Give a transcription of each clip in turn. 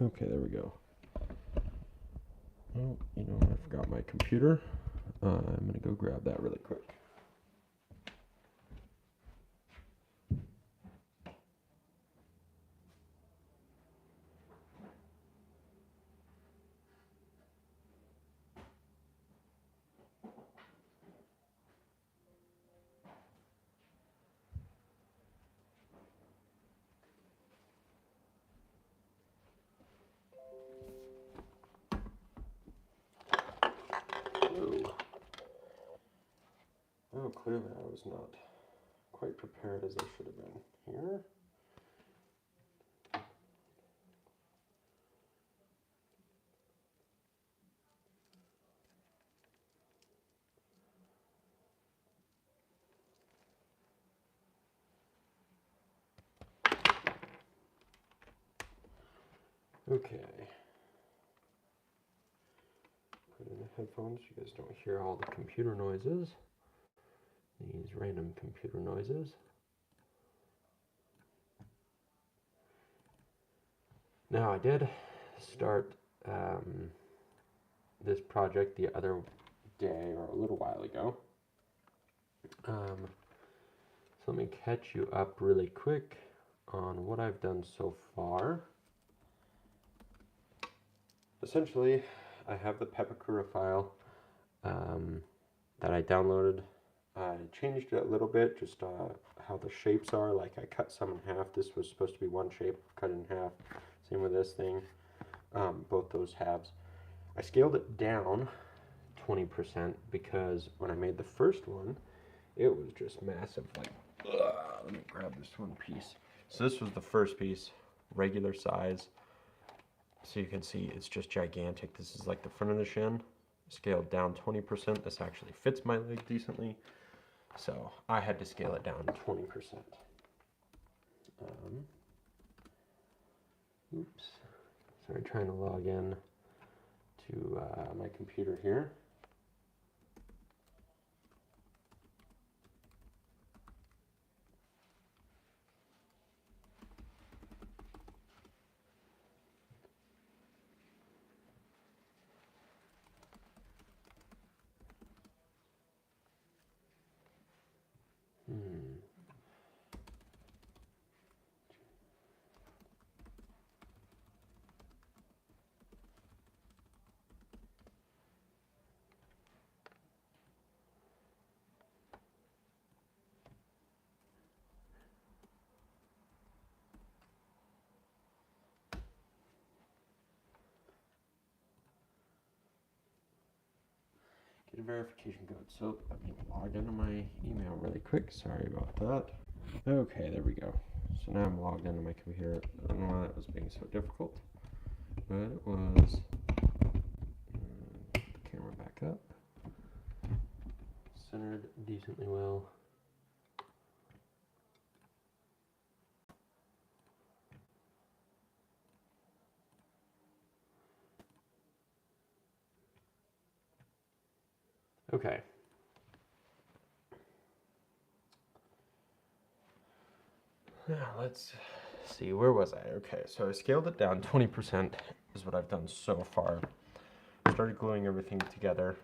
Okay, there we go. Oh, you know, I forgot my computer. I'm gonna go grab that really quick. Oh, clearly I was not quite prepared as I should have been here. Okay. Put in the headphones so you guys don't hear all the computer noises. These random computer noises. Now I did start this project the other day or a little while ago. So let me catch you up really quick on what I've done so far. Essentially, I have the Pepakura file that I downloaded. I changed it a little bit, just how the shapes are. Like I cut some in half. This was supposed to be one shape, cut in half. Same with this thing, both those halves. I scaled it down 20% because when I made the first one, it was just massive. Like, let me grab this one piece. So this was the first piece, regular size. So you can see it's just gigantic. This is like the front of the shin, scaled down 20%. This actually fits my leg decently. So I had to scale it down 20%. Oops. Sorry, trying to log in to my computer here. Get a verification code. So let me log into my email really quick. Sorry about that. Okay, there we go. So now I'm logged into my computer. I don't know why that was being so difficult, but it was. Put the camera back up. Centered decently well. Okay. Now let's see, where was I? Okay, so I scaled it down 20% is what I've done so far. Started gluing everything together.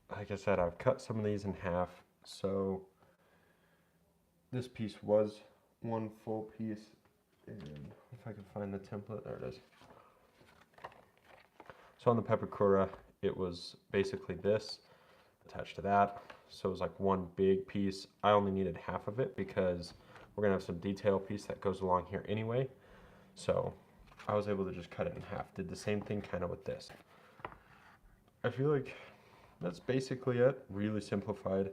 Like I said, I've cut some of these in half, so this piece was one full piece, and if I can find the template, there it is. So on the Pepakura, it was basically this attached to that, so it was like one big piece. I only needed half of it because we're gonna have some detail piece that goes along here anyway, so I was able to just cut it in half. Did the same thing kind of with this. I feel like that's basically it, really simplified.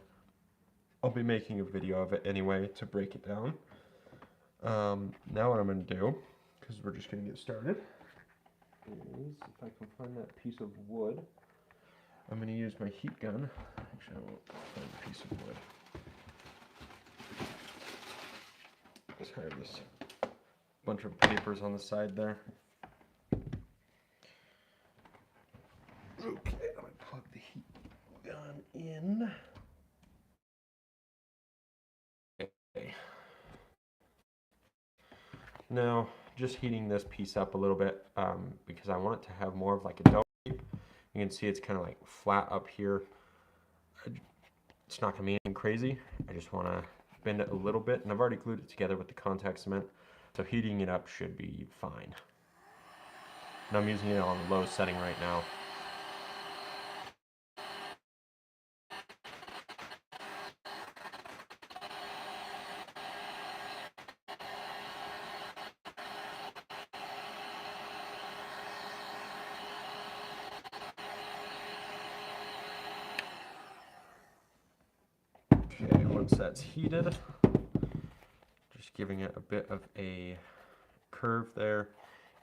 I'll be making a video of it anyway to break it down. Now what I'm going to do, because we're just going to get started, is if I can find that piece of wood, I'm going to use my heat gun. Actually, I won't find a piece of wood. Sorry, this bunch of papers on the side there. Okay, I'm going to plug the heat gun in. Okay. Now, just heating this piece up a little bit because I want it to have more of like a dome shape. You can see it's kind of like flat up here. It's not going to be anything crazy. I just want to bend it a little bit, and I've already glued it together with the contact cement, so heating it up should be fine. And I'm using it on low setting right now. Okay, once that's heated, just giving it a bit of a curve there.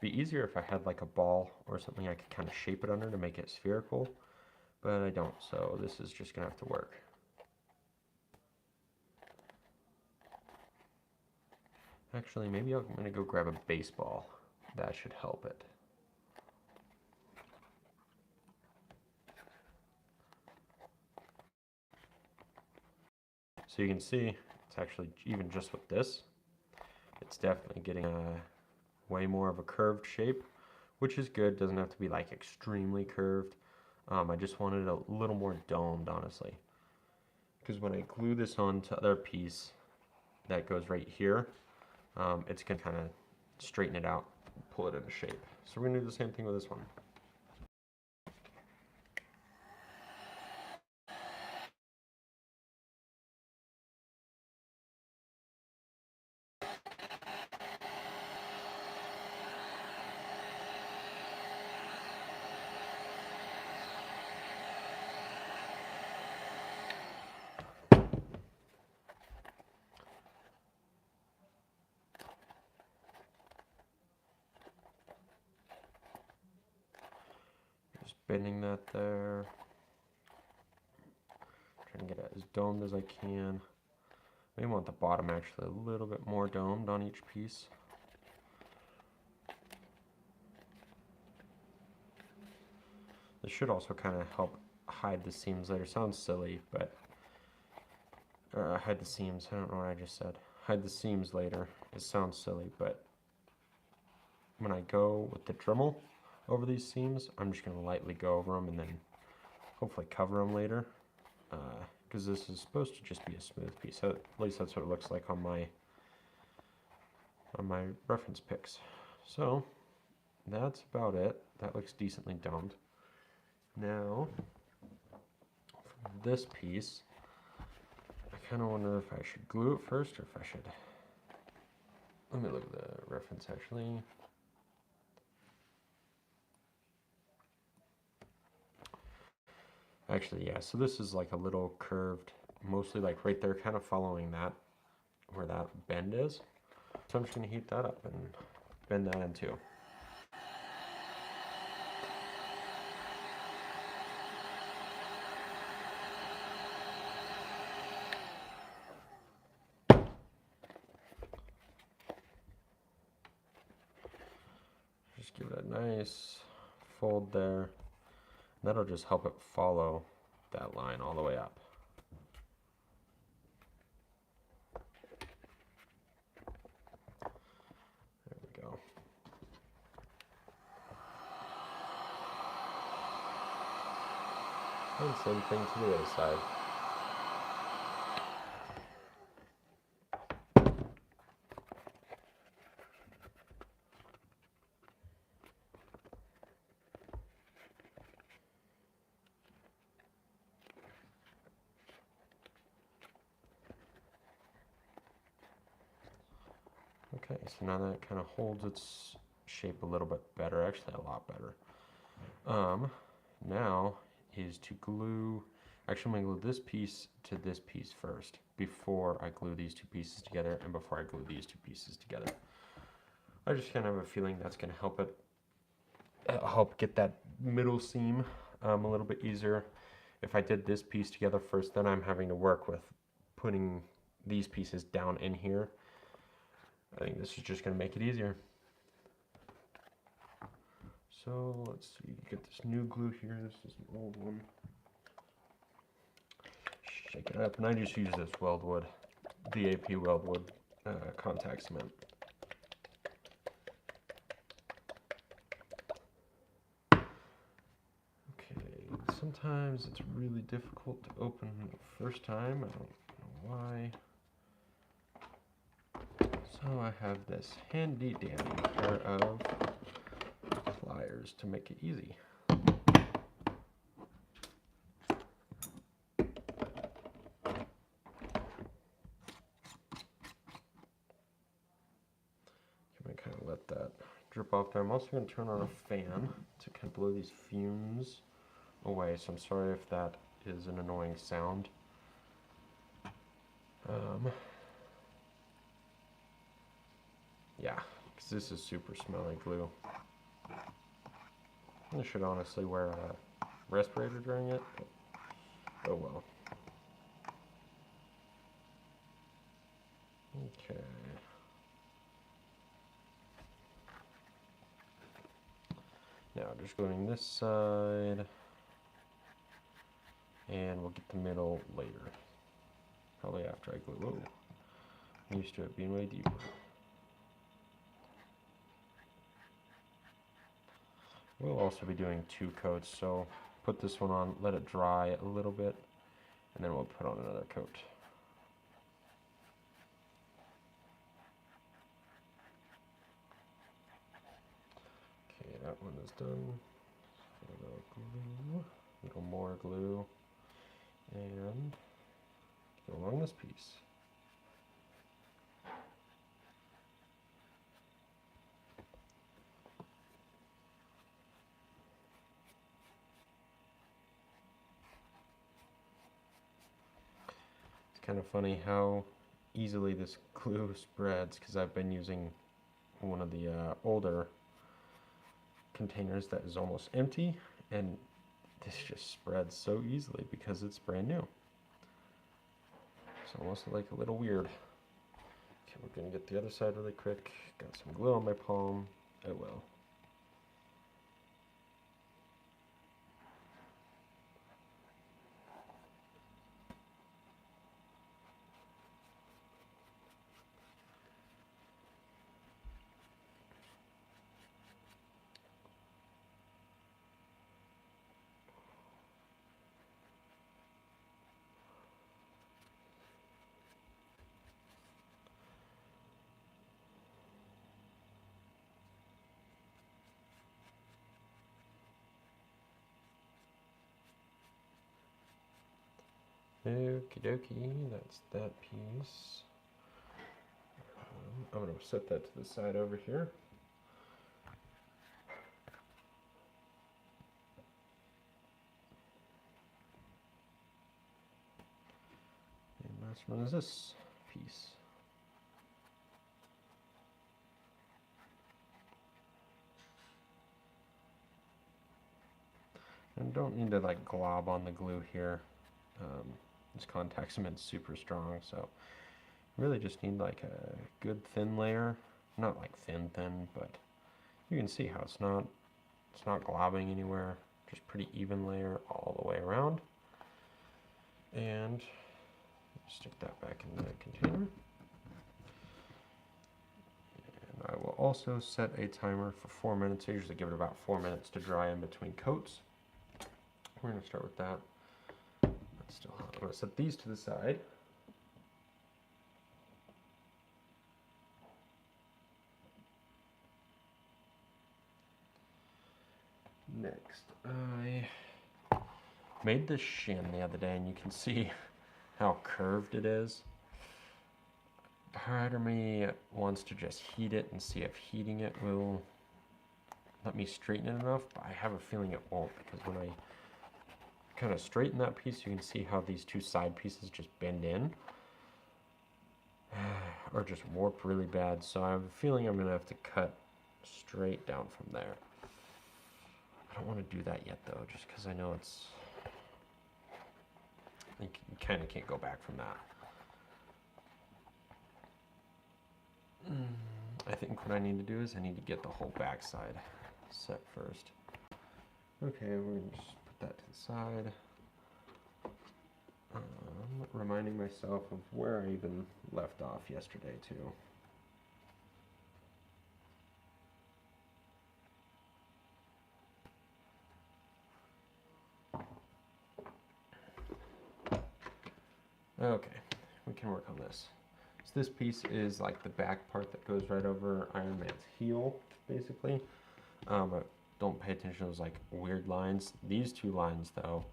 It'd be easier if I had like a ball or something I could kind of shape it under to make it spherical, but I don't, so this is just gonna have to work. Actually, maybe I'm gonna go grab a baseball. That should help it. So you can see, it's actually, even just with this, it's definitely getting a way more of a curved shape, which is good. Doesn't have to be like extremely curved. I just wanted a little more domed, honestly. Because when I glue this onto the other piece that goes right here, it's gonna kind of straighten it out, pull it into shape. So we're gonna do the same thing with this one. Just bending that there. Trying to get it as domed as I can. I may want the bottom actually a little bit more domed on each piece. This should also kind of help hide the seams later. Sounds silly, but hide the seams. I don't know what I just said. Hide the seams later. It sounds silly, but when I go with the Dremel over these seams, I'm just going to lightly go over them and then hopefully cover them later. Because this is supposed to just be a smooth piece. So at least that's what it looks like on my reference pics. So that's about it. That looks decently domed. Now, for this piece, I kind of wonder if I should glue it first or if I should. Let me look at the reference actually. Actually, yeah, so this is like a little curved, mostly like right there, kind of following that, where that bend is. So I'm just going to heat that up and bend that in too. Just give it a nice fold there. That'll just help it follow that line all the way up. There we go. And same thing to the other side. Okay, so now that it kind of holds its shape a little bit better, actually a lot better. Now is to glue, actually I'm going to glue this piece to this piece first, before I glue these two pieces together and before I glue these two pieces together. I just kind of have a feeling that's going to help it, help get that middle seam a little bit easier. If I did this piece together first, then I'm having to work with putting these pieces down in here. I think this is just going to make it easier. So let's see, get this new glue here. This is an old one. Shake it up, and I just use this Weldwood, VAP Weldwood contact cement. sometimes it's really difficult to open the first time. I don't know why. So I have this handy dandy pair of pliers to make it easy. Kind of let that drip off there. I'm also going to turn on a fan to kind of blow these fumes away, so I'm sorry if that is an annoying sound. Yeah, because this is super smelly glue. I should honestly wear a respirator during it, but oh well. Okay. Now just going this side, and we'll get the middle later. Probably after I glue. Whoa, I'm used to it being way deeper. We'll also be doing 2 coats, so put this one on, let it dry a little bit, and then we'll put on another coat. Okay, that one is done. A little glue, a little more glue, and go along this piece. It's kind of funny how easily this glue spreads, because I've been using one of the older containers that is almost empty, and this just spreads so easily because it's brand new. It's almost like a little weird. Okay, we're gonna get the other side really quick. Got some glue on my palm. Oh well. Okie dokie, that's that piece. I'm going to set that to the side over here. And last one is this piece. And don't need to like glob on the glue here. This contact cement's super strong, so really just need like a good thin layer. Not like thin, but you can see how it's not globbing anywhere. Just pretty even layer all the way around. And stick that back in the container. And I will also set a timer for 4 minutes. I usually give it about 4 minutes to dry in between coats. We're going to start with that. That's still hot. I'm going to set these to the side. Next, I made this shin the other day, and you can see how curved it is. Part of me wants to just heat it and see if heating it will let me straighten it enough, but I have a feeling it won't, because when I kind of straighten that piece, you can see how these 2 side pieces just bend in or just warp really bad. So I have a feeling I'm going to have to cut straight down from there. I don't want to do that yet though, just because I know you kind of can't go back from that. I think what I need to do is I need to get the whole back side set first. Okay, we're going to just put that to the side. Reminding myself of where I even left off yesterday too. Okay, we can work on this. So this piece is like the back part that goes right over Iron Man's heel, basically. But don't pay attention to those like weird lines. These two lines though,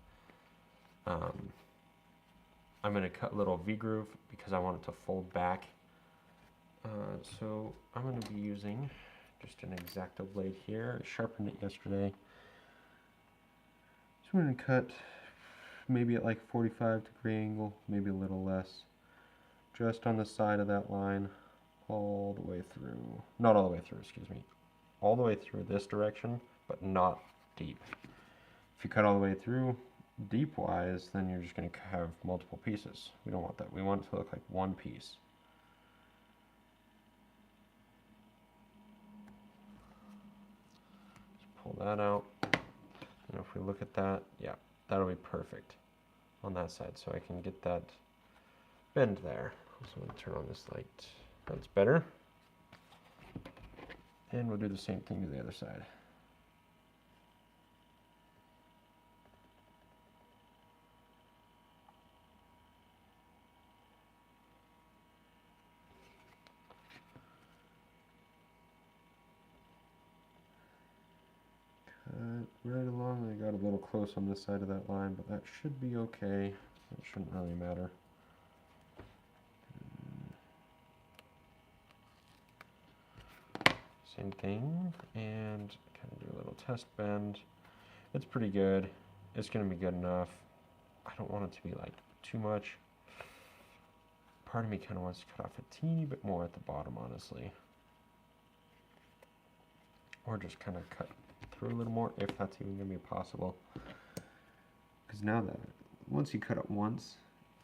I'm gonna cut a little V-groove because I want it to fold back. So I'm gonna be using just an X-Acto blade here. I sharpened it yesterday. So I'm gonna cut maybe at like 45-degree angle, maybe a little less, just on the side of that line, all the way through. Not all the way through, excuse me. All the way through this direction, but not deep. If you cut all the way through deep-wise, then you're just going to have multiple pieces. We don't want that. We want it to look like one piece. Just pull that out. And if we look at that, yeah, that'll be perfect on that side. So I can get that bend there. So I'm going to turn on this light. That's better. And we'll do the same thing to the other side. Right along, I got a little close on this side of that line, but that should be okay. It shouldn't really matter. Same thing, and kind of do a little test bend. It's pretty good. It's going to be good enough. I don't want it to be like too much. Part of me kind of wants to cut off a teeny bit more at the bottom, honestly. Or just kind of cut through a little more, if that's even going to be possible. Because now that, once you cut it once,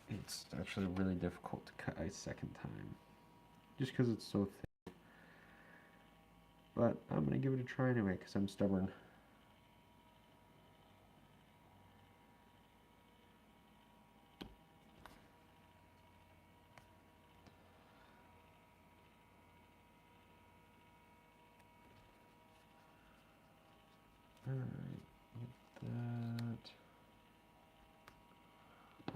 it's actually really difficult to cut a second time. Just because it's so thin. But I'm going to give it a try anyway, because I'm stubborn. Alright, get that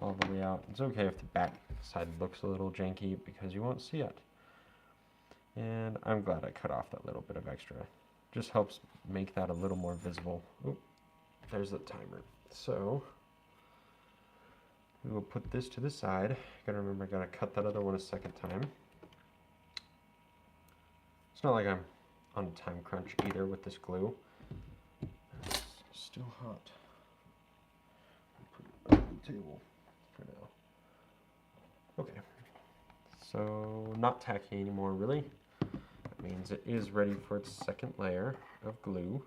all the way out. It's okay if the back side looks a little janky because you won't see it. And I'm glad I cut off that little bit of extra. Just helps make that a little more visible. Oop, there's the timer. So we will put this to the side. Gotta remember, I gotta cut that other one a second time. It's not like I'm on a time crunch either with this glue. It's still hot. I'll put it on the table for now. Okay, so not tacky anymore really. That means it is ready for its second layer of glue.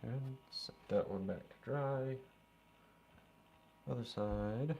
Good. Set that one back to dry. Other side.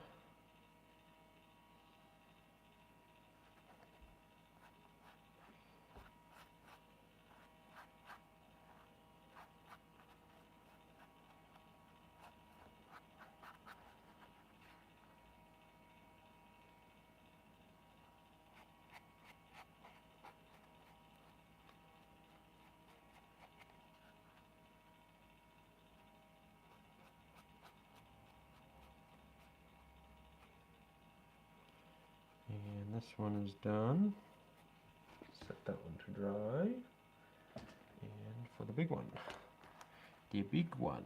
And this one is done. Set that one to dry. And for the big one. The big one.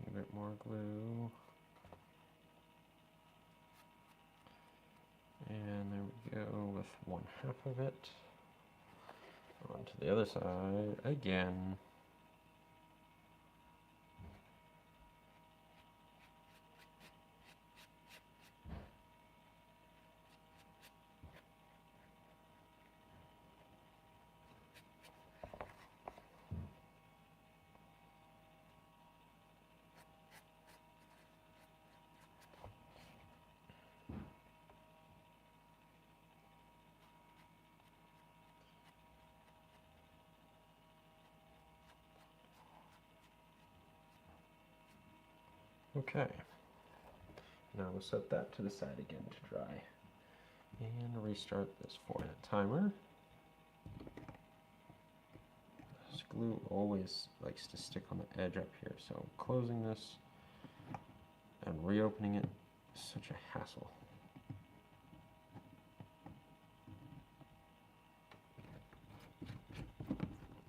A bit more glue. with 1/2 of it. Onto the other side again. Okay, now we'll set that to the side again to dry and restart this 4-minute timer. This glue always likes to stick on the edge up here, so closing this and reopening it is such a hassle.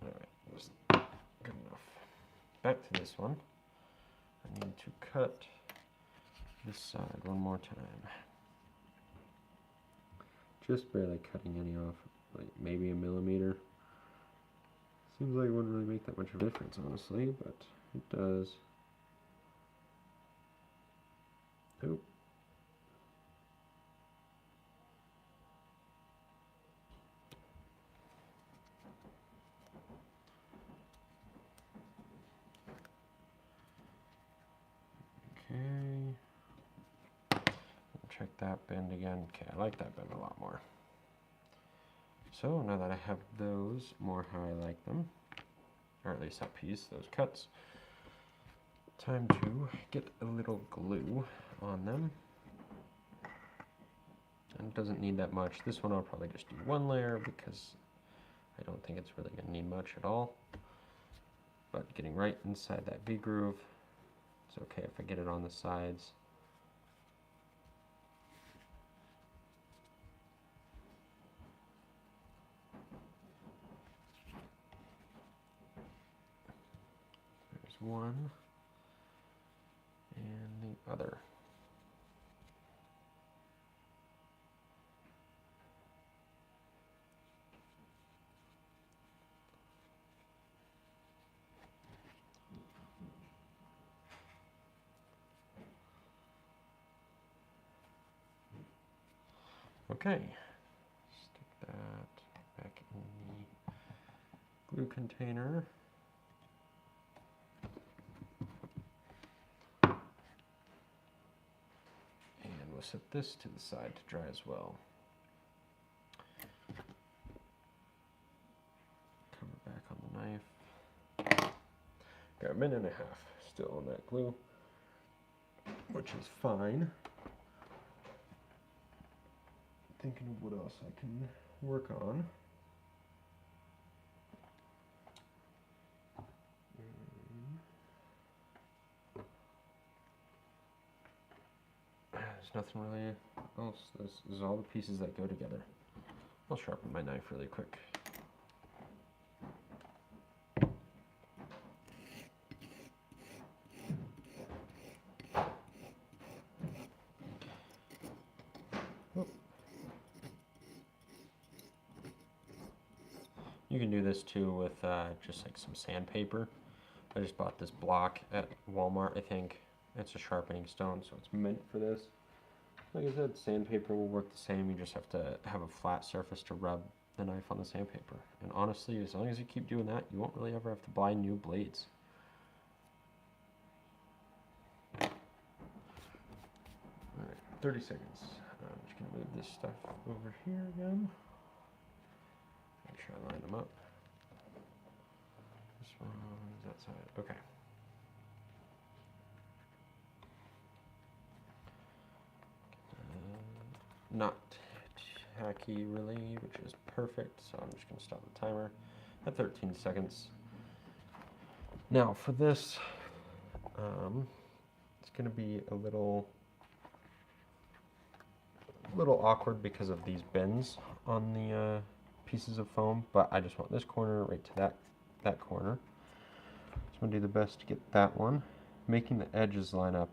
Alright, that's good enough. Back to this one. I need to cut this side one more time. Just barely cutting any off, like maybe a millimeter. Seems like it wouldn't really make that much of a difference, honestly, but it does. Nope. Okay. Check that bend again. Okay, I like that bend a lot more. So now that I have those more how I like them, or at least that piece, those cuts, time to get a little glue on them. And it doesn't need that much. This one I'll probably just do one layer because I don't think it's really going to need much at all. But getting right inside that V groove, it's okay if I get it on the sides. There's one and the other. Okay, stick that back in the glue container. And we'll set this to the side to dry as well. Cover back on the knife. Got a minute and a half still on that glue, which is fine. Thinking of what else I can work on. There's nothing really else. This is all the pieces that go together. I'll sharpen my knife really quick. You can do this too with just like some sandpaper. I just bought this block at Walmart, I think. It's a sharpening stone, so it's meant for this. Like I said, sandpaper will work the same. You just have to have a flat surface to rub the knife on the sandpaper. And honestly, as long as you keep doing that, you won't really ever have to buy new blades. Alright, 30 seconds. I'm just going to move this stuff over here again. Make sure I line them up. This one is that side. Okay. Not tacky really, which is perfect. So I'm just going to stop the timer at 13 seconds. Now for this, it's going to be a little awkward because of these bends on the pieces of foam, but I just want this corner right to that corner. So I'm going to do the best to get that one, making the edges line up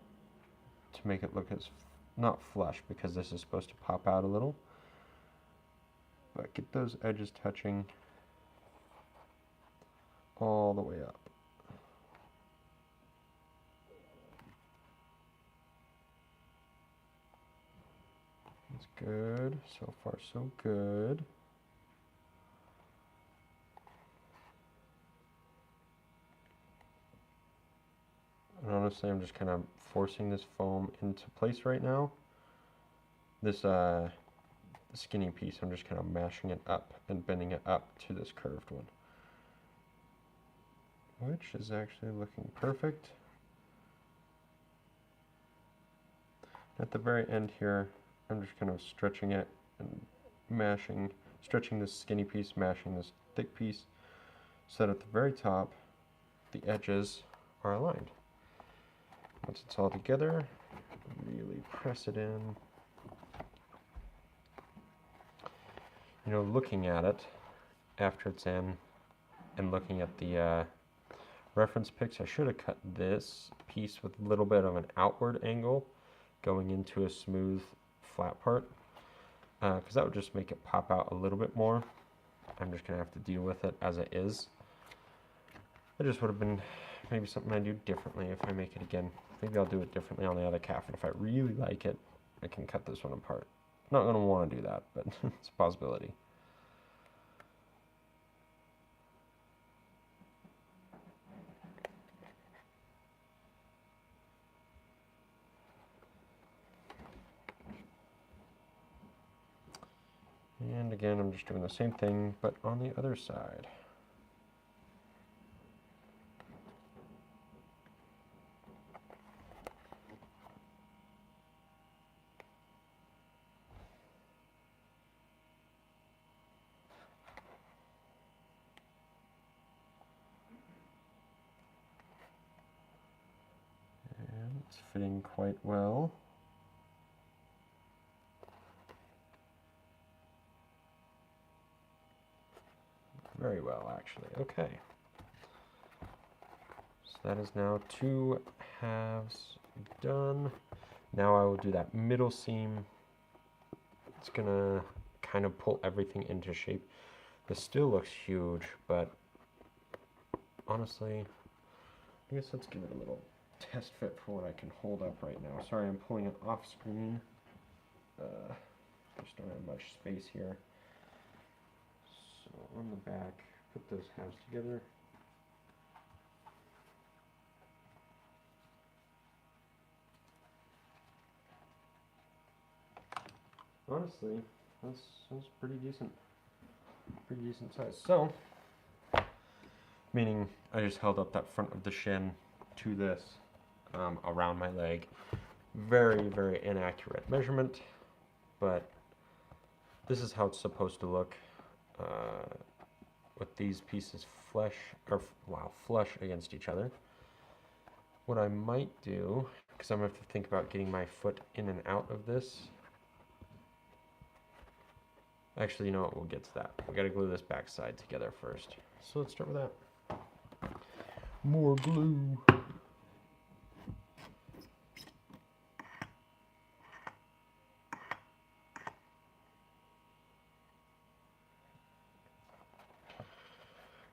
to make it look as not flush, because this is supposed to pop out a little. but get those edges touching all the way up. That's good. So far, so good. And honestly, I'm just kind of forcing this foam into place right now. This skinny piece, I'm just kind of mashing it up and bending it up to this curved one, which is actually looking perfect. At the very end here, I'm just kind of stretching it and mashing, stretching this skinny piece, mashing this thick piece, so that at the very top, the edges are aligned. Once it's all together, really press it in. You know, looking at it after it's in and looking at the reference pics, I should have cut this piece with a little bit of an outward angle going into a smooth flat part, because that would just make it pop out a little bit more. I'm just going to have to deal with it as it is. It just would have been maybe something I do differently if I make it again. Maybe I'll do it differently on the other calf, and if I really like it, I can cut this one apart. Not going to want to do that, but it's a possibility. And again, I'm just doing the same thing, but on the other side. And it's fitting quite well. Very well, actually. Okay. So that is now 2 halves done. Now I will do that middle seam. It's gonna kind of pull everything into shape. This still looks huge, but honestly, I guess let's give it a little test fit for what I can hold up right now. Sorry, I'm pulling it off screen. Just don't have much space here. So on the back, put those halves together. Honestly, that's pretty decent size. So, meaning I just held up that front of the shin to this around my leg. Very, very inaccurate measurement, but this is how it's supposed to look with these pieces flush against each other. What I might do, because I'm going to have to think about getting my foot in and out of this. Actually, you know what? We'll get to that. We got to glue this back side together first. So let's start with that. More glue.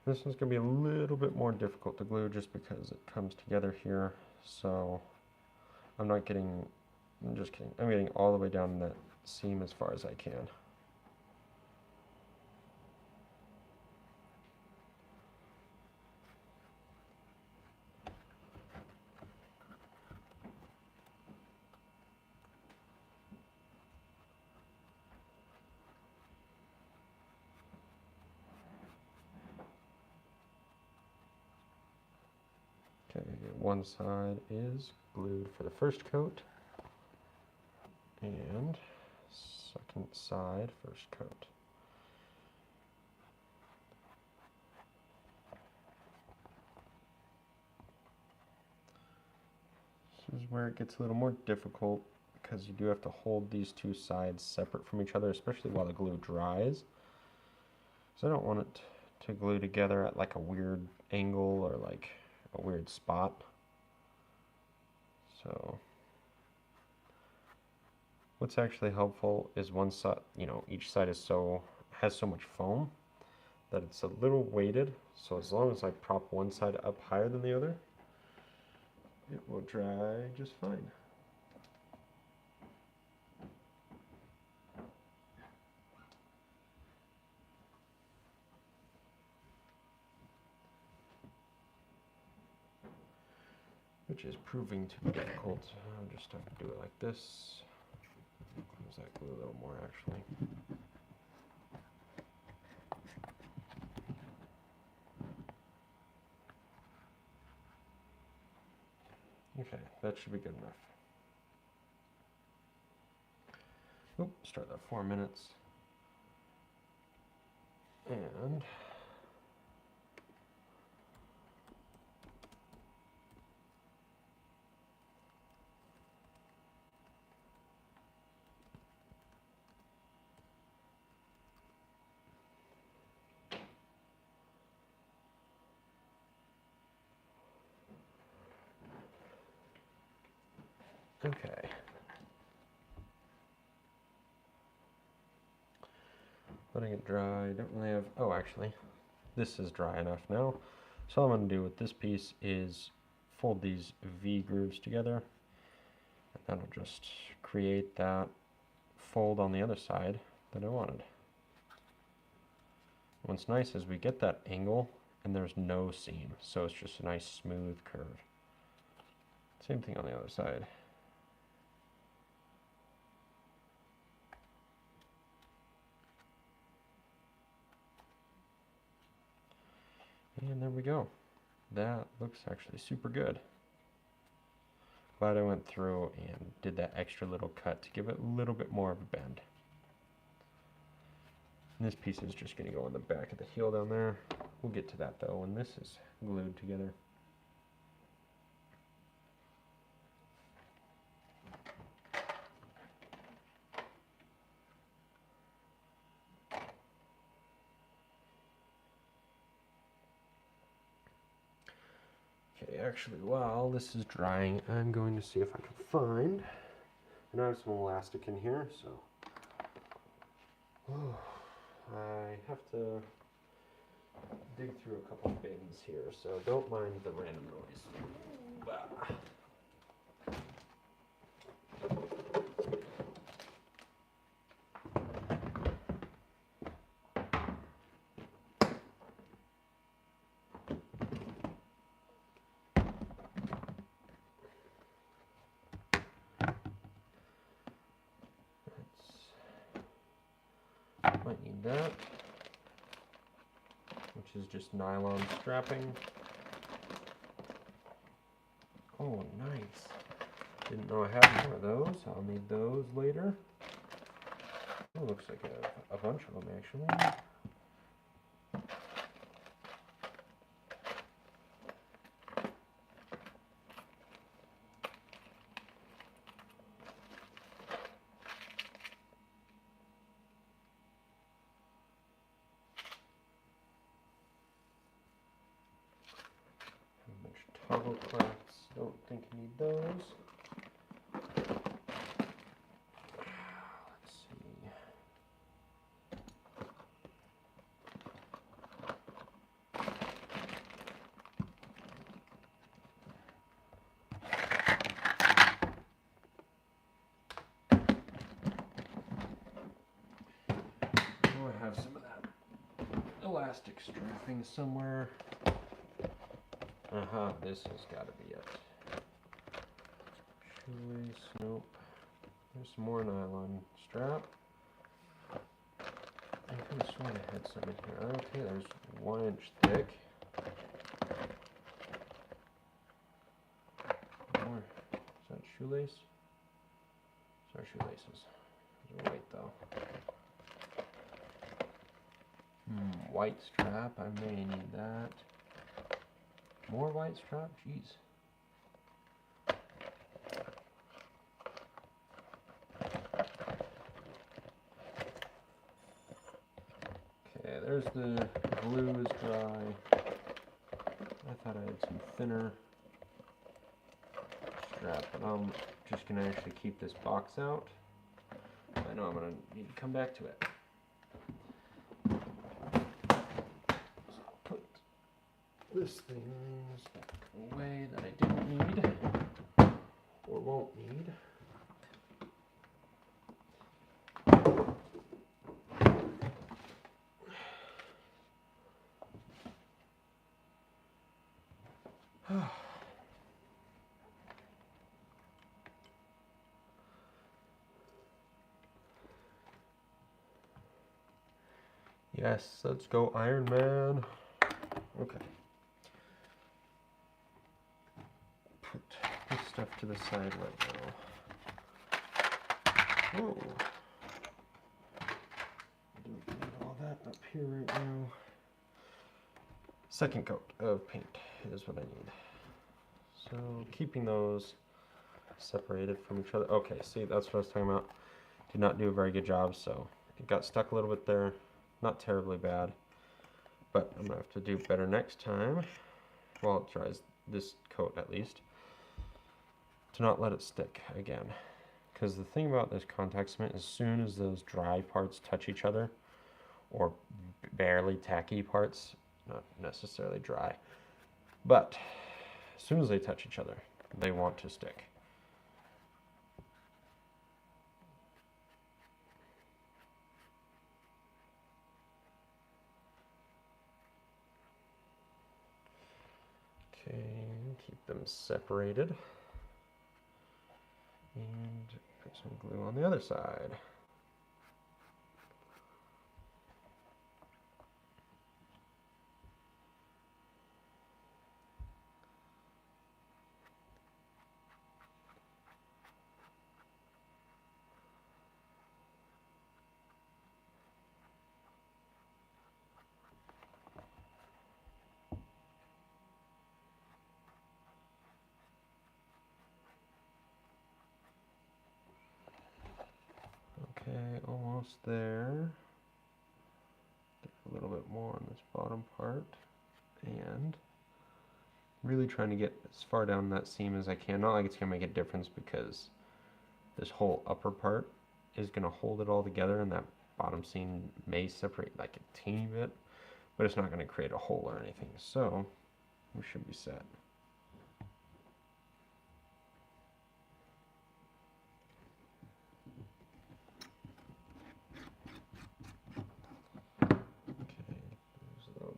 This one's going to be a little bit more difficult to glue just because it comes together here. So I'm getting all the way down that seam as far as I can. Okay, one side is glued for the first coat, and second side, first coat. This is where it gets a little more difficult because you do have to hold these two sides separate from each other, especially while the glue dries. So I don't want it to glue together at like a weird angle or like a weird spot. So what's actually helpful is one side, each side has has so much foam that it's a little weighted. So as long as I prop one side up higher than the other, it will dry just fine. Which is proving to be difficult. I'll just have to do it like this. Close that glue a little more actually. Okay, that should be good enough. Oop, start that 4 minutes. And okay. Letting it dry. Don't really have, oh actually, this is dry enough now. So all I'm going to do with this piece is fold these V grooves together. And that'll just create that fold on the other side that I wanted. What's nice is we get that angle and there's no seam, so it's just a nice smooth curve. Same thing on the other side. And there we go. That looks actually super good. Glad I went through and did that extra little cut to give it a little bit more of a bend. And this piece is just going to go on the back of the heel down there. We'll get to that though when this is glued together. Okay, actually while this is drying, I'm going to see if I can find, I know I have some elastic in here, so I have to dig through a couple bins here, so don't mind the random noise. Might need that, which is just nylon strapping. Oh, nice. Didn't know I had more of those. I'll need those later. Oh, looks like a bunch of them actually. Toggle clamps, don't think I need those. Let's see. Oh, I have some of that elastic strapping somewhere. This has got to be it. Shoelace, nope. There's some more nylon strap. I could have sworn I had some in here. Okay, there's 1 inch thick. More. Is that shoelace? Sorry, shoelaces. Those are white though. White strap, I may need that. More white strap? Jeez. Okay, there's the glue is dry. I thought I had some thinner strap, but I'm just going to actually keep this box out. I know I'm going to need to come back to it. this thing's back away that I didn't need or won't need. Yes, let's go Iron Man. Okay. Put this stuff to the side right now. Whoa. Don't need all that up here right now. Second coat of paint is what I need. So keeping those separated from each other. Okay, see, that's what I was talking about. Did not do a very good job, so it got stuck a little bit there. Not terribly bad, but I'm gonna have to do better next time. While it dries, this coat at least, to not let it stick again. Because the thing about this contact cement, as soon as those dry parts touch each other, or barely tacky parts, not necessarily dry, but as soon as they touch each other, they want to stick. Okay, keep them separated. And put some glue on the other side. Okay, almost there. Get a little bit more on this bottom part. And really trying to get as far down that seam as I can. Not like it's going to make a difference because this whole upper part is going to hold it all together, and that bottom seam may separate like a teeny bit, but it's not going to create a hole or anything. So we should be set.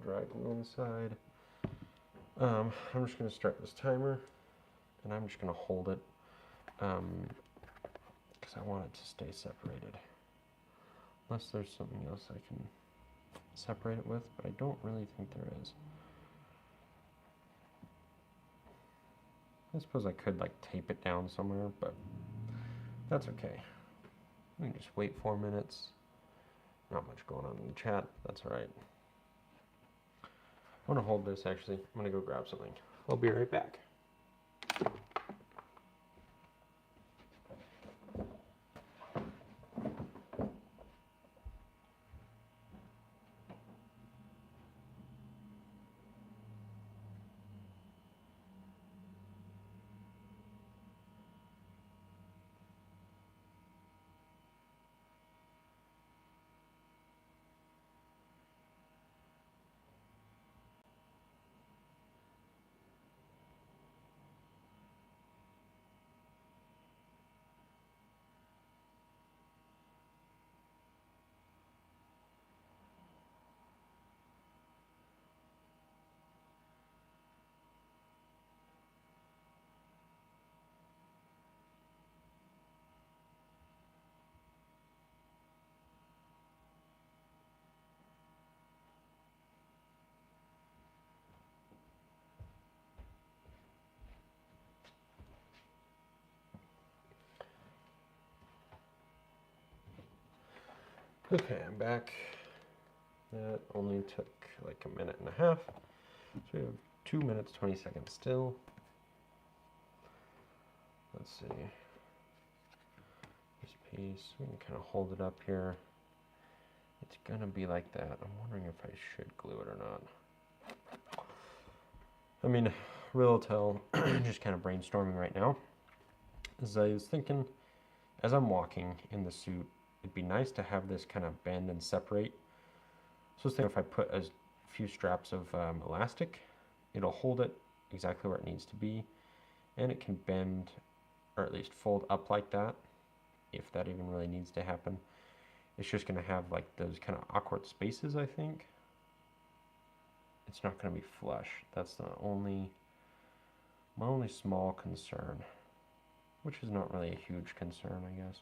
Dry glue on the side. I'm just going to start this timer, and I'm just going to hold it because I want it to stay separated. Unless there's something else I can separate it with, but I don't really think there is. I suppose I could like tape it down somewhere, but that's okay. We can just wait 4 minutes. Not much going on in the chat, that's alright. I'm going to hold this actually. I'm going to go grab something. I'll be right back. Okay, I'm back. That only took like a minute and a half. So we have 2 minutes, 20 seconds still. Let's see. This piece, we can kind of hold it up here. It's gonna be like that. I'm wondering if I should glue it or not. I mean, real tell, just kind of brainstorming right now. As I was thinking, as I'm walking in the suit, it'd be nice to have this kind of bend and separate. So I was thinking if I put a few straps of elastic it'll hold it exactly where it needs to be, and it can bend, or at least fold up like that, if that even really needs to happen. It's just going to have like those kind of awkward spaces, I think. It's not going to be flush. That's the my only small concern, which is not really a huge concern, I guess.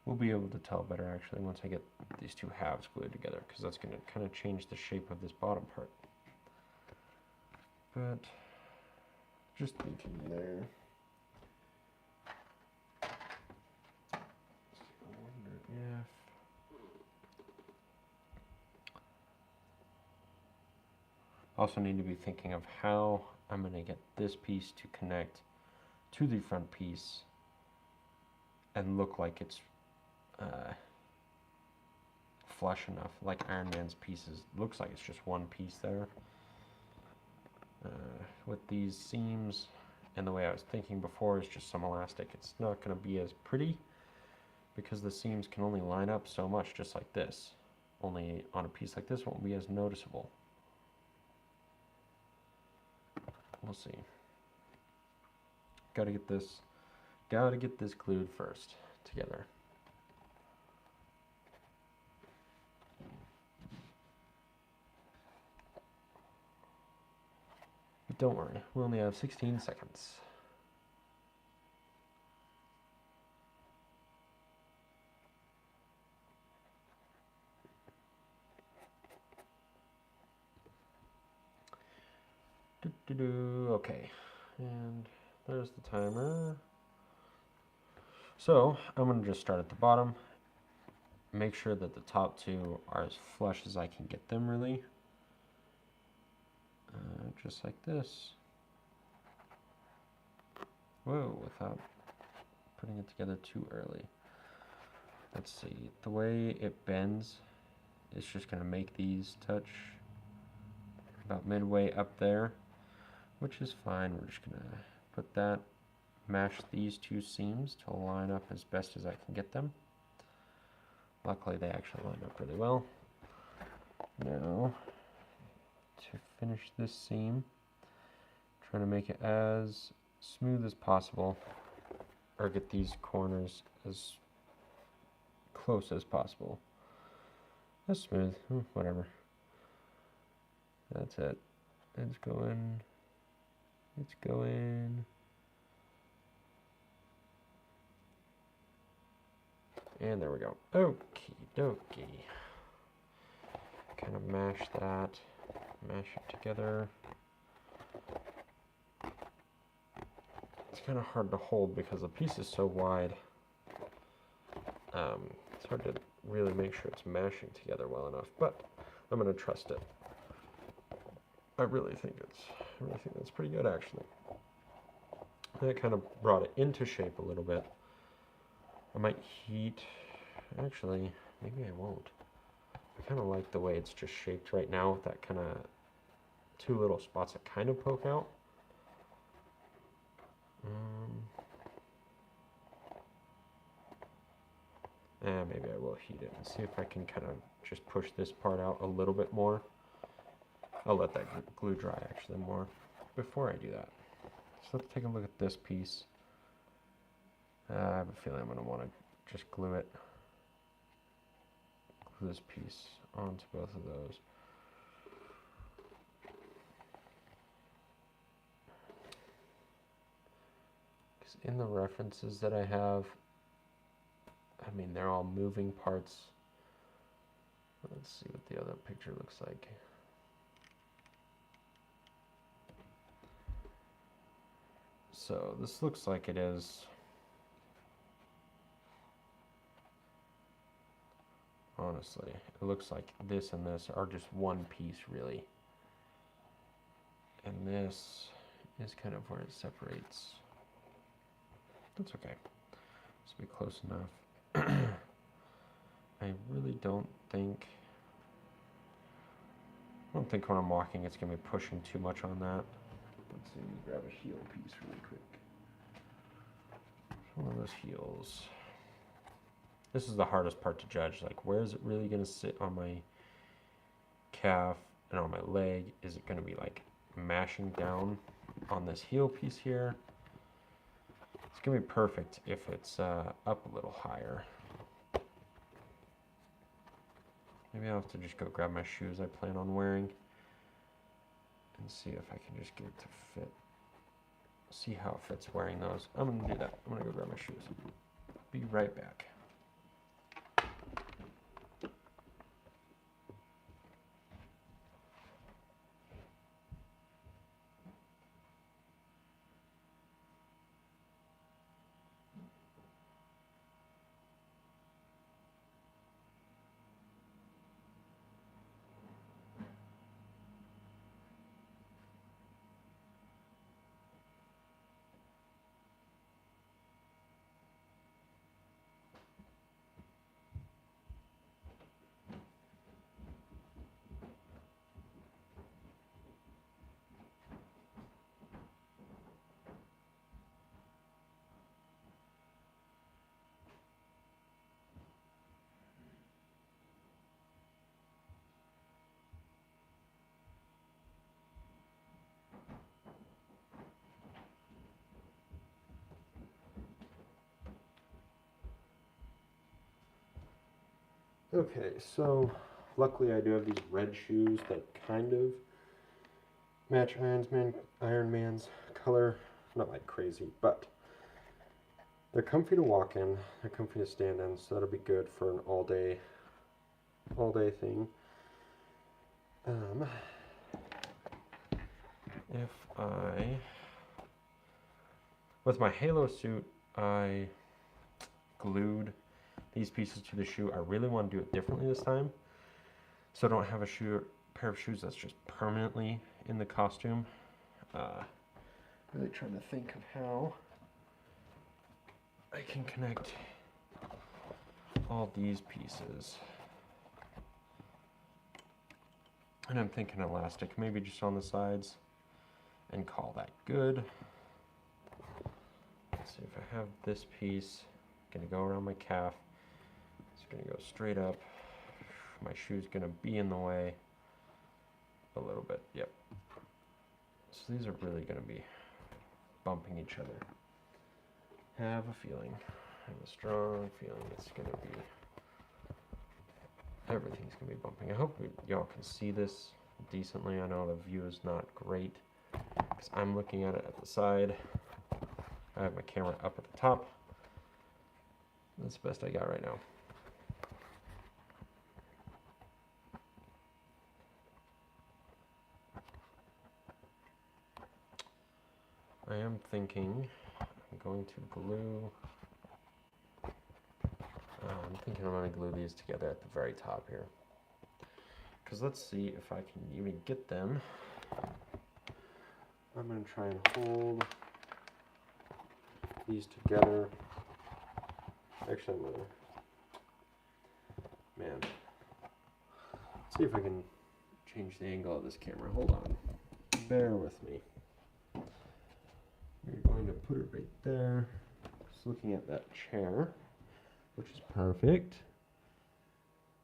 We'll be able to tell better actually once I get these two halves glued together, because that's going to kind of change the shape of this bottom part. But just thinking there. I wonder if also need to be thinking of how I'm going to get this piece to connect to the front piece and look like it's flush enough, like Iron Man's pieces. Looks like it's just one piece there. With these seams and the way I was thinking before is just some elastic, it's not going to be as pretty because the seams can only line up so much, just like this. Only on a piece like this won't be as noticeable. We'll see. Gotta get this glued first together. But don't worry, we only have 16 seconds. Okay, and there's the timer. So I'm going to just start at the bottom, make sure that the top two are as flush as I can get them, really. Just like this. Whoa, without putting it together too early. Let's see, the way it bends, it's just going to make these touch about midway up there, which is fine. We're just going to put that, mash these two seams to line up as best as I can get them. Luckily they actually line up really well. Now, to finish this seam, trying to make it as smooth as possible, or get these corners as close as possible. That's smooth, whatever. That's it. It's going. It's going. And there we go. Okie dokie. Kind of mash that, mash it together. It's kind of hard to hold because the piece is so wide. It's hard to really make sure it's mashing together well enough, but I'm going to trust it. I really think that's pretty good, actually. That kind of brought it into shape a little bit. I might heat, actually, maybe I won't. I kind of like the way it's just shaped right now with that kind of two little spots that kind of poke out. Maybe I will heat it and see if I can kind of just push this part out a little bit more. I'll let that glue dry actually more before I do that. So let's take a look at this piece. I have a feeling I'm going to want to just glue this piece onto both of those. Because in the references that I have, I mean, they're all moving parts. Let's see what the other picture looks like. So this looks like it is. Honestly, it looks like this and this are just one piece, really. And this is kind of where it separates. That's okay. This will be close enough. I really don't think when I'm walking it's going to be pushing too much on that. Let's see, let me grab a heel piece really quick. One of those heels. This is the hardest part to judge. Like, where is it really going to sit on my calf and on my leg? Is it going to be like mashing down on this heel piece here. It's going to be perfect if it's up a little higher. Maybe I'll have to just go grab my shoes I plan on wearing and see if I can just get it to fit. See how it fits wearing those. I'm going to do that. I'm going to go grab my shoes. Be right back. Okay, so luckily I do have these red shoes that kind of match Iron Man's color. Not like crazy, but they're comfy to walk in, they're comfy to stand in, so that'll be good for an all day thing. With my Halo suit, I glued these pieces to the shoe. I really want to do it differently this time, so I don't have a pair of shoes that's just permanently in the costume. Really trying to think of how I can connect all these pieces. And I'm thinking elastic, maybe just on the sides, and call that good. Let's see if I have this piece. Gonna go around my calf. It's gonna go straight up. My shoe's gonna be in the way a little bit. Yep. So these are really gonna be bumping each other. Have a feeling. Have a strong feeling it's gonna be. Everything's gonna be bumping. I hope y'all can see this decently. I know the view is not great because I'm looking at it at the side. I have my camera up at the top. That's the best I got right now. I am thinking I'm going to glue. I'm thinking I'm going to glue these together at the very top here. Because let's see if I can even get them. I'm going to try and hold these together. Actually, I'm going to, let's see if I can change the angle of this camera. Hold on. Bear with me. We're going to put it right there. Just looking at that chair, which is perfect.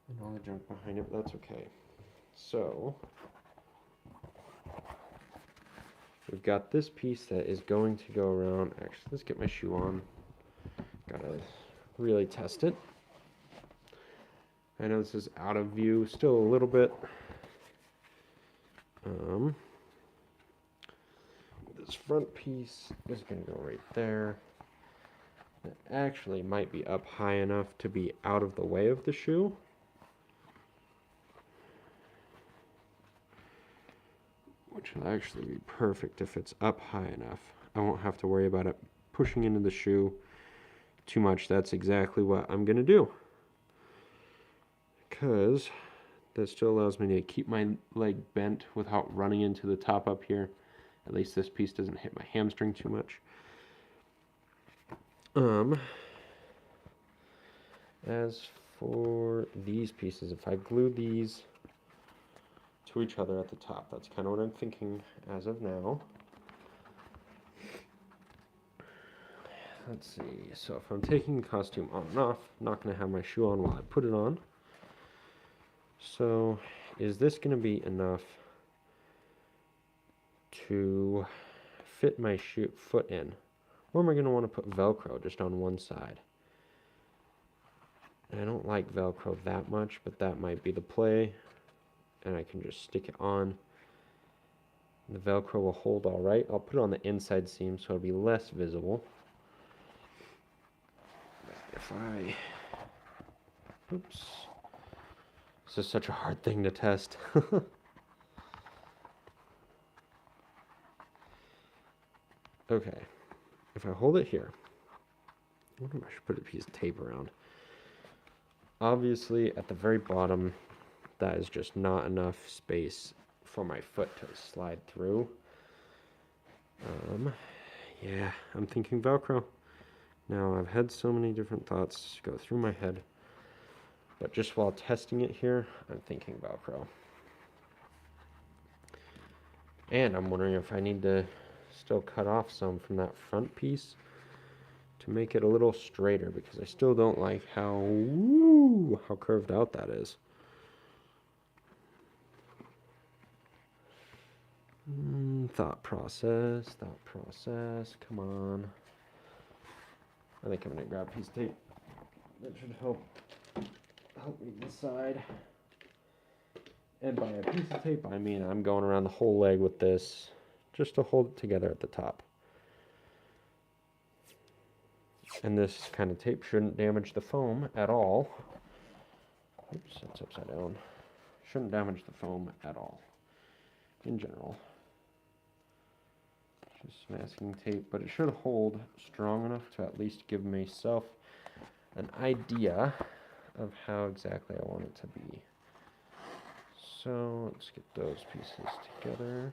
And all the junk behind it, but that's okay. So, we've got this piece that is going to go around. Actually, let's get my shoe on. Gotta really test it. I know this is out of view still a little bit. This front piece is going to go right there. It actually might be up high enough to be out of the way of the shoe. Which will actually be perfect if it's up high enough. I won't have to worry about it pushing into the shoe too much. That's exactly what I'm going to do. Because that still allows me to keep my leg bent without running into the top up here. At least this piece doesn't hit my hamstring too much. As for these pieces, if I glue these to each other at the top, that's kind of what I'm thinking as of now. Let's see, so if I'm taking the costume on and off, I'm not going to have my shoe on while I put it on. So, is this going to be enough to fit my foot in. Or am I going to want to put Velcro just on one side? I don't like Velcro that much, but that might be the play. And I can just stick it on. The Velcro will hold all right. I'll put it on the inside seam so it'll be less visible. If I... Oops. This is such a hard thing to test. Okay. If I hold it here, I wonder if I should put a piece of tape around. Obviously, at the very bottom, that is just not enough space for my foot to slide through. Yeah, I'm thinking Velcro. Now, I've had so many different thoughts go through my head, but just while testing it here, I'm thinking Velcro. And I'm wondering if I need to still cut off some from that front piece to make it a little straighter, because I still don't like how curved out that is. Thought process, come on. I think I'm gonna grab a piece of tape. That should help me decide. And by a piece of tape, I mean I'm going around the whole leg with this, just to hold it together at the top. And this kind of tape shouldn't damage the foam at all. Oops, that's upside down. Shouldn't damage the foam at all, in general. Just masking tape, but it should hold strong enough to at least give myself an idea of how exactly I want it to be. So let's get those pieces together.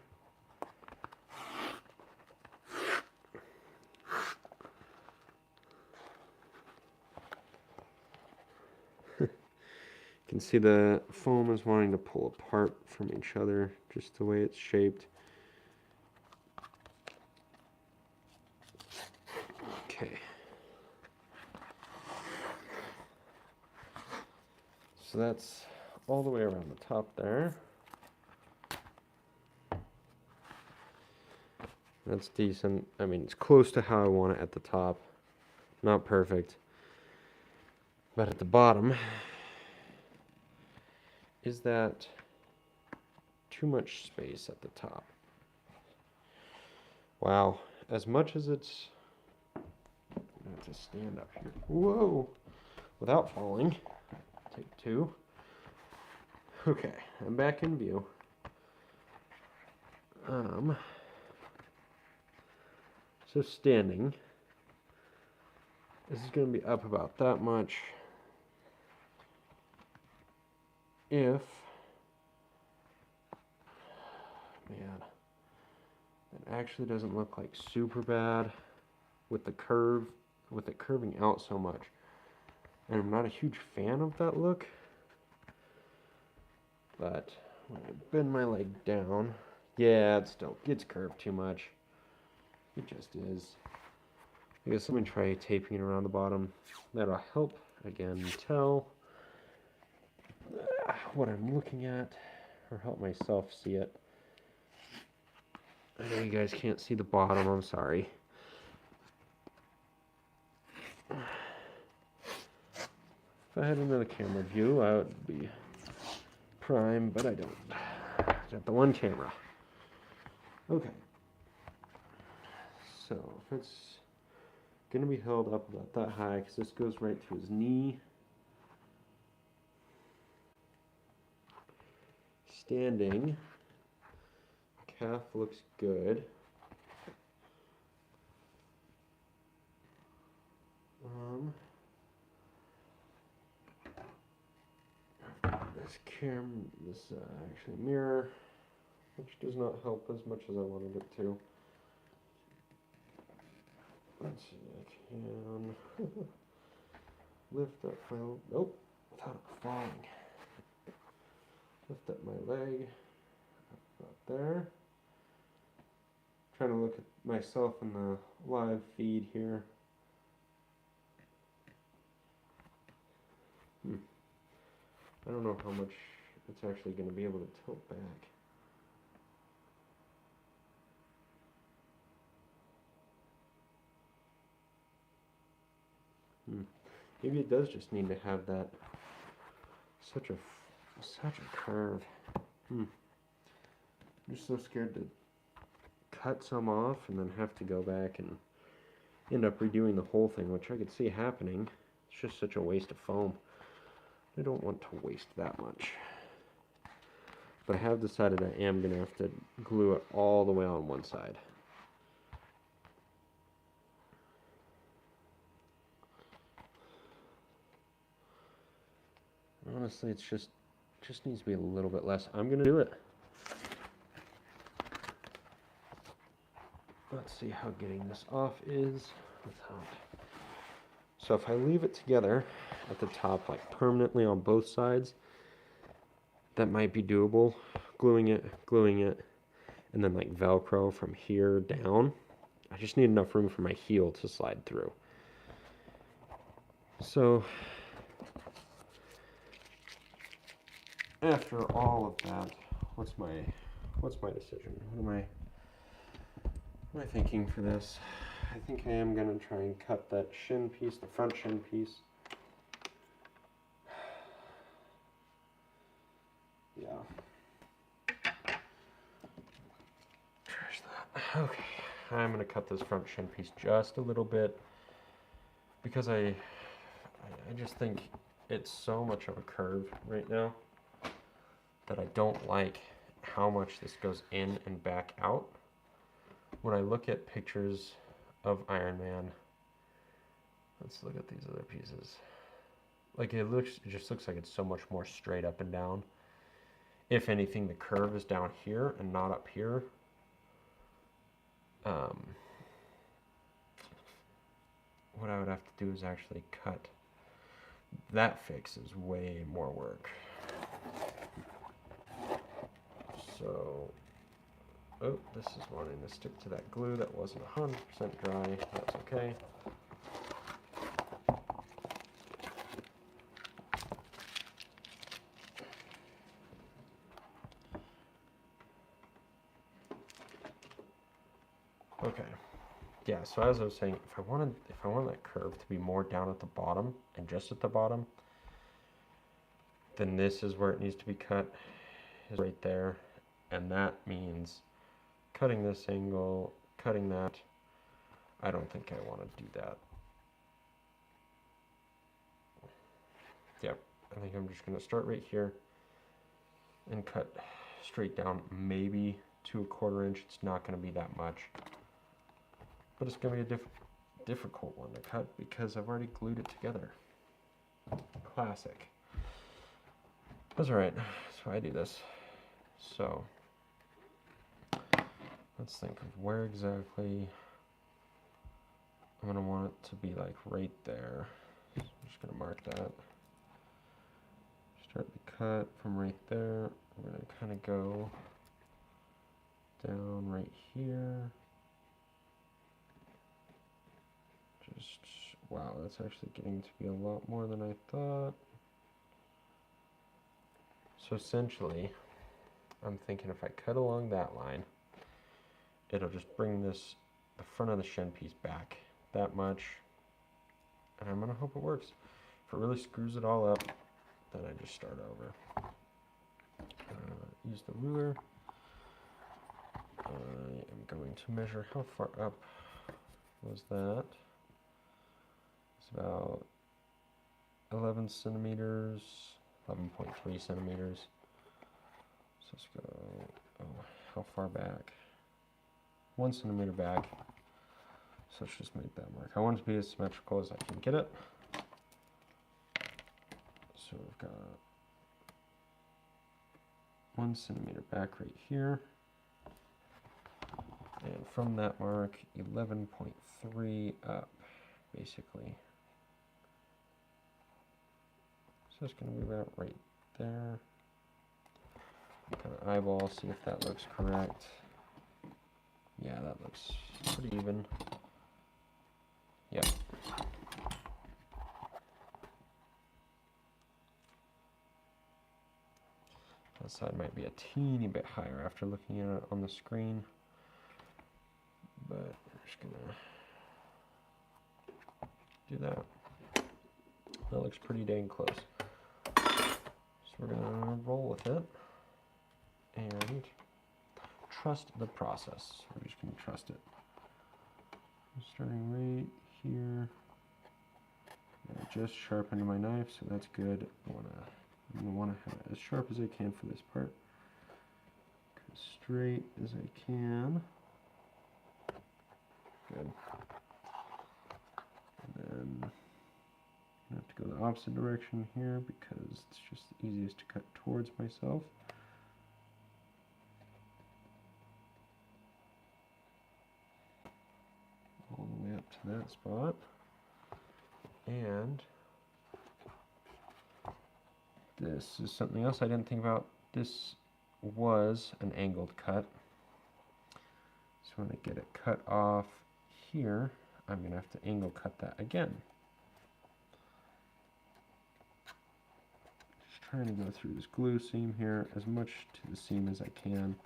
You can see the foam is wanting to pull apart from each other, just the way it's shaped. Okay. So that's all the way around the top there. That's decent. I mean, it's close to how I want it at the top. Not perfect. But at the bottom, is that too much space at the top? Wow. As much as it's... I have to stand up here. Whoa! Without falling. Take two. Okay, I'm back in view. So standing, this is going to be up about that much. If, man, it actually doesn't look like super bad with the curve, with it curving out so much. And I'm not a huge fan of that look. But when I bend my leg down, yeah, it's curved too much. It just is. I guess I'm going to try taping it around the bottom. That'll help, again, tell what I'm looking at, or help myself see it. I know you guys can't see the bottom, I'm sorry. If I had another camera view, I would be prime, but I don't. I got the one camera. Okay. So if it's going to be held up about that high, because this goes right to his knee. Standing, calf looks good. This actually mirror, which does not help as much as I wanted it to. Let's see, I can lift up my, nope, without it falling. Lift up my leg, about there. Trying to look at myself in the live feed here. I don't know how much it's actually going to be able to tilt back. Maybe it does just need to have that such a curve. I'm just so scared to cut some off and then have to go back and end up redoing the whole thing, which I could see happening. It's just such a waste of foam. I don't want to waste that much. But I have decided I am going to have to glue it all the way on one side. Honestly, it's just needs to be a little bit less. I'm going to do it. Let's see how getting this off is without. So if I leave it together at the top, like permanently on both sides, that might be doable. Gluing it, and then like Velcro from here down. I just need enough room for my heel to slide through. So after all of that, what's my decision? What am I thinking for this? I think I am going to try and cut that shin piece, the front shin piece. Yeah. Trash that. Okay. I'm going to cut this front shin piece just a little bit because I just think it's so much of a curve right now that I don't like how much this goes in and back out. When I look at pictures of Iron Man, let's look at these other pieces. Like it just looks like it's so much more straight up and down. If anything, the curve is down here and not up here. What I would have to do is actually cut. That fix is way more work. So, oh, this is wanting to stick to that glue that wasn't 100% dry. That's okay. Okay. Yeah, so as I was saying, if I wanted that curve to be more down at the bottom and just at the bottom, then this is where it needs to be cut, is right there. And that means cutting this angle, cutting that. I don't think I want to do that. Yep, I think I'm just going to start right here and cut straight down, maybe to 1/4 inch. It's not going to be that much. But it's going to be a difficult one to cut because I've already glued it together. Classic. That's alright. That's why I do this. So, let's think of where exactly I'm going to want it to be, like right there. So I'm just going to mark that. Start the cut from right there. We're going to kind of go down right here. Just, wow, that's actually getting to be a lot more than I thought. So essentially, I'm thinking if I cut along that line, it'll just bring the front of the shin piece back that much. And I'm gonna hope it works. If it really screws it all up, then I just start over. Use the ruler. I am going to measure how far up was that. It's about 11 centimeters, 11.3 centimeters. So let's go, oh, how far back? 1 centimeter back. So let's just make that mark. I want it to be as symmetrical as I can get it. So we've got 1 centimeter back right here. And from that mark, 11.3 up, basically. So it's going to be about right there. Kind of eyeball, see if that looks correct. Yeah, that looks pretty even. Yep. That side might be a teeny bit higher after looking at it on the screen. But we're just gonna do that. That looks pretty dang close. So we're gonna roll with it and trust the process. We're just gonna trust it. I'm starting right here. I just sharpened my knife, so that's good. I'm gonna want to have it as sharp as I can for this part. As straight as I can. Good. And then I have to go the opposite direction here because it's just the easiest to cut towards myself. All the way up to that spot. And this is something else I didn't think about. This was an angled cut. So when I get it cut off here, I'm going to have to angle cut that again. Just trying to go through this glue seam here as much to the seam as I can.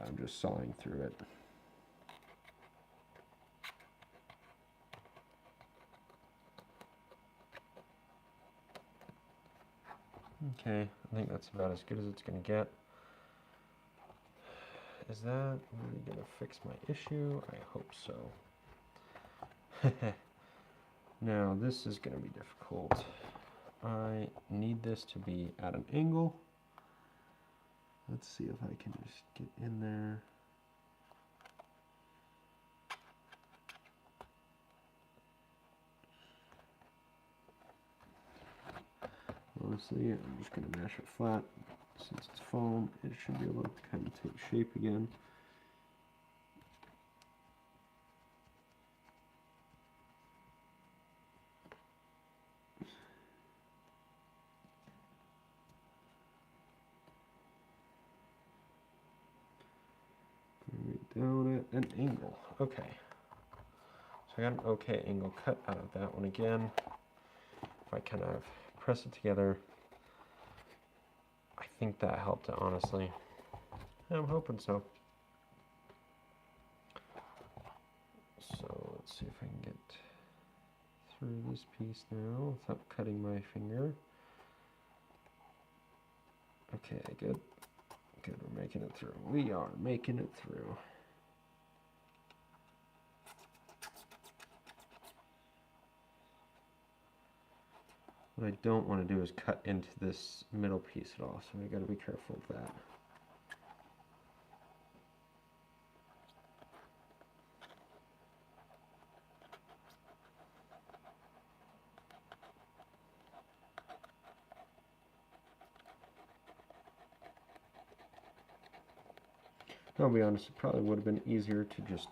I'm just sawing through it. Okay, I think that's about as good as it's going to get. Is that really going to fix my issue? I hope so. Now, this is going to be difficult. I need this to be at an angle. Let's see if I can just get in there. Honestly, I'm just going to mash it flat. Since it's foam, it should be able to kind of take shape again. Down at an angle. Okay. So I got an okay angle cut out of that one again. If I kind of press it together, I think that helped it, honestly. I'm hoping so. So let's see if I can get through this piece now without cutting my finger. Okay, good. Good, we're making it through. We are making it through. What I don't want to do is cut into this middle piece at all, so I got to be careful of that. I'll be honest, it probably would have been easier to just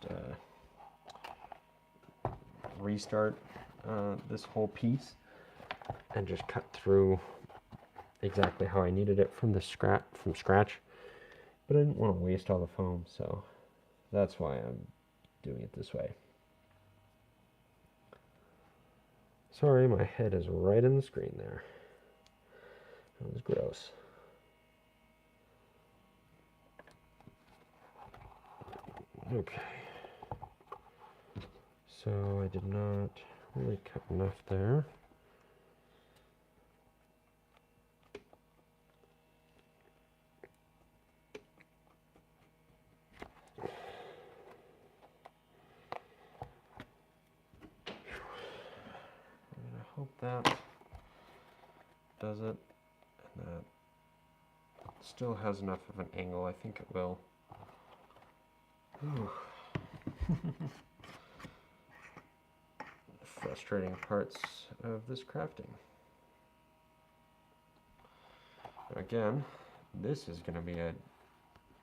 restart this whole piece and just cut through exactly how I needed it from scratch. But I didn't want to waste all the foam, so that's why I'm doing it this way. Sorry, my head is right in the screen there. That was gross. Okay. So I did not really cut enough there. And I hope that does it, and that still has enough of an angle. I think it will. Frustrating parts of this crafting. Again, this is going to be an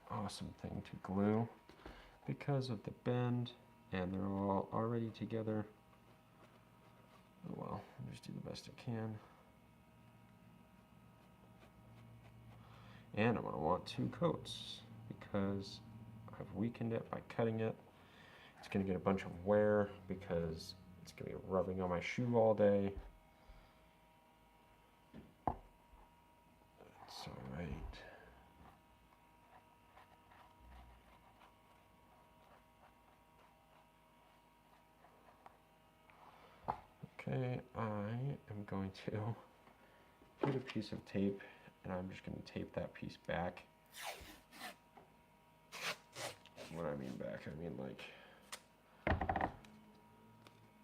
awesome thing to glue because of the bend, and they're all already together. Oh well, I'll just do the best I can. And I'm going to want 2 coats because I've weakened it by cutting it. It's going to get a bunch of wear because it's going to be rubbing on my shoe all day. That's all right. Okay, I am going to get a piece of tape and I'm just going to tape that piece back. What I mean back, I mean like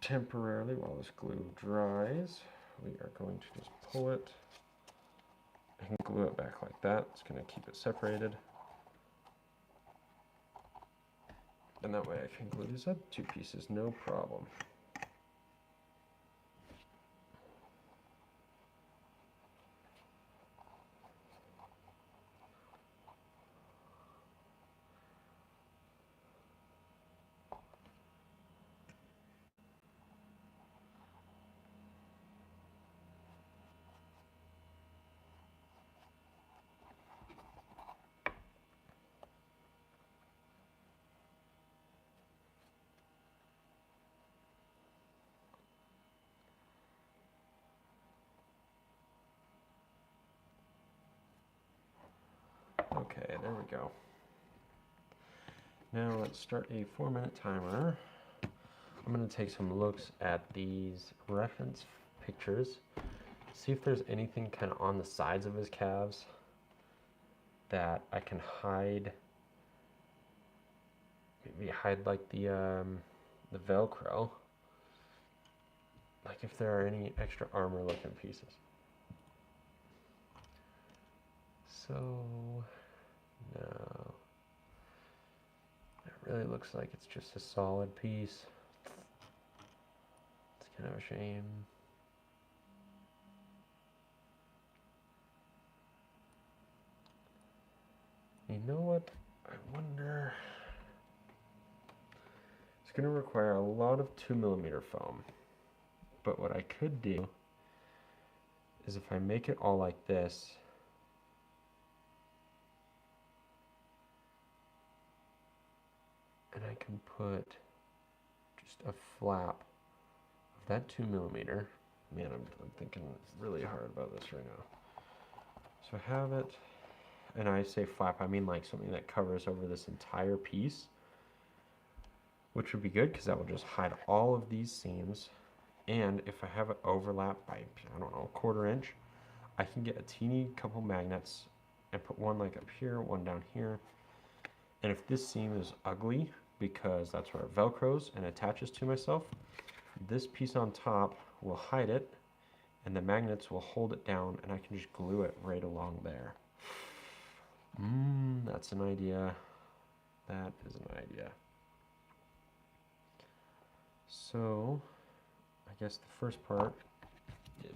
temporarily while this glue dries. We are going to just pull it and glue it back like that. It's going to keep it separated. And that way I can glue these other two pieces, no problem. Okay, there we go. Now let's start a 4-minute timer. I'm going to take some looks at these reference pictures, see if there's anything kind of on the sides of his calves that I can hide. Maybe hide like the Velcro. Like if there are any extra armor looking pieces. So, no. It really looks like it's just a solid piece. It's kind of a shame. You know what? I wonder. It's going to require a lot of 2mm foam. But what I could do is if I make it all like this, and I can put just a flap of that 2mm. Man, I'm thinking really hard about this right now. So I have it, and I say flap, I mean like something that covers over this entire piece, which would be good because that will just hide all of these seams. And if I have it overlap by, I don't know, a 1/4 inch, I can get a teeny couple magnets and put one like up here, one down here. And if this seam is ugly, because that's where it velcros and attaches to myself, this piece on top will hide it, and the magnets will hold it down, and I can just glue it right along there. That's an idea. That is an idea. So, I guess the first part,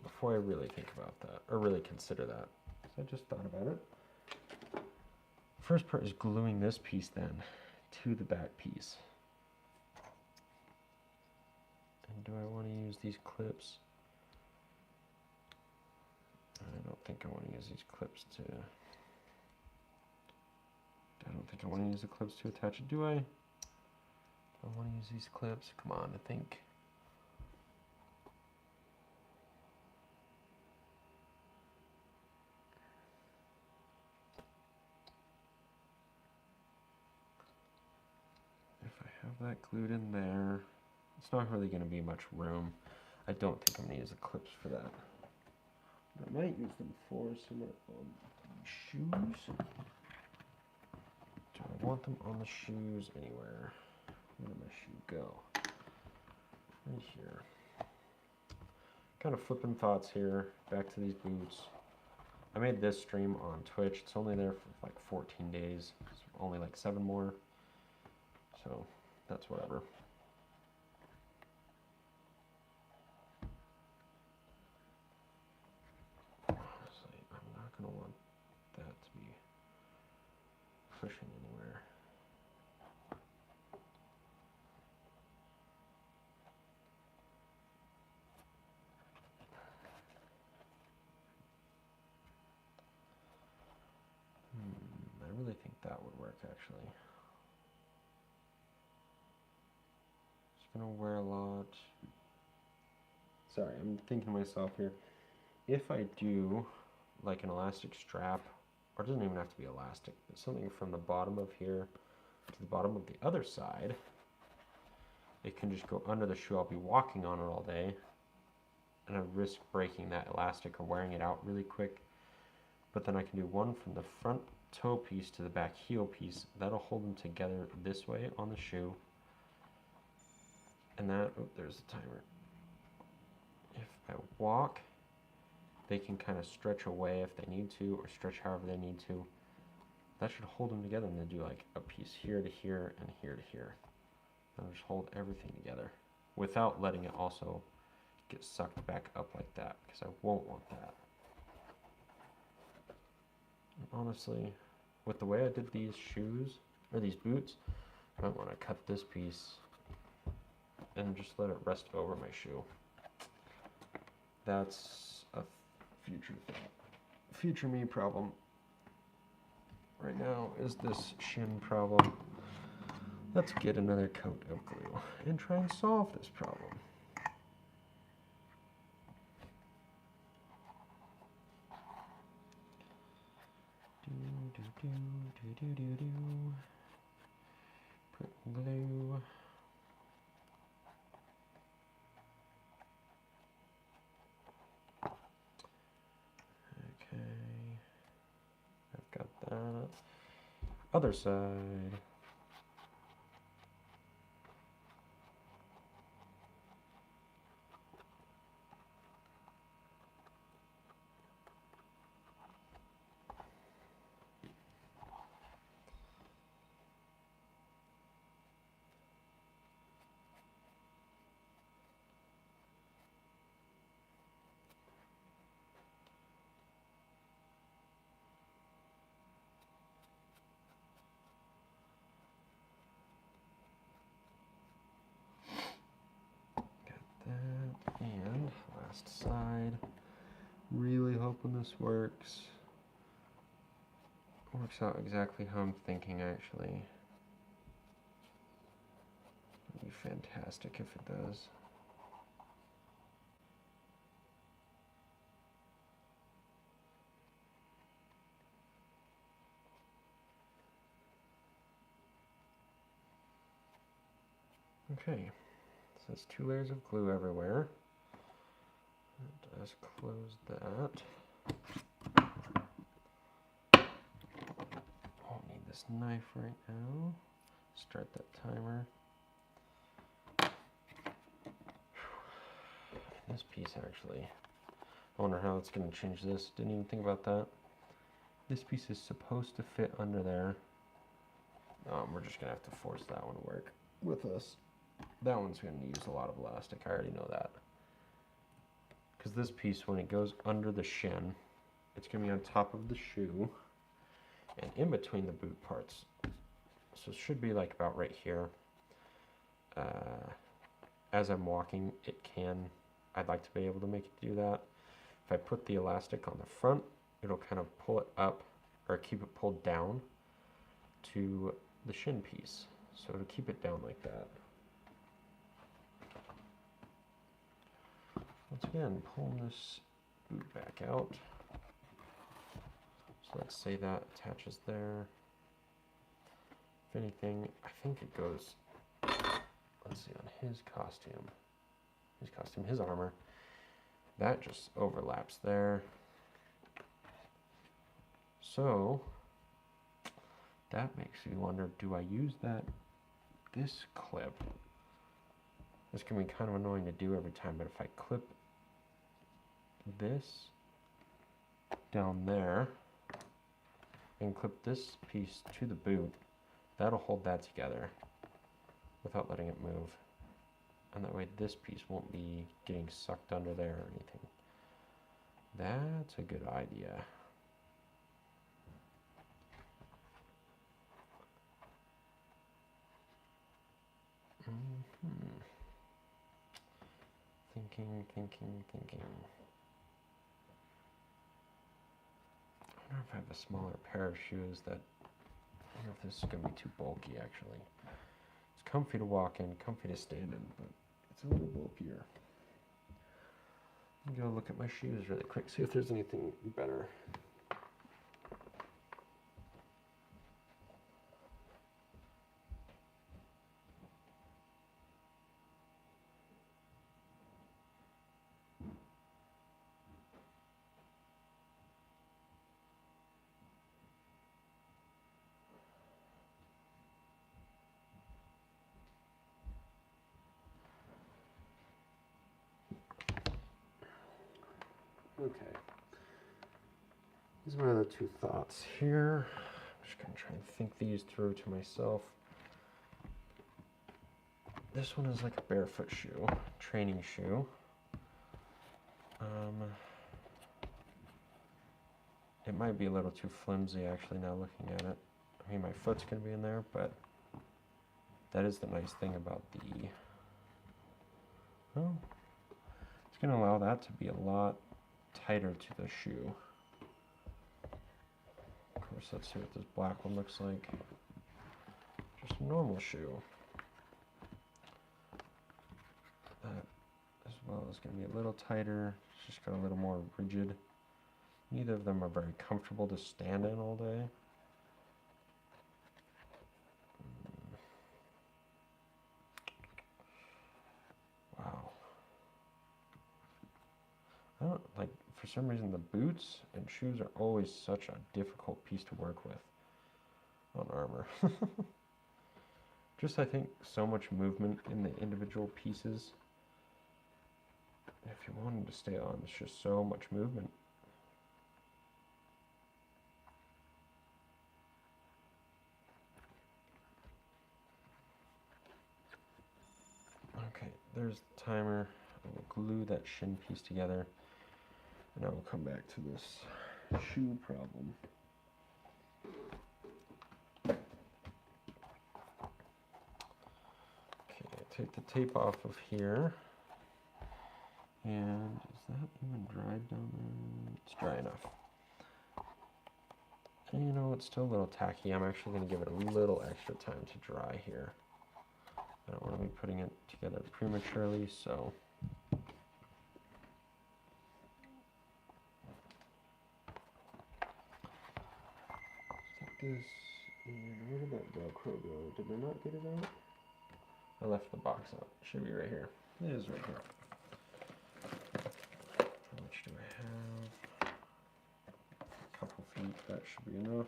before I really think about that, or really consider that, because I just thought about it. First part is gluing this piece then to the back piece. And do I want to use these clips? I don't think I want to use these clips to... I don't think I want to use the clips to attach it, do I? I want to use these clips. Come on, I think. If I have that glued in there, it's not really going to be much room. I don't think I'm going to use the clips for that. I might use them for somewhere on the shoes. Do I want them on the shoes anywhere? Where did my shoe go? Right here. Kind of flipping thoughts here. Back to these boots. I made this stream on Twitch. It's only there for like 14 days. It's only like 7 more. So that's whatever. Honestly, I'm not going to want that to be pushing anywhere. I really think that would work actually. Just gonna wear a lot. Sorry, I'm thinking to myself here. If I do like an elastic strap, or it doesn't even have to be elastic, but something from the bottom of here to the bottom of the other side, it can just go under the shoe. I'll be walking on it all day, and I risk breaking that elastic or wearing it out really quick. But then I can do one from the front toe piece to the back heel piece. That'll hold them together this way on the shoe. And that, oh, there's the timer. If I walk, they can kind of stretch away if they need to, or stretch however they need to. That should hold them together, and then do like a piece here to here and here to here. That'll just hold everything together without letting it also get sucked back up like that, because I won't want that. And honestly, with the way I did these shoes, or these boots, I might want to cut this piece and just let it rest over my shoe. That's a future thing. Future me problem right now is this shin problem. Let's get another coat of glue and try and solve this problem. Put glue. I've got that. Other side. And last side. Really hoping this works. Works out exactly how I'm thinking, actually. It'd be fantastic if it does. Okay, so that's 2 layers of glue everywhere. Let's close that. Won't need this knife right now. Start that timer. This piece actually, I wonder how it's going to change this. Didn't even think about that. This piece is supposed to fit under there. We're just going to have to force that one to work with us. That one's going to use a lot of elastic. I already know that. Because this piece, when it goes under the shin, it's going to be on top of the shoe and in between the boot parts. So it should be like about right here. As I'm walking, I'd like to be able to make it do that. If I put the elastic on the front, it'll kind of pull it up, or keep it pulled down to the shin piece. So to keep it down like that. Once again, pulling this boot back out. So let's say that attaches there. If anything, I think it goes, let's see, on his costume, his armor, that just overlaps there. So that makes me wonder, do I use this clip? This can be kind of annoying to do every time, but if I clip this down there and clip this piece to the boot, that'll hold that together without letting it move. And that way this piece won't be getting sucked under there or anything. That's a good idea. Thinking. I wonder if I have a smaller pair of shoes that, I wonder if this is going to be too bulky actually. It's comfy to walk in, comfy to stand in, but it's a little bulkier. I'm going to look at my shoes really quick, see if there's anything better. Okay. These are my other two thoughts here. I'm just going to try and think these through to myself. This one is like a barefoot shoe, training shoe. It might be a little too flimsy actually now looking at it. I mean, my foot's going to be in there, but that is the nice thing about the, well, it's going to allow that to be a lot tighter to the shoe. Of course, let's see what this black one looks like. Just a normal shoe. That as well is going to be a little tighter. It's just got a little more rigid. Neither of them are very comfortable to stand in all day. Wow. I don't like, for some reason the boots and shoes are always such a difficult piece to work with on armor. Just I think so much movement in the individual pieces. If you want them to stay on, it's just so much movement. Okay, there's the timer. I will glue that shin piece together, and I will come back to this shoe problem. Okay, I take the tape off of here. And is that even dried down there? It's dry enough. And you know, it's still a little tacky. I'm actually going to give it a little extra time to dry here. I don't want to be putting it together prematurely, so take this, and where did that Velcro go? Did I not get it out? I left the box out. It should be right here. It is right here. How much do I have? A couple feet, that should be enough.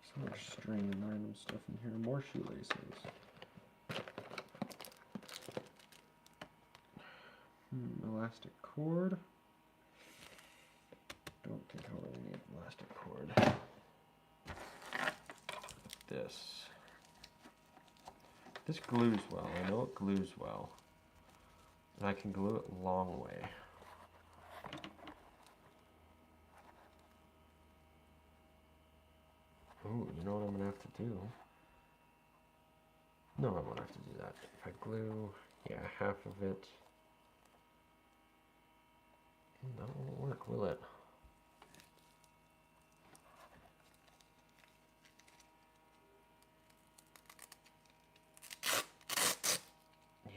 So much string and random stuff in here. More shoelaces. Elastic cord. Don't think I'll really need elastic cord. This glues well. I know it glues well. And I can glue it a long way. Ooh, you know what I'm going to have to do? No, I won't have to do that. If I glue, yeah, half of it. That won't work, will it?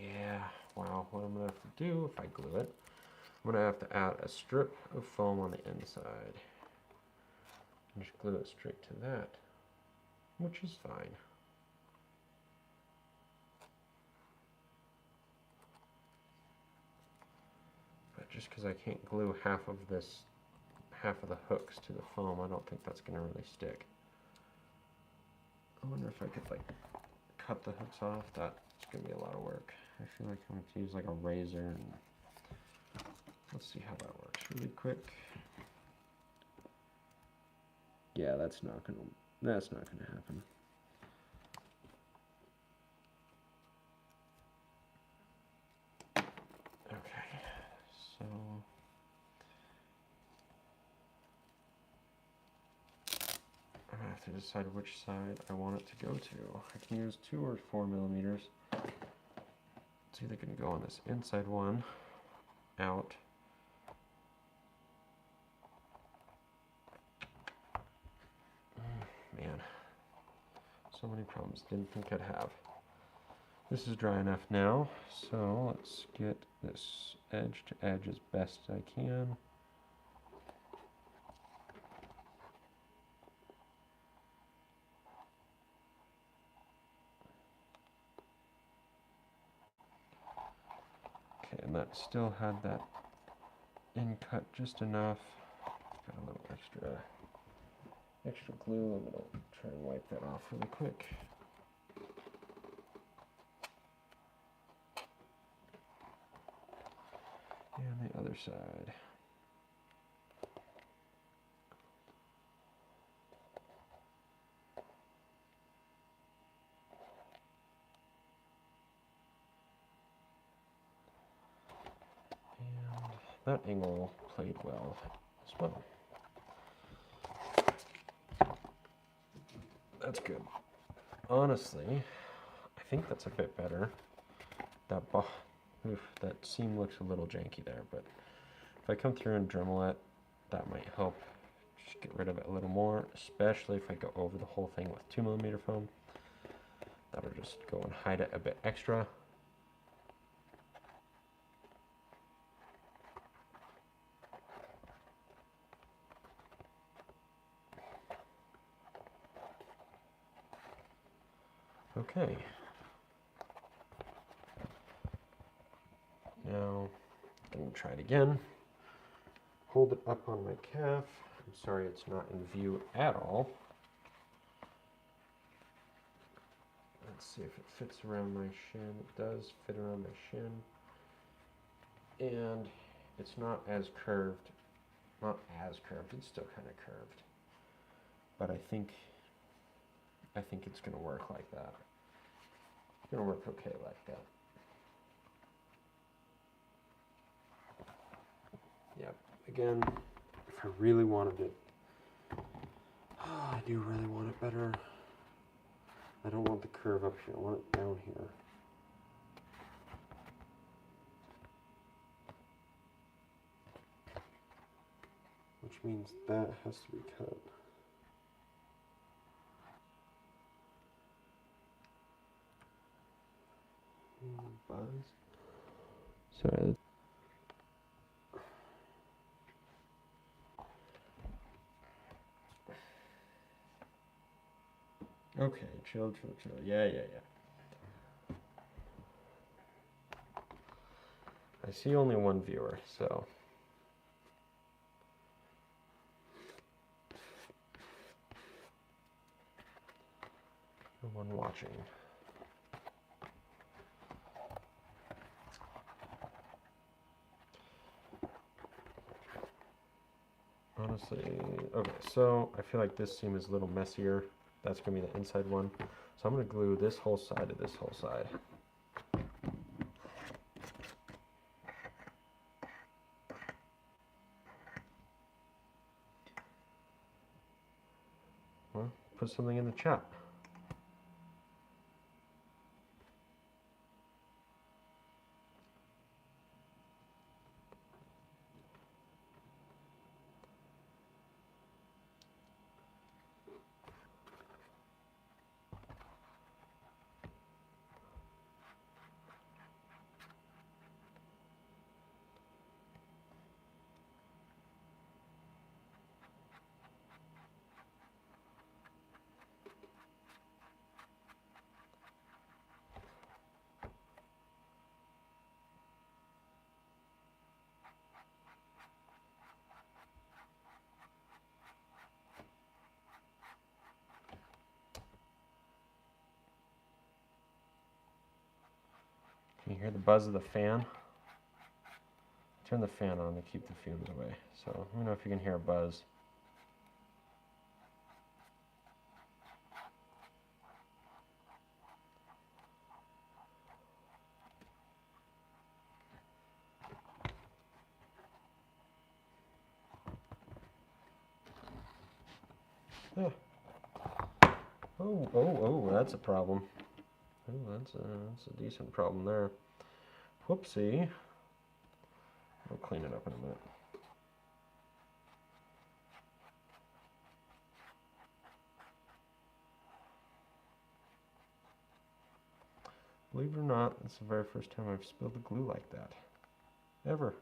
Yeah, wow, what I'm going to have to do if I glue it, I'm going to have to add a strip of foam on the inside. And just glue it straight to that, which is fine. But just because I can't glue half of the hooks to the foam, I don't think that's going to really stick. I wonder if I could like cut the hooks off. That's going to be a lot of work. I feel like I'm going to use like a razor, and let's see how that works really quick. Yeah, that's not going to happen. Okay, so I'm going to have to decide which side I want it to go to. I can use 2 or 4 millimeters. It's either going to go on this inside one, out. Man, so many problems. Didn't think I'd have. This is dry enough now, so let's get this edge to edge as best I can. Okay, and that still had that in cut just enough. Got a little extra glue. I'm gonna try and wipe that off really quick. side. And that angle played well as well. That's good. Honestly, I think that's a bit better. That seam looks a little janky there, but if I come through and Dremel it, that might help just get rid of it a little more, especially if I go over the whole thing with 2mm foam. That'll just go and hide it a bit extra. Okay. Now, I'm going to try it again. Hold it up on my calf. I'm sorry it's not in view at all. Let's see if it fits around my shin. It does fit around my shin. And it's not as curved. Not as curved, it's still kind of curved. But I think it's going to work like that. It's going to work okay like that. Yep. Again, if I really wanted it, I do really want it better. I don't want the curve up here, I want it down here. Which means that has to be cut. Buzz. Sorry. Okay, chill. Yeah. I see only one viewer, so. No one watching. Honestly, okay, so I feel like this seam is a little messier. That's going to be the inside one. So I'm going to glue this whole side to this whole side. Well, put something in the chat. Can you hear the buzz of the fan? Turn the fan on to keep the fumes away. So let me know if you can hear a buzz. Yeah. Oh, that's a problem. Oh, that's a decent problem there. Whoopsie. We'll clean it up in a minute. Believe it or not, it's the very first time I've spilled the glue like that. Ever.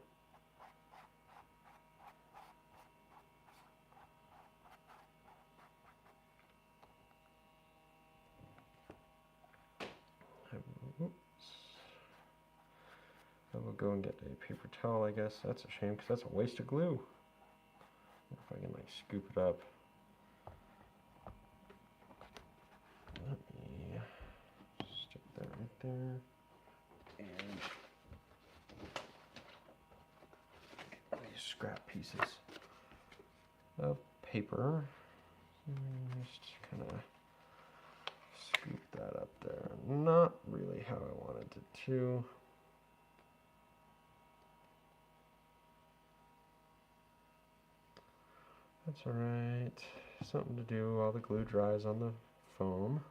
Oops. I will go and get a paper towel, I guess. That's a shame, because that's a waste of glue. If I can, like, scoop it up. Let me stick that right there. And scrap pieces of paper. Just kind of scoop that up there. Not really how I wanted it to. That's all right. Something to do while the glue dries on the foam.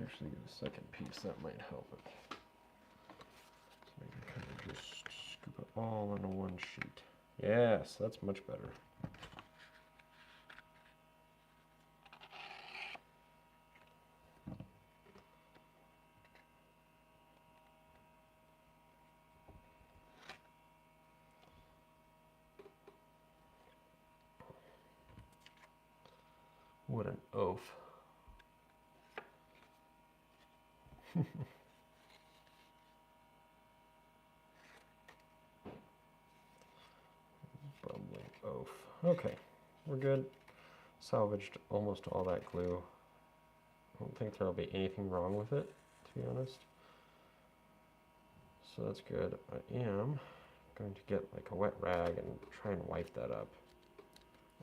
Actually get a second piece, that might help it. So I can kind of just scoop it all into one sheet. Yes, that's much better. What an oaf. Bumbling oaf. Okay, we're good. Salvaged almost all that glue. I don't think there'll be anything wrong with it, to be honest. So that's good. I am going to get like a wet rag and try and wipe that up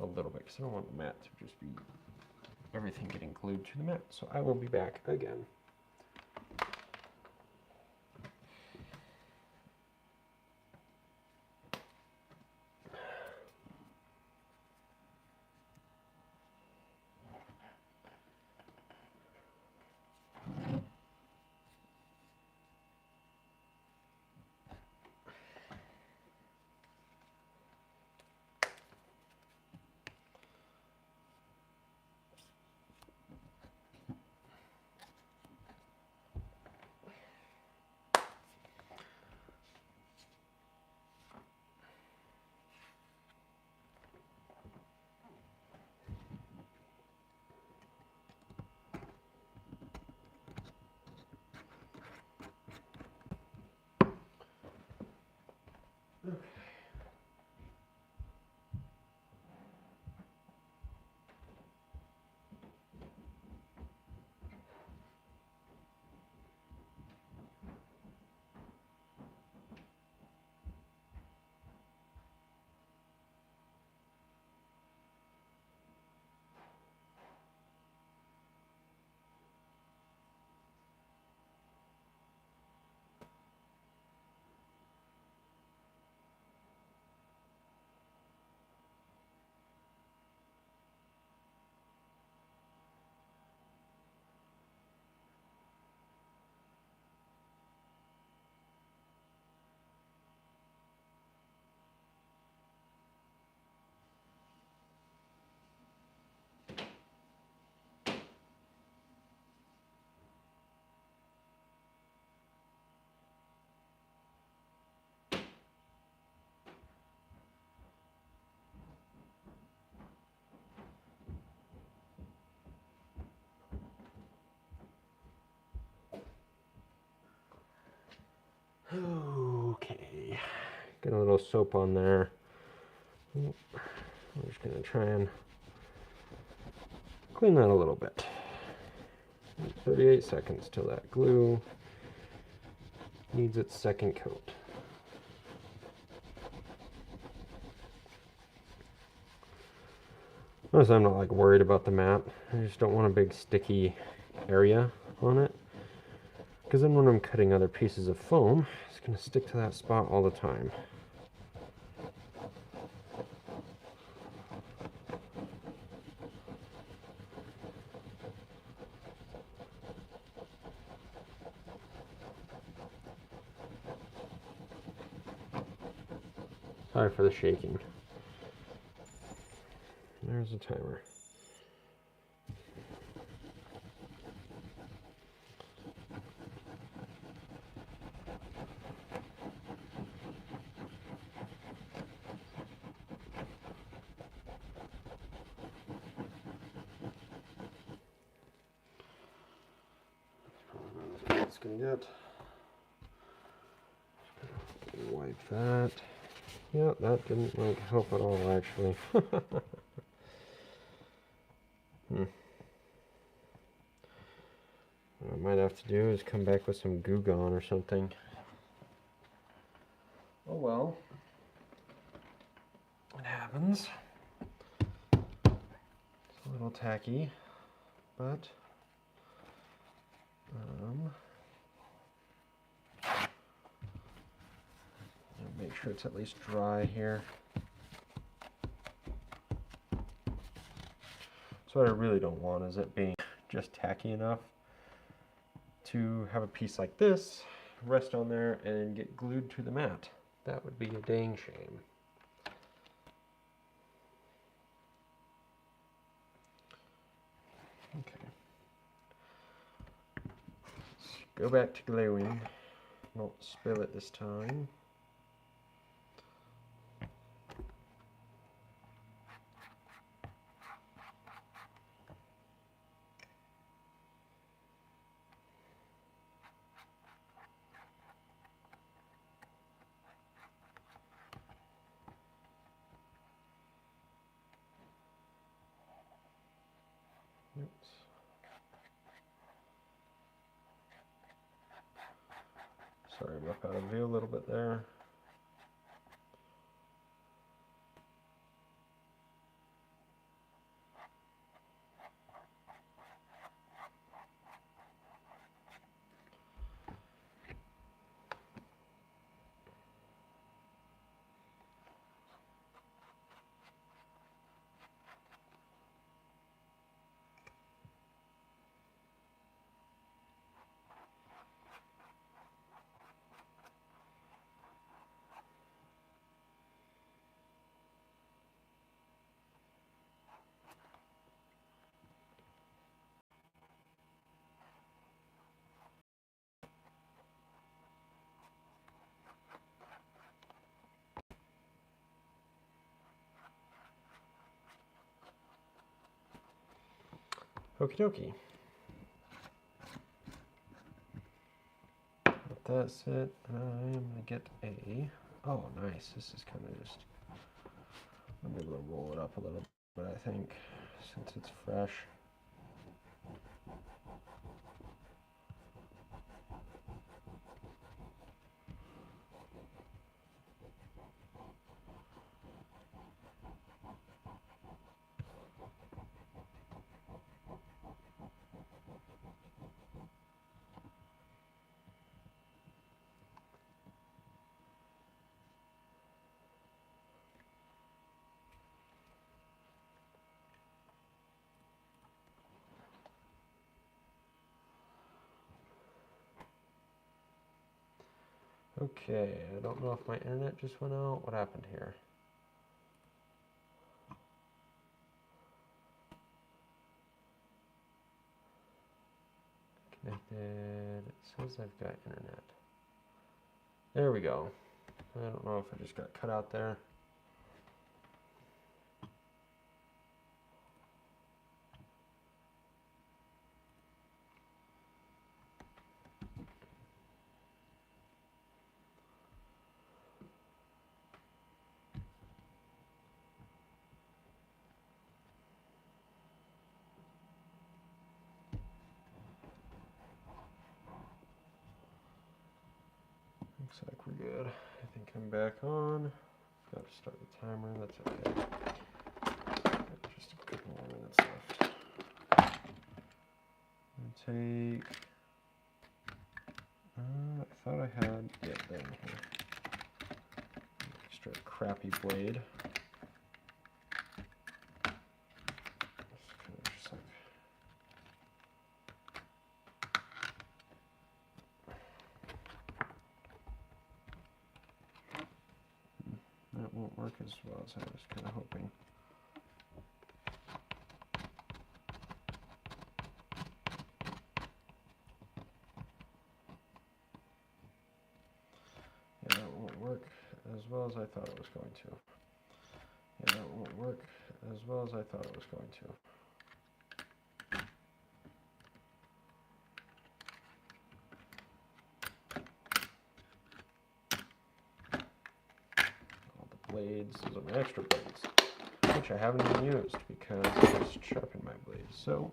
a little bit because I don't want the mat to just be everything getting glued to the mat. So I will be back again. Okay, get a little soap on there. I'm just going to try and clean that a little bit. 38 seconds till that glue needs its second coat. Honestly, I'm not like worried about the mat. I just don't want a big sticky area on it. Because then when I'm cutting other pieces of foam, it's going to stick to that spot all the time. Sorry for the shaking. There's the timer. It's gonna get. Wipe that. Yeah, that didn't like help at all actually. What I might have to do is come back with some Goo Gone or something. Oh well. It happens. It's a little tacky, but make sure it's at least dry here. So what I really don't want is it being just tacky enough to have a piece like this rest on there and get glued to the mat. That would be a dang shame. Okay. Let's go back to gluing. Won't spill it this time. Oops. Sorry, I'm up out of view a little bit there. Okie dokie. That's it. I'm going to get a... Oh, nice. This is kind of just... I'm able to roll it up a little bit, I think, since it's fresh. Okay, I don't know if my internet just went out. What happened here? Connected. It says I've got internet. There we go. I don't know if I just got cut out there. Looks like we're good. I think I'm back on. Got to start the timer. That's okay. Just a couple more minutes left. Take. I thought I had. Yeah, there in here. Extra crappy blade. It's kind of just like. That won't work as well as I was kind of hoping. Yeah, that won't work as well as I thought it was going to. Yeah, that won't work as well as I thought it was going to. All the blades, those are my extra blades. which I haven't even used because I just sharpened my blade. So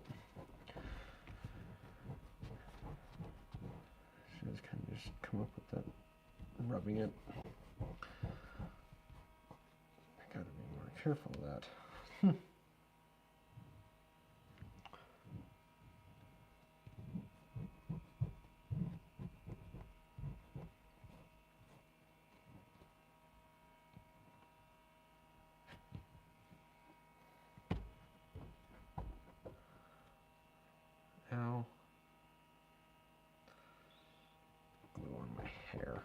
should just kind of just come up with that, rubbing it. I gotta be more careful of that. Ow. Glue on my hair.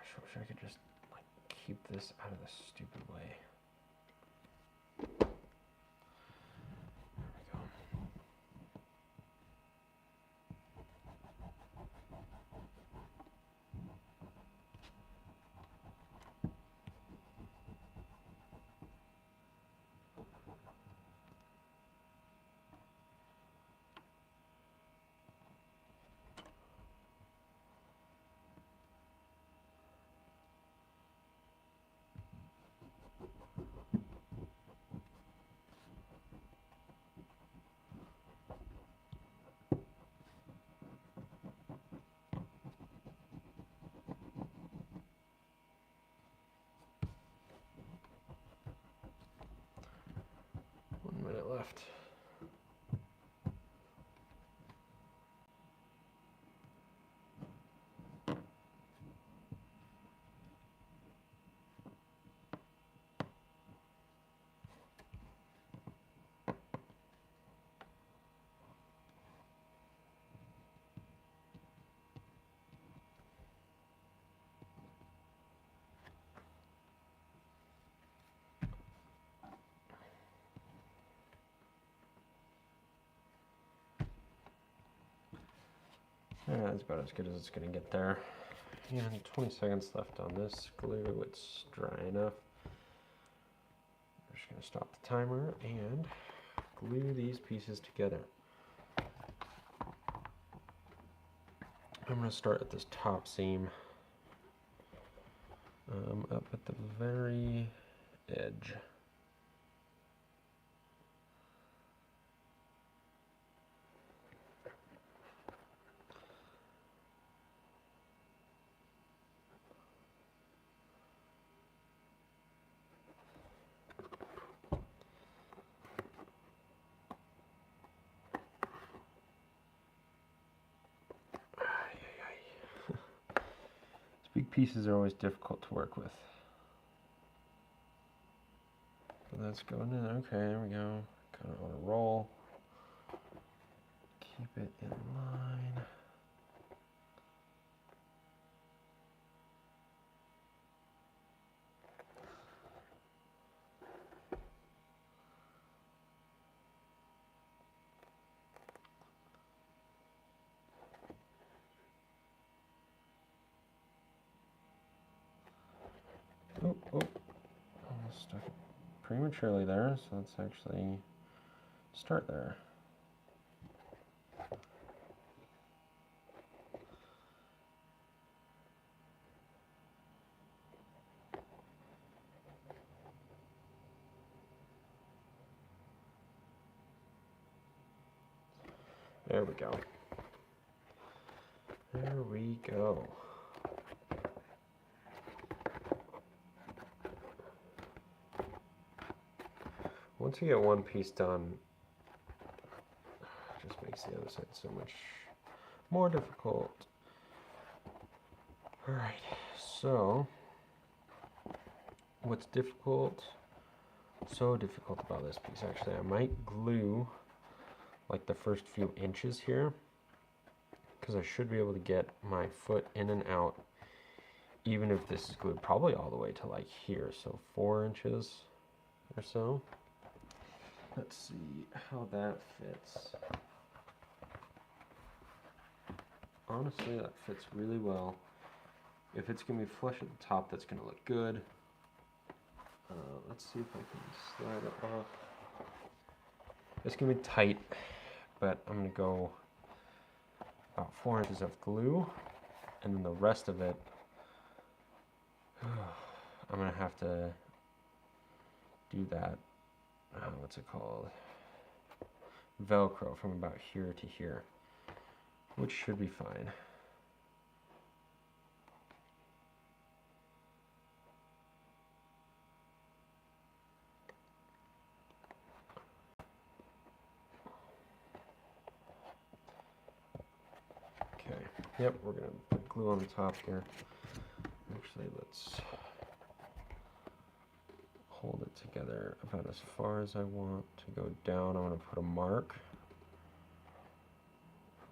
I wish I could just like keep this out of the stupid way. There we go. Minute left. Yeah, that's about as good as it's going to get there. And 20 seconds left on this glue. It's dry enough. I'm just going to stop the timer and glue these pieces together. I'm going to start at this top seam, up at the very edge. Big pieces are always difficult to work with. But that's going in. Okay, there we go. Kind of on a roll. Keep it in line. Oh, almost stuck it prematurely there, so let's actually start there. There we go. There we go. Once you get one piece done, it just makes the other side so much more difficult. All right, so what's so difficult about this piece, actually, I might glue like the first few inches here, because I should be able to get my foot in and out, even if this is glued probably all the way to like here, so 4 inches or so. let's see how that fits. Honestly, that fits really well. If it's going to be flush at the top, that's going to look good. Let's see if I can slide it off. It's going to be tight, but I'm going to go about 4 inches of glue, and then the rest of it, I'm going to have to do that, what's it called? Velcro from about here to here, which should be fine. Okay, yep, we're going to put glue on the top here. Actually, let's hold it together about as far as I want to go down. I'm going to put a mark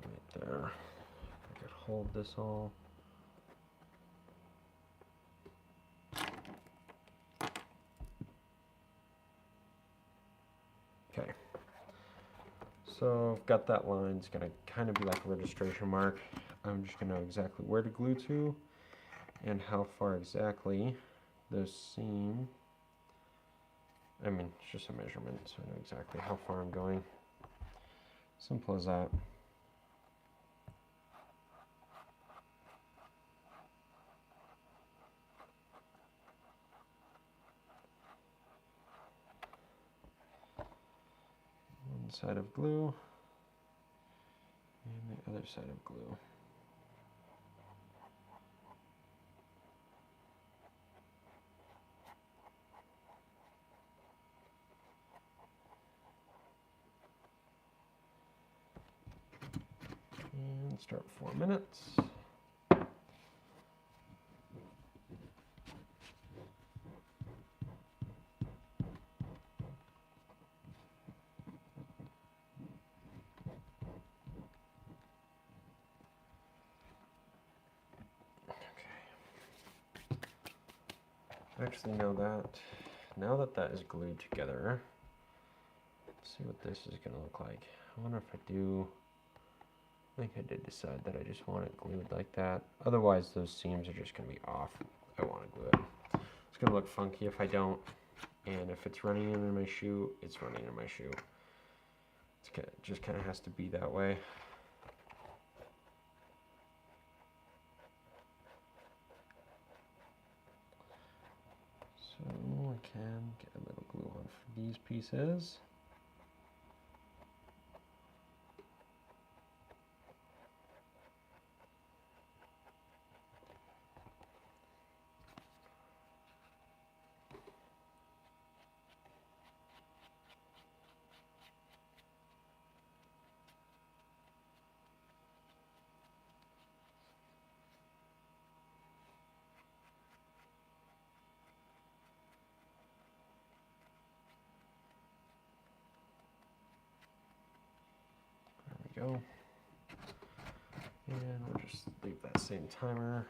right there. I could hold this all. Okay. So I've got that line. It's going to kind of be like a registration mark. I'm just going to know exactly where to glue to and how far exactly the seam. I mean, it's just a measurement, so I know exactly how far I'm going. Simple as that. One side of glue and the other side of glue. And start 4 minutes. Actually, now that that is glued together, let's see what this is going to look like. I wonder if I do. I think I did decide that I just want it glued like that. Otherwise, those seams are just going to be off. I want to glue it. It's going to look funky if I don't. And if it's running into my shoe, it's running into my shoe. It just kind of has to be that way. So I can get a little glue on for these pieces. There we go. And we'll just leave that same timer.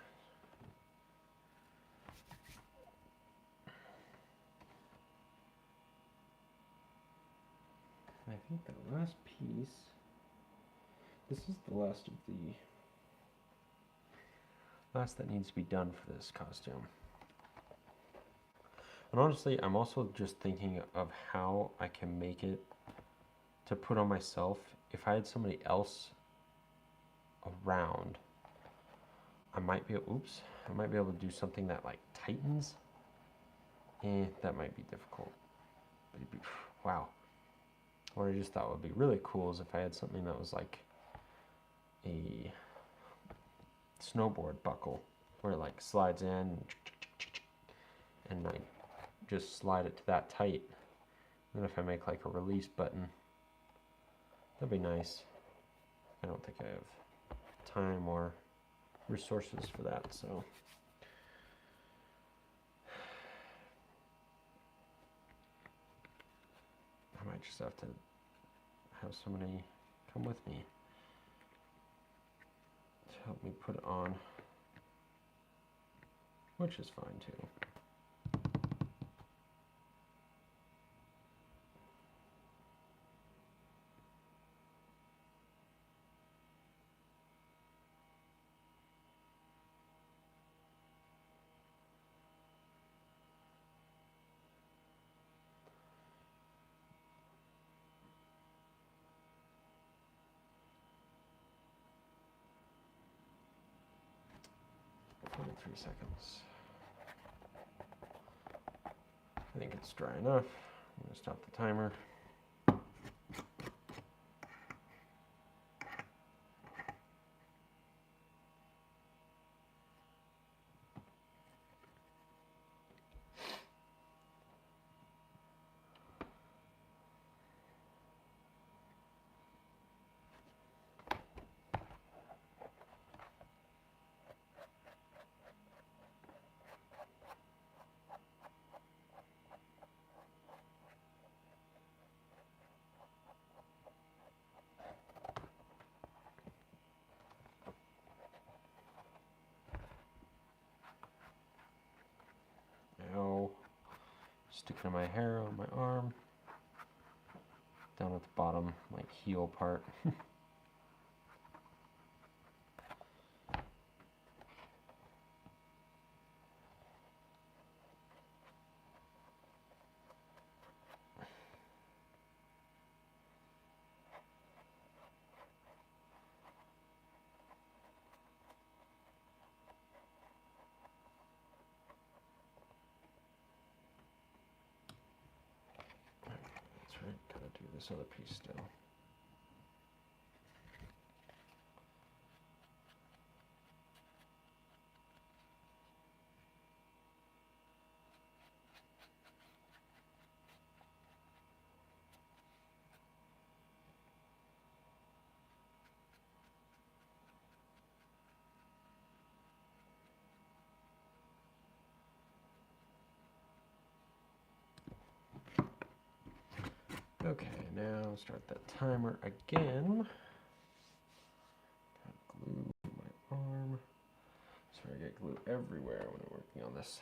I think the last piece, this is the last that needs to be done for this costume. And honestly, I'm also just thinking of how I can make it to put on myself. If I had somebody else around, I might be able to do something that like tightens. That might be difficult. Wow. What I just thought would be really cool is if I had something that was like a snowboard buckle where it like slides in and I just slide it to that tight. And if I make like a release button, that'd be nice. I don't think I have time or resources for that, so. I might just have to have somebody come with me to help me put it on, which is fine too. 3 seconds. I think it's dry enough. I'm going to stop the timer. Now, sticking to my hair on my arm, down at the bottom, like heel part. That's right, gotta do this other piece still. Okay, now start that timer again. Glue my arm. Sorry, I get glue everywhere when I'm working on this.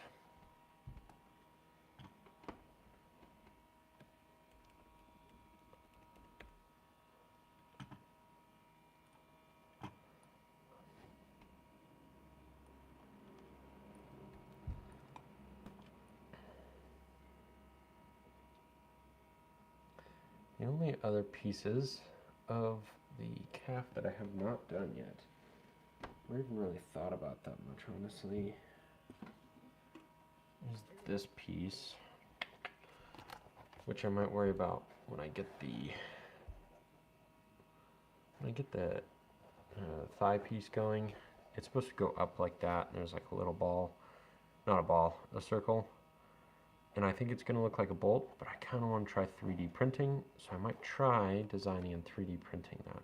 The only other pieces of the calf that I have not done yet, I haven't really thought about that much, honestly, is this piece, which I might worry about when I get the thigh piece going. It's supposed to go up like that, and there's like a little ball, not a ball, a circle. And I think it's going to look like a bolt, but I kind of want to try 3D printing, so I might try designing and 3D printing that.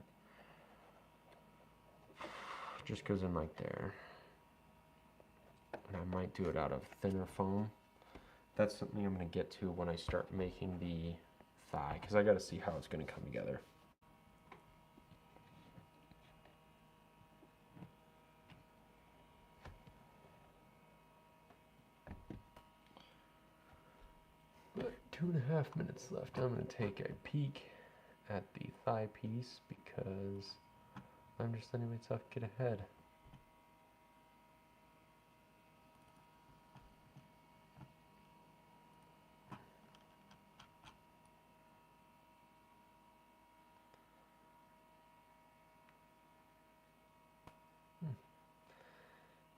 Just goes in like there. And I might do it out of thinner foam. That's something I'm going to get to when I start making the thigh, because I got to see how it's going to come together. But 2.5 minutes left. I'm going to take a peek at the thigh piece because I'm just letting myself get ahead. It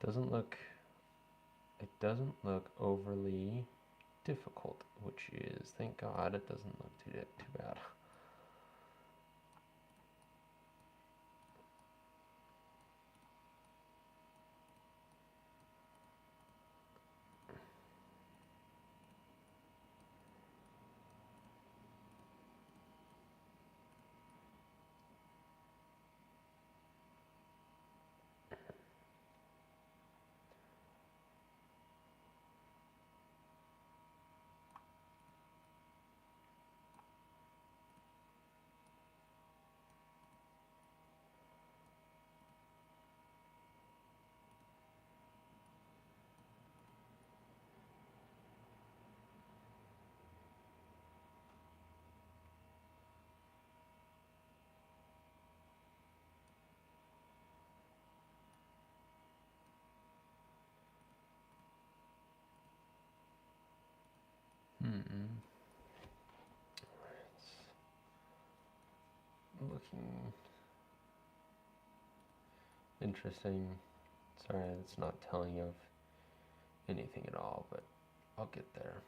doesn't look overly difficult, which is, thank God, it doesn't look too bad. It's looking interesting. Sorry, it's not telling of anything at all, but I'll get there.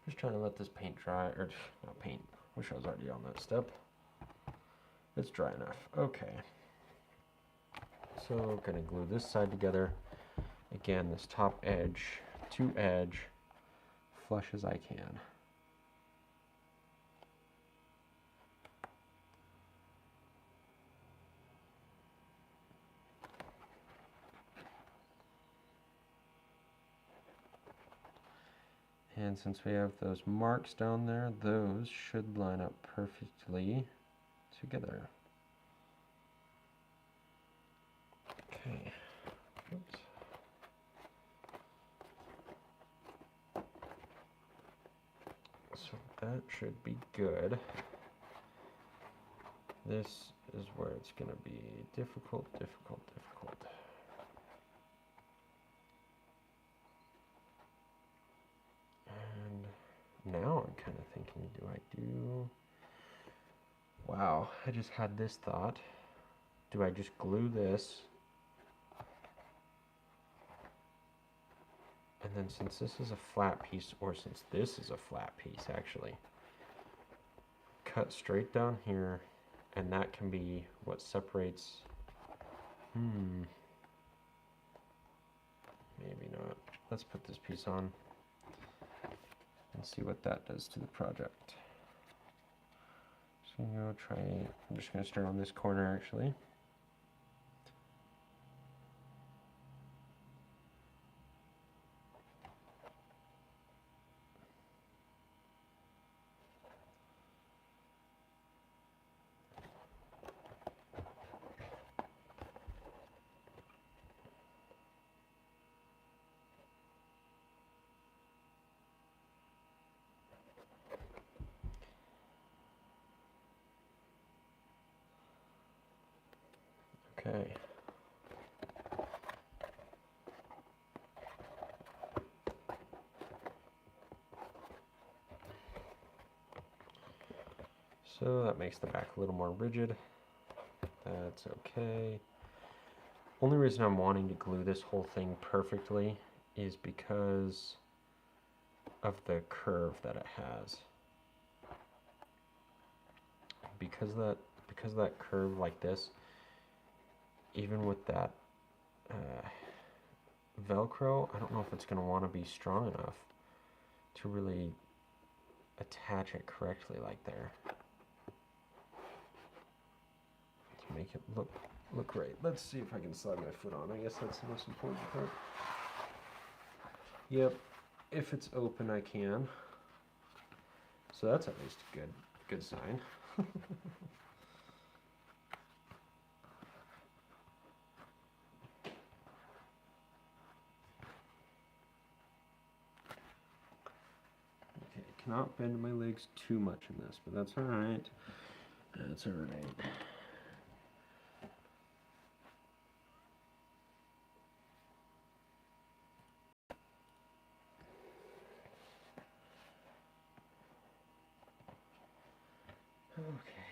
Just trying to let this paint dry, or not paint, wish I was already on that step. It's dry enough. Okay. So I'm gonna glue this side together. Again, this top edge to edge, flush as I can. And since we have those marks down there, those should line up perfectly together. Okay. Oops. So that should be good. This is where it's going to be difficult. And now I'm kind of thinking, do I do... Wow, I just had this thought. Do I just glue this? And then since this is a flat piece, or since this is a flat piece actually, cut straight down here, and that can be what separates, maybe not. Let's put this piece on and see what that does to the project. So I'm just going to start on this corner actually. Okay. So that makes the back a little more rigid. That's okay. Only reason I'm wanting to glue this whole thing perfectly is because of the curve that it has. Because of that curve like this, even with that Velcro, I don't know if it's going to want to be strong enough to really attach it correctly like there. To make it look great. Let's see if I can slide my foot on. I guess that's the most important part. Yep, if it's open I can. So that's at least a good sign. Cannot bend my legs too much in this, but that's alright. That's alright. Okay.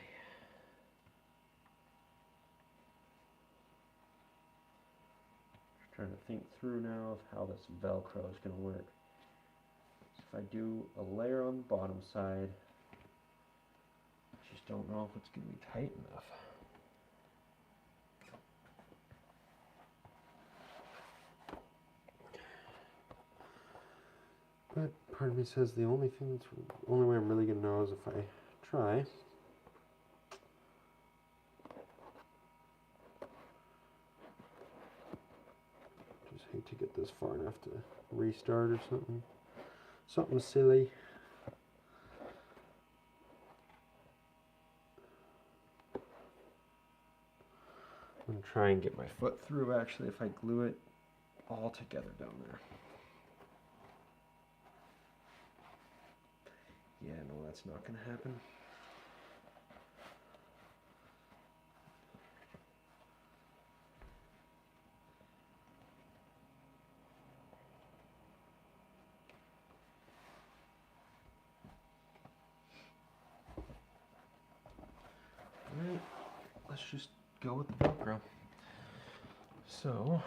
Just trying to think through now of how this Velcro is going to work. If I do a layer on the bottom side, I just don't know if it's going to be tight enough. But part of me says the only way I'm really going to know is if I try. Just hate to get this far enough to restart or something. Something silly. I'm going to try and get my foot through actually if I glue it all together down there. Yeah, no, that's not going to happen. Alright, let's just go with the Velcro. So,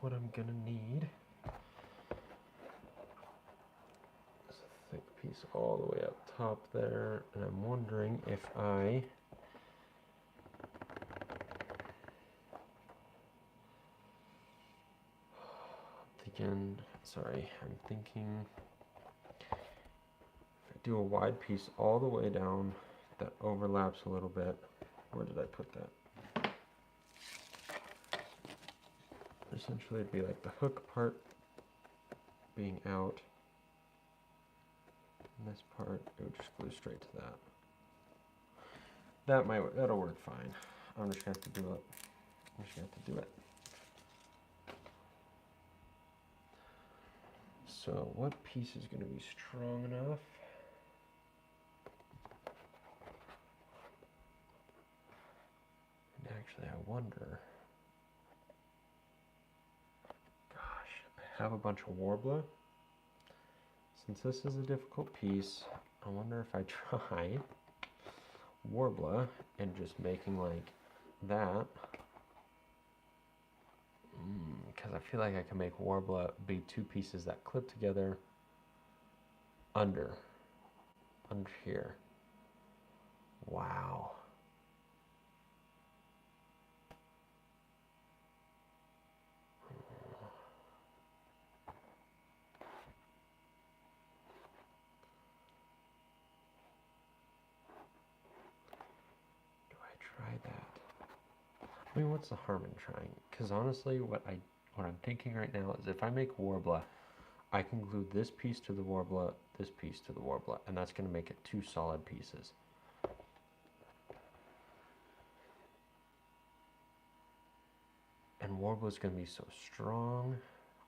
what I'm gonna need is a thick piece all the way up top there, and I'm wondering if I'm thinking if I do a wide piece all the way down that overlaps a little bit. Where did I put that? Essentially it'd be like the hook part being out, and this part, it would just glue straight to that. That'll work fine. I'm just gonna have to do it. So what piece is gonna be strong enough? And actually, I wonder, gosh, I have a bunch of Warbler. Since this is a difficult piece, I wonder if I try Warbler and just making like that. Because I feel like I can make Warbler be two pieces that clip together under here. Wow. Do I try that? I mean, what's the harm in trying? Because honestly, what I'm thinking right now is if I make Warbler, I can glue this piece to the Warbler, this piece to the Warbler, and that's going to make it two solid pieces. And Warbler is going to be so strong.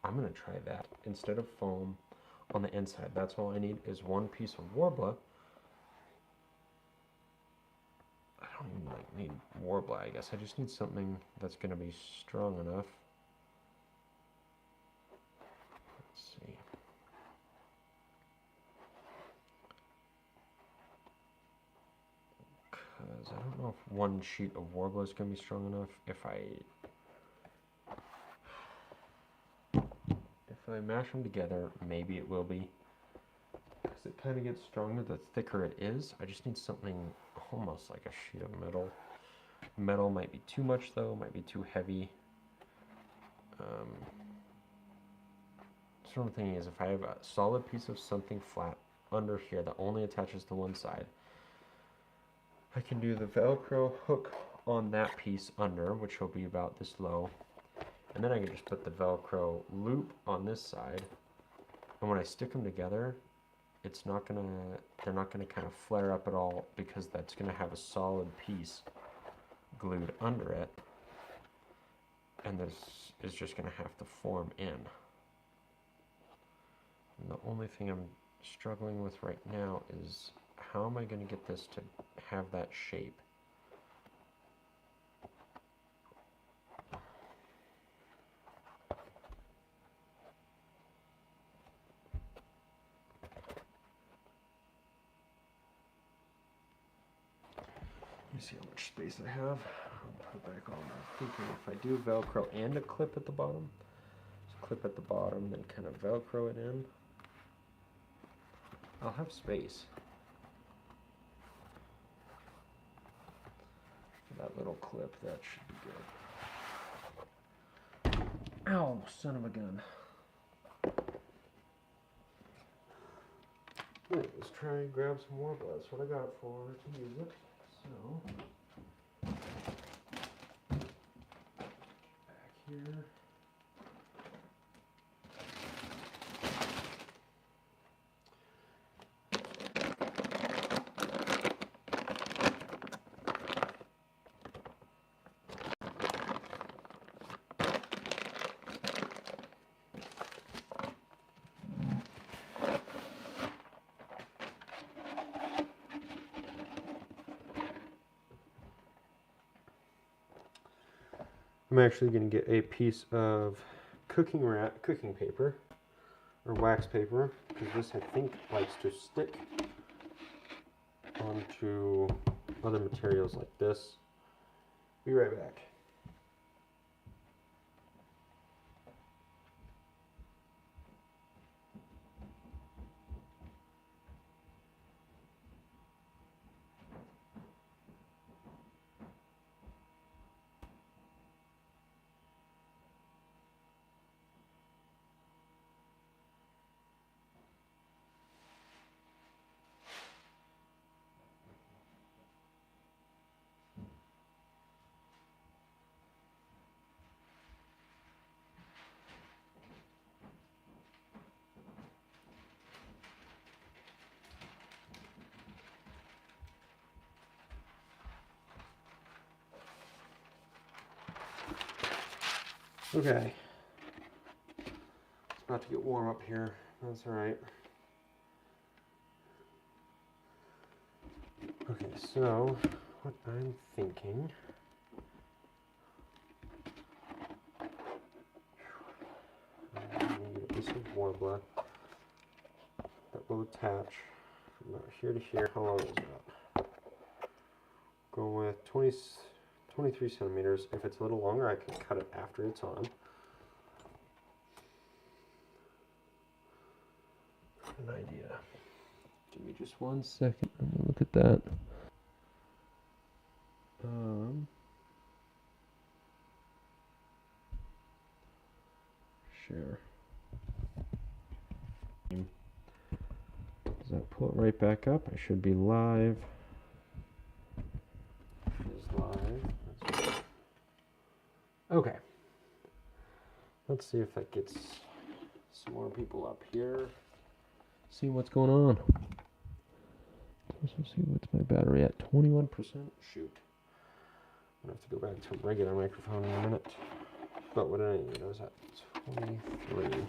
I'm going to try that. Instead of foam on the inside, that's all I need is one piece of Warbler. I don't even need Warbler, I guess. I just need something that's going to be strong enough. Let's see. Because I don't know if one sheet of Warbler is going to be strong enough. If I mash them together, maybe it will be. Because it kind of gets stronger the thicker it is. I just need something almost like a sheet of metal. Metal might be too much though, might be too heavy. So what I'm thinking is if I have a solid piece of something flat under here that only attaches to one side, I can do the Velcro hook on that piece under, which will be about this low. And then I can just put the Velcro loop on this side. And when I stick them together, they're not gonna kind of flare up at all because that's gonna have a solid piece glued under it. And this is just gonna have to form in. And the only thing I'm struggling with right now is how am I gonna get this to have that shape? Let me see how much space I have. I'll put back on. I'm thinking if I do Velcro and a clip at the bottom, so clip at the bottom, then kind of Velcro it in, I'll have space. For that little clip, that should be good. Ow, son of a gun. Right, let's try and grab some more blood. That's what I got for to use it. So, back here. I'm actually going to get a piece of cooking paper or wax paper because this I think likes to stick onto other materials like this. Be right back. Okay. It's about to get warm up here. That's alright. Okay, so what I'm thinking. I need a piece of Warbler that will attach from about here to here. How long is that? Go with 23 centimeters. If it's a little longer, I can cut it after it's on. An idea. Give me just 1 second. I'm gonna look at that. Share. Does that pull it right back up? I should be live. It is live. Okay. Let's see if that gets some more people up here. See what's going on. Let's see what's my battery at. 21%. Shoot. I'm gonna have to go back to a regular microphone in a minute. But what did I need? I was at 23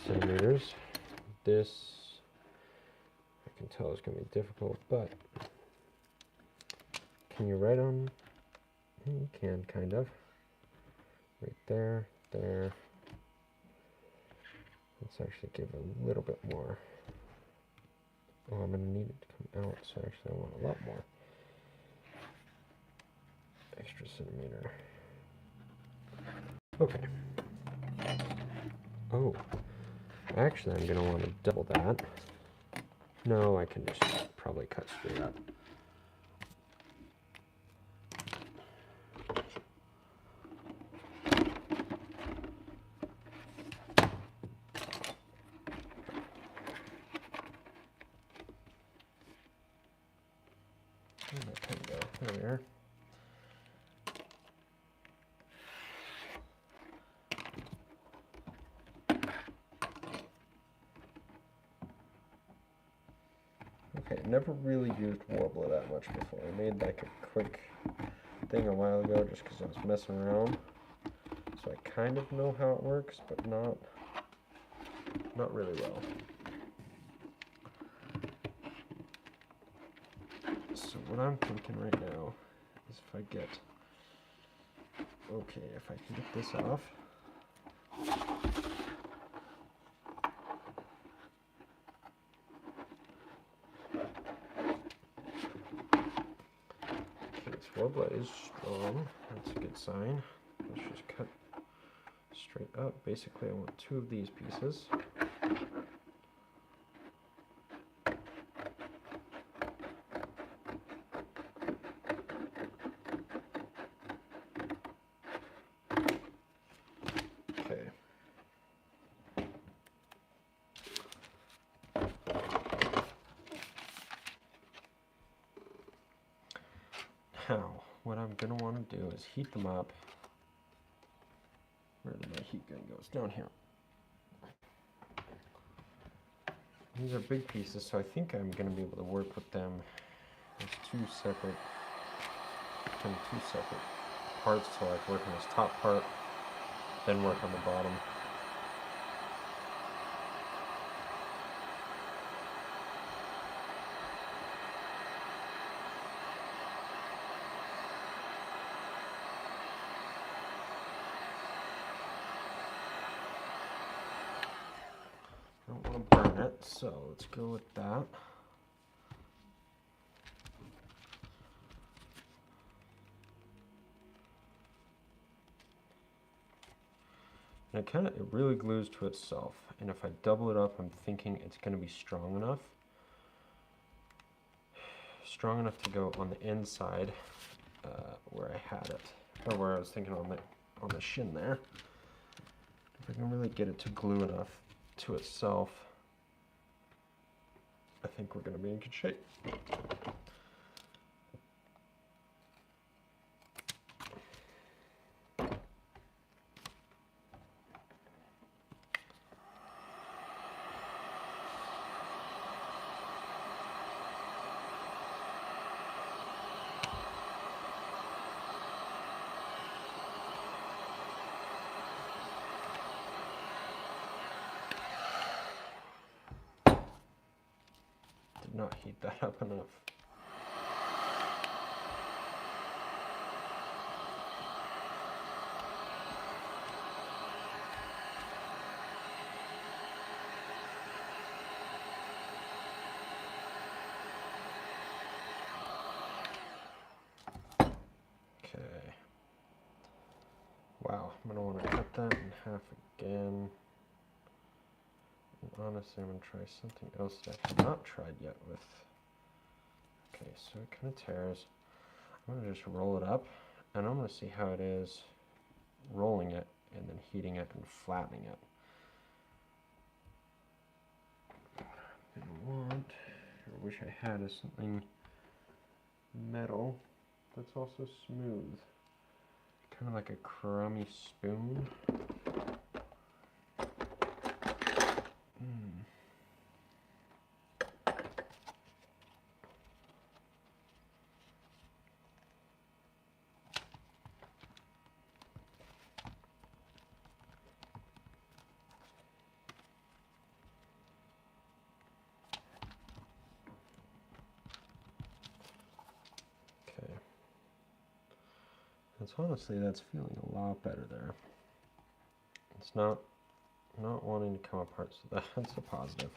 centimeters. This, I can tell is going to be difficult, but can you write on? You can, kind of. Right there, there. Let's actually give a little bit more. Oh, I'm going to need it to come out, so actually I want a lot more. Extra centimeter. Okay. Oh, actually I'm going to want to double that. No, I can just probably cut straight up. Where'd that pen go? There we are. Okay, never really used Warbler that much before. I made like a quick thing a while ago just because I was messing around. So I kind of know how it works, but not really well. So what I'm thinking right now is if I get, okay, if I can get this off. Warbler is strong. That's a good sign. Let's just cut straight up. Basically, I want 2 of these pieces. Okay. Now, what I'm going to want to do is heat them up. Where did my heat gun go? It's down here. These are big pieces, so I think I'm going to be able to work with them as 2 separate parts. So like work on this top part, then work on the bottom. I don't want to burn it, so let's go with that. And it really glues to itself. And if I double it up, I'm thinking it's going to be strong enough. Strong enough to go on the inside where I had it, or where I was thinking on the shin there. If I can really get it to glue enough to itself, I think we're going to be in good shape. not heat that up enough. Okay. Wow, I'm going to want to cut that in half again. And honestly, I'm going to try something else that I have not tried yet with. Okay, so it kind of tears. I'm going to just roll it up, and I'm going to see how it is rolling it and then heating it and flattening it. What I want, or wish I had, is something metal that's also smooth. Kind of like a crummy spoon. Honestly, that's feeling a lot better there. It's not wanting to come apart, so that's a positive.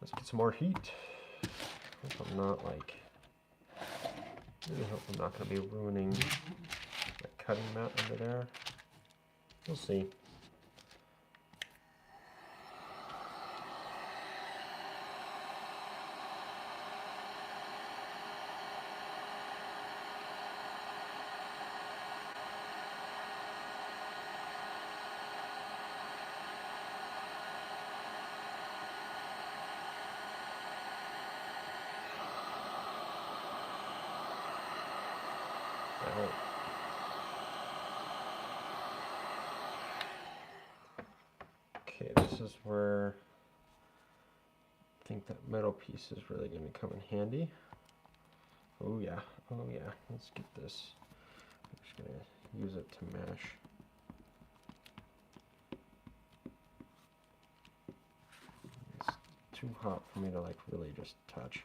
Let's get some more heat. Hope I'm not really hope I'm not going to be ruining the cutting mat under there. We'll see. Okay, this is where I think that metal piece is really going to come in handy. Oh yeah, let's get this. I'm just going to use it to mash. It's too hot for me to really just touch.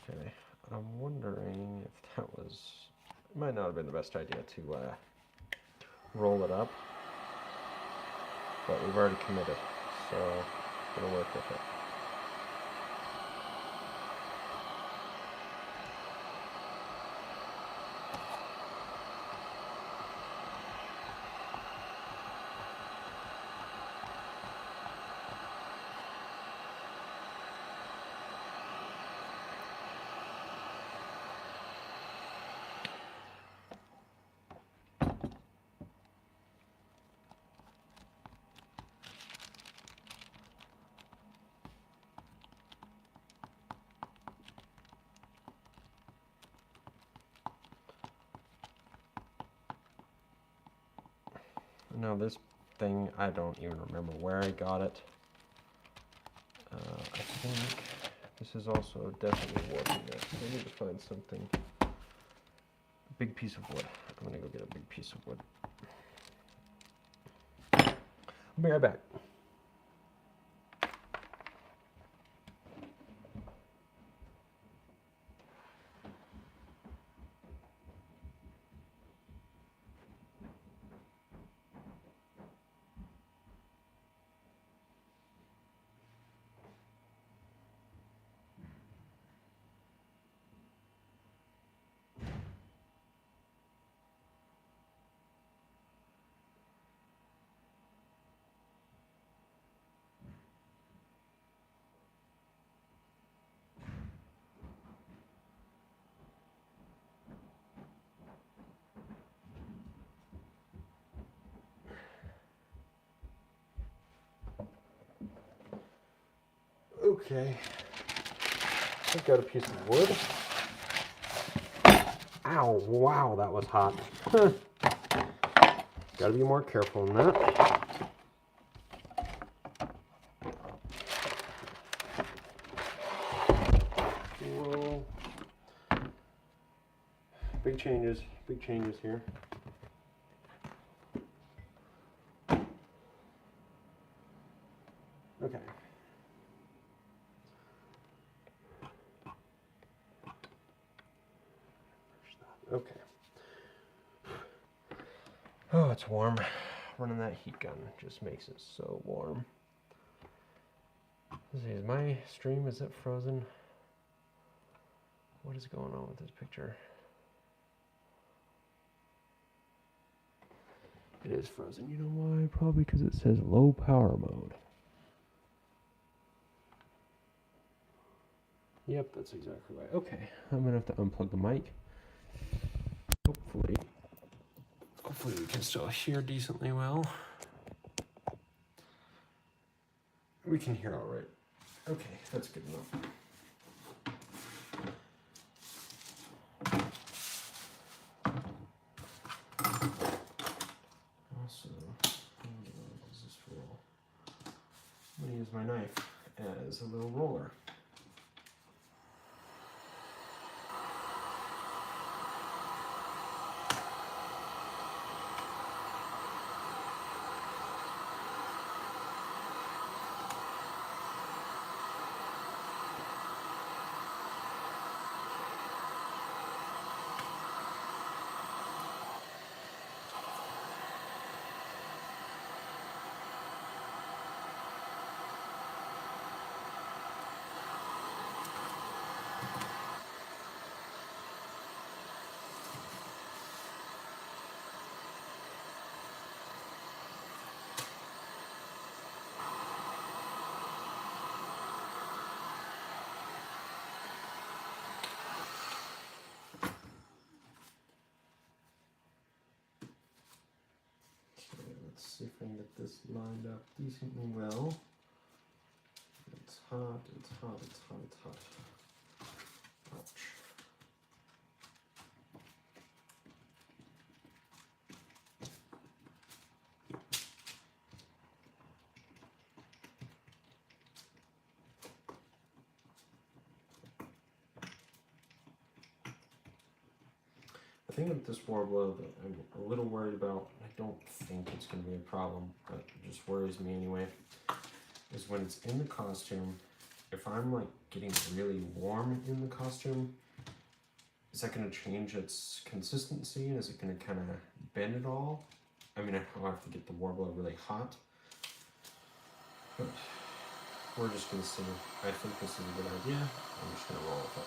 Okay, I'm wondering if that was, it might not have been the best idea to roll it up, but we've already committed, so I'm going to work with it. Now this thing, I don't even remember where I got it. I think this is also definitely working it. I need to find something. A big piece of wood. I'm gonna go get a big piece of wood. I'll be right back. Okay, I've got a piece of wood. Ow, wow, that was hot. Gotta be more careful than that. Whoa. Big changes here. Okay. Oh, it's warm. Running that heat gun just makes it so warm. Let's see, is my stream, is it frozen? What is going on with this picture? It is frozen. You know why? Probably because it says low power mode. Yep, that's exactly right. Okay, I'm gonna have to unplug the mic. Hopefully we can still hear decently well. We can hear all right. Okay, that's good enough. Also, what is this for? I'm gonna use my knife as a little roller. Let's see if I can get this lined up decently well. It's hot, it's hot, it's hot, it's hot. Ouch. The thing with this warbler that I'm a little worried about, I don't think it's going to be a problem, but it just worries me anyway, is when it's in the costume, if I'm like getting really warm in the costume, is that going to change its consistency? Is it going to kind of bend at all? I mean, I'll have to get the warbler really hot, but we're just going to see. I think this is a good idea. I'm just going to roll with it.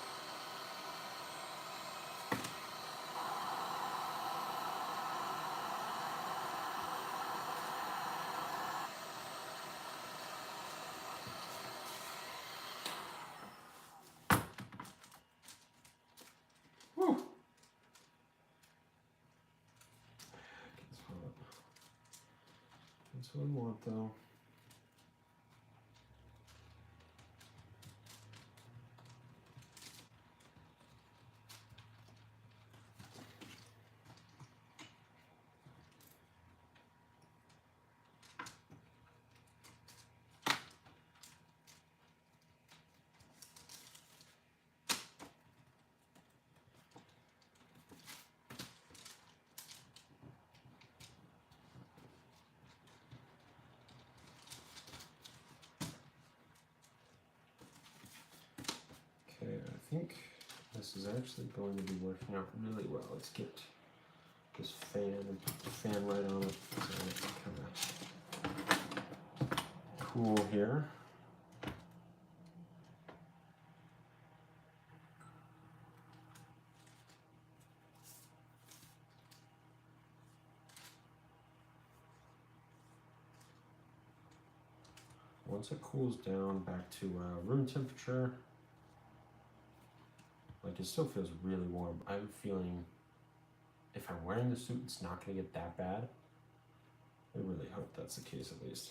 That's what I want though. Okay, I think this is actually going to be working out really well. Let's get this fan and put the fan right on it so it's kind of cool here. Once it cools down back to room temperature, like it still feels really warm. I'm feeling if I'm wearing the suit, it's not going to get that bad. I really hope that's the case at least.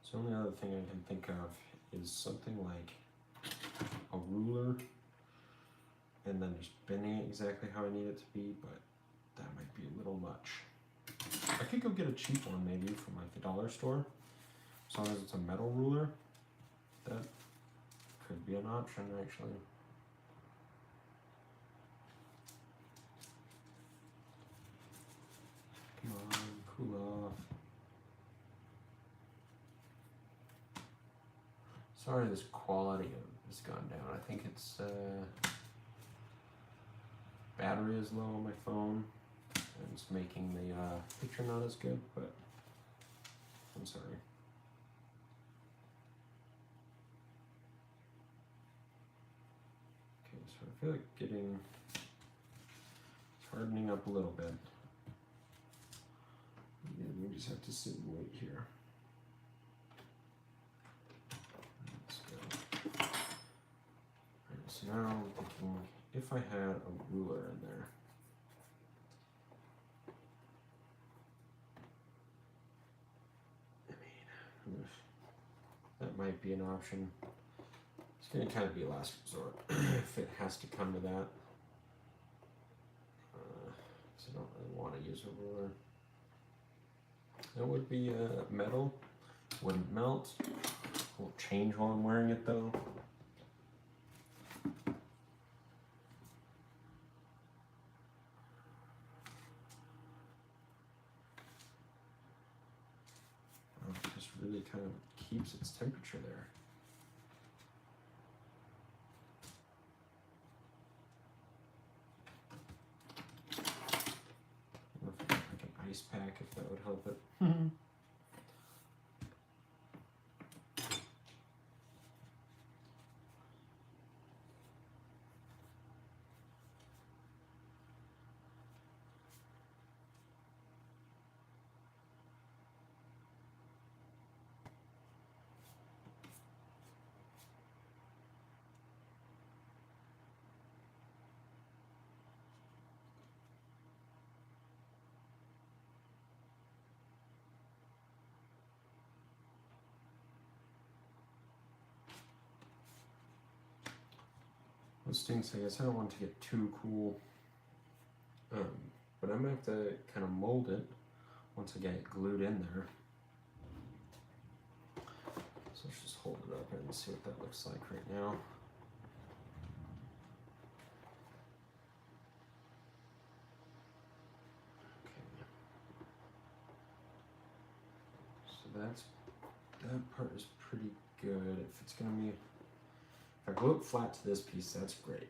So the only other thing I can think of is something like a ruler and then just bending it exactly how I need it to be, but that might be a little much. I could go get a cheap one maybe from like the dollar store. As long as it's a metal ruler, that could be an option actually. Sorry, this quality has gone down. I think it's battery is low on my phone, and it's making the picture not as good. But I'm sorry. Okay, so I feel like it's hardening up a little bit. And we just have to sit and wait here. So now I'm thinking if I had a ruler in there. I mean, that might be an option. It's going to kind of be a last resort if it has to come to that. So I don't really want to use a ruler. That would be metal. Wouldn't melt. Won't change while I'm wearing it though. Just really kind of keeps its temperature there. I don't know if I could like an ice pack, if that would help it. What stinks, I guess I don't want it to get too cool, but I'm gonna have to kind of mold it once I get it glued in there. So let's just hold it up and see what that looks like right now. Okay. So that part is pretty good. If it's gonna be, if I glue it flat to this piece, that's great.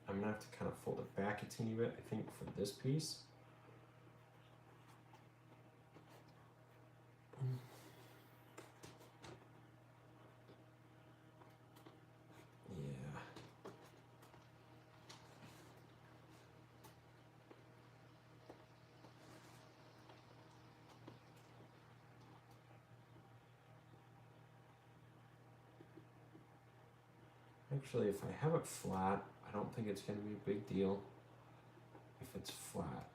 I'm gonna have to kind of fold it back a teeny bit, I think, for this piece. Yeah. Actually, if I have it flat, I don't think it's going to be a big deal. If it's flat,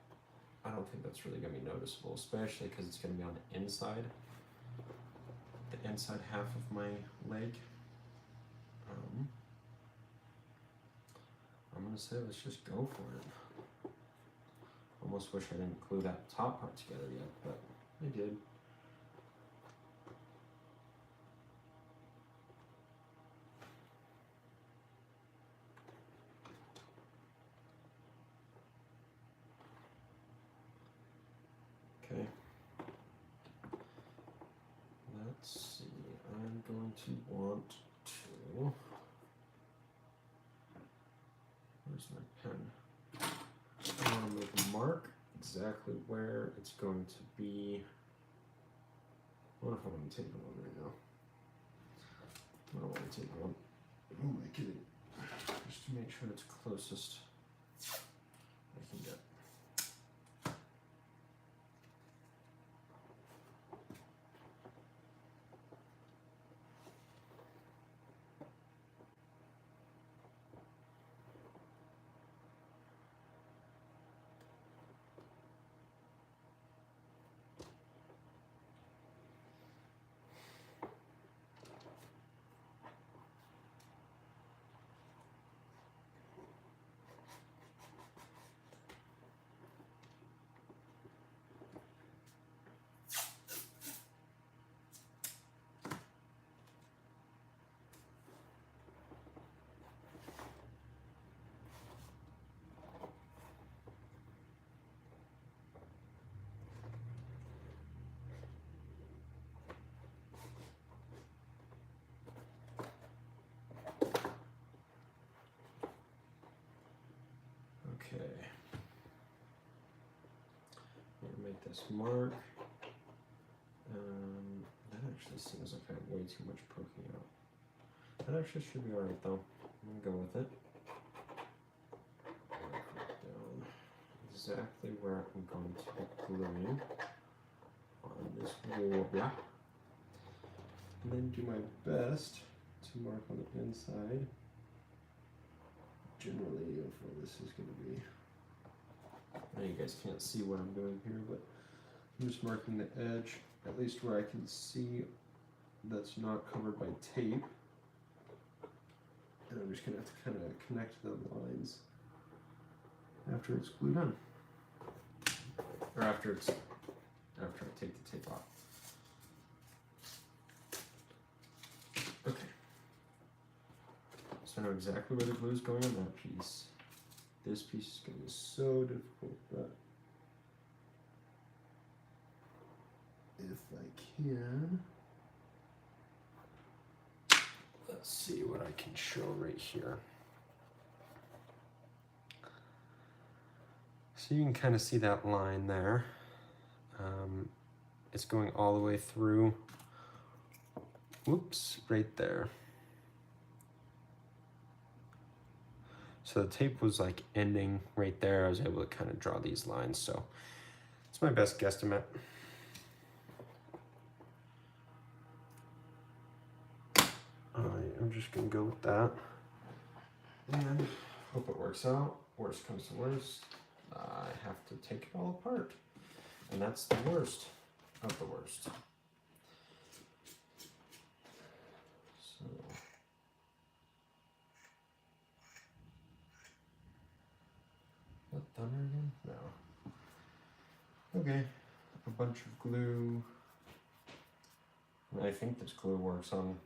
I don't think that's really going to be noticeable, especially because it's going to be on the inside half of my leg. I'm going to say let's just go for it. Almost wish I didn't glue that top part together yet, but I did. Okay. Let's see. I'm going to want to. Where's my pen? I want to make a mark exactly where it's going to be. I wonder if I want to take one right now. I don't want to take one. Oh my kidding. Just to make sure it's closest I can get. Okay. I'm gonna make this mark. That actually seems like I have way too much poking out. That actually should be alright though. I'm gonna go with it. Down exactly where I'm going to be gluing on this wall block. And then do my best to mark on the inside. Generally, for this is going to be, I know you guys can't see what I'm doing here, but I'm just marking the edge, at least where I can see that's not covered by tape. And I'm just going to have to kind of connect the lines after it's glued on. Or after I take the tape off. Okay. So I know exactly where the glue is going on that piece. This piece is going to be so difficult, but if I can, let's see what I can show right here. So you can kind of see that line there. It's going all the way through, whoops, right there. So the tape was like ending right there. I was able to kind of draw these lines. So it's my best guesstimate. I'm just gonna go with that. And hope it works out. Worst comes to worst, I have to take it all apart. And that's the worst of the worst. So what, thunder again? No. Okay, a bunch of glue. I think this glue works on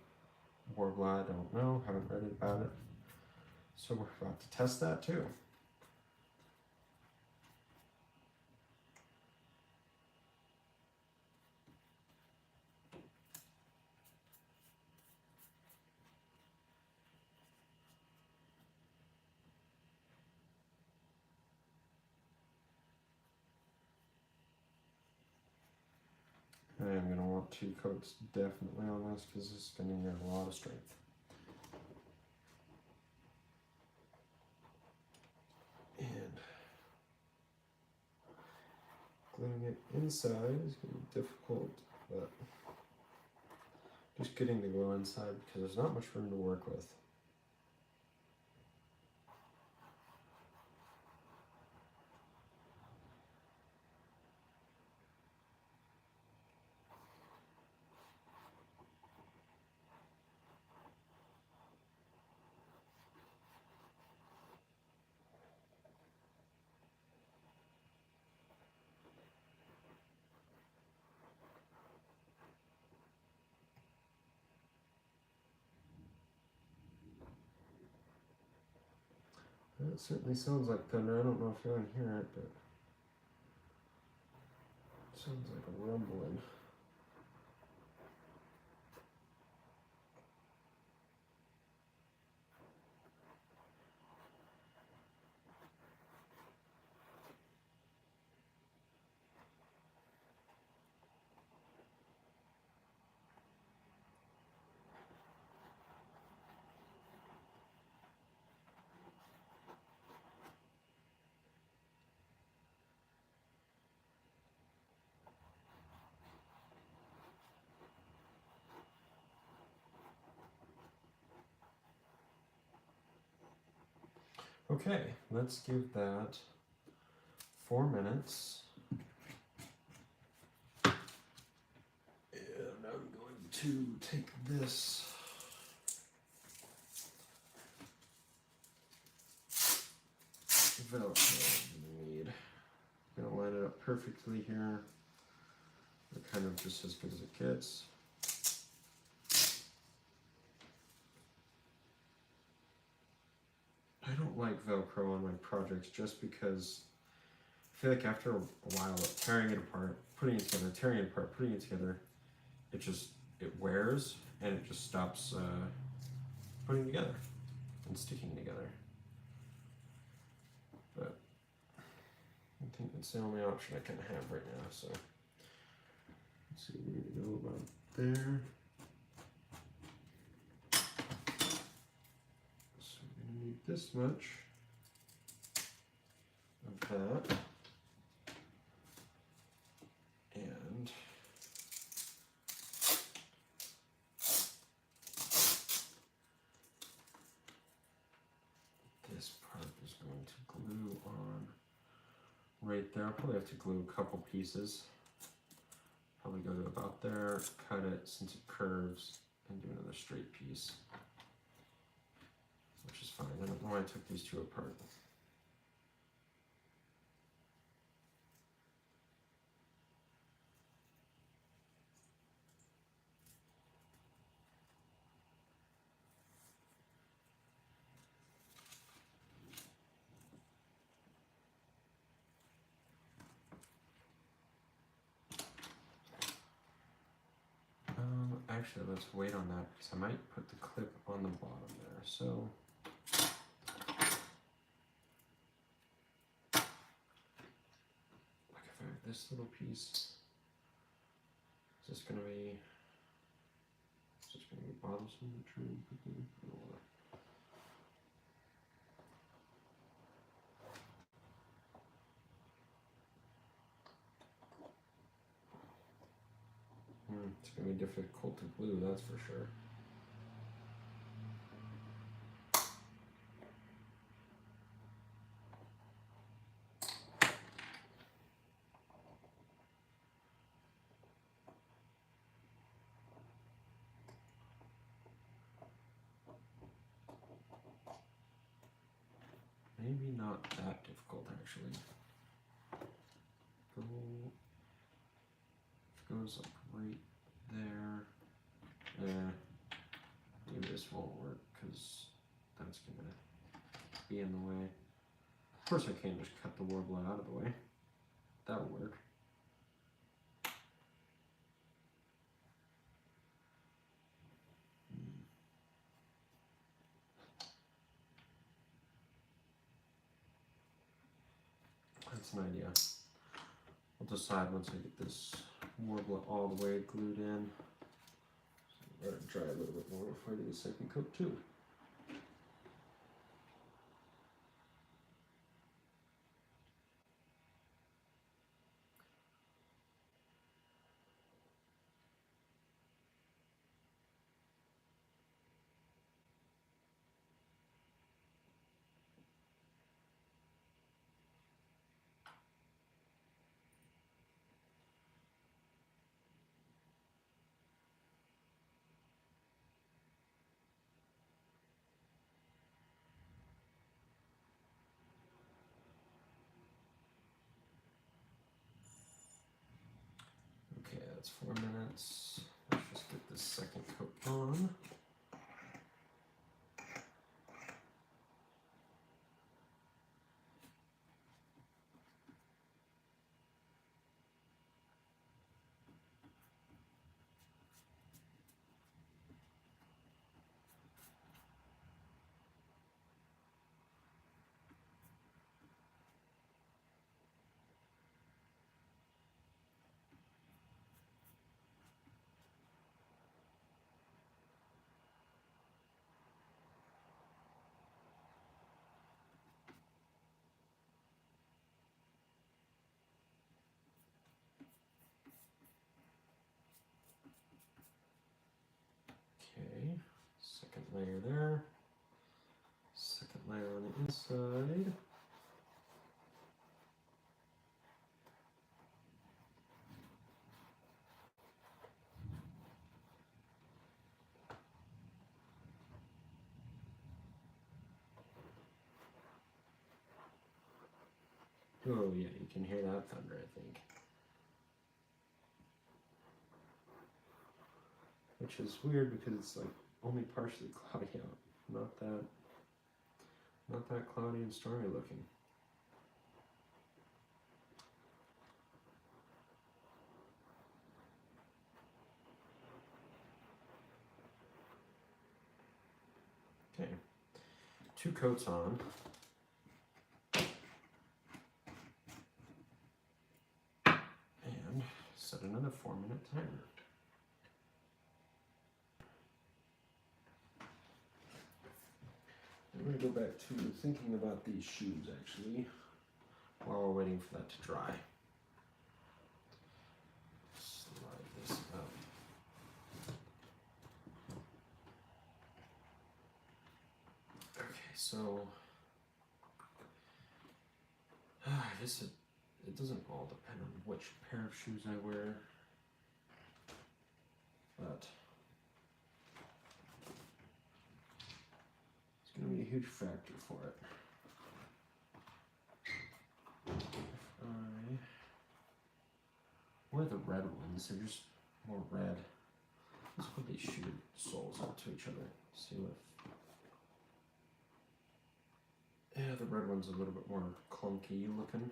Warbler, I don't know, haven't read about it. So we're about to test that too. I am going to want 2 coats definitely on this because it's going to need a lot of strength. And gluing it inside is going to be difficult, but just getting the glue inside because there's not much room to work with. It certainly sounds like thunder. I don't know if you can hear it, but it sounds like a rumbling. Okay, let's give that 4 minutes. And I'm going to take this Velcro we need. I'm going to line it up perfectly here. They're kind of just as good as it gets. I don't like Velcro on my projects just because I feel like after a while of tearing it apart, putting it together, tearing it apart, putting it together, it wears and it just stops putting together and sticking together. But I think that's the only option I can have right now, so let's see, we're gonna go about there. So we're gonna need this much of that. And this part is going to glue on right there. I'll probably have to glue a couple pieces. Probably go to about there, cut it since it curves, and do another straight piece, which is fine. I don't know why I took these two apart. Actually, let's wait on that because I might put the clip on the bottom there. So like if I have this little piece, is this gonna be bothersome to try and put the it's gonna be difficult to glue, that's for sure. Maybe not that difficult actually. Goes up right there. Maybe this won't work because that's gonna be in the way. Of course I can't just cut the warbler out of the way. That'll work. That's an idea. I'll decide once I get this warbler all the way glued in. So let it dry a little bit more before I do the second coat too. Okay, that's 4 minutes. Let's just get this second coat on. Okay, second layer there. Second layer on the inside. Oh yeah, you can hear that thunder, I think. Which is weird because it's like only partially cloudy out. Not that cloudy and stormy looking. Okay, 2 coats on. set another 4-minute timer. I'm going to go back to thinking about these shoes actually while we're waiting for that to dry. Slide this up. Okay, so I guess it doesn't all depend on which pair of shoes I wear, but it's going to be a huge factor for it. If I wear the red ones, they're just more red. Let's put these shoe soles up to each other. See what. Yeah, the red one's a little bit more clunky looking.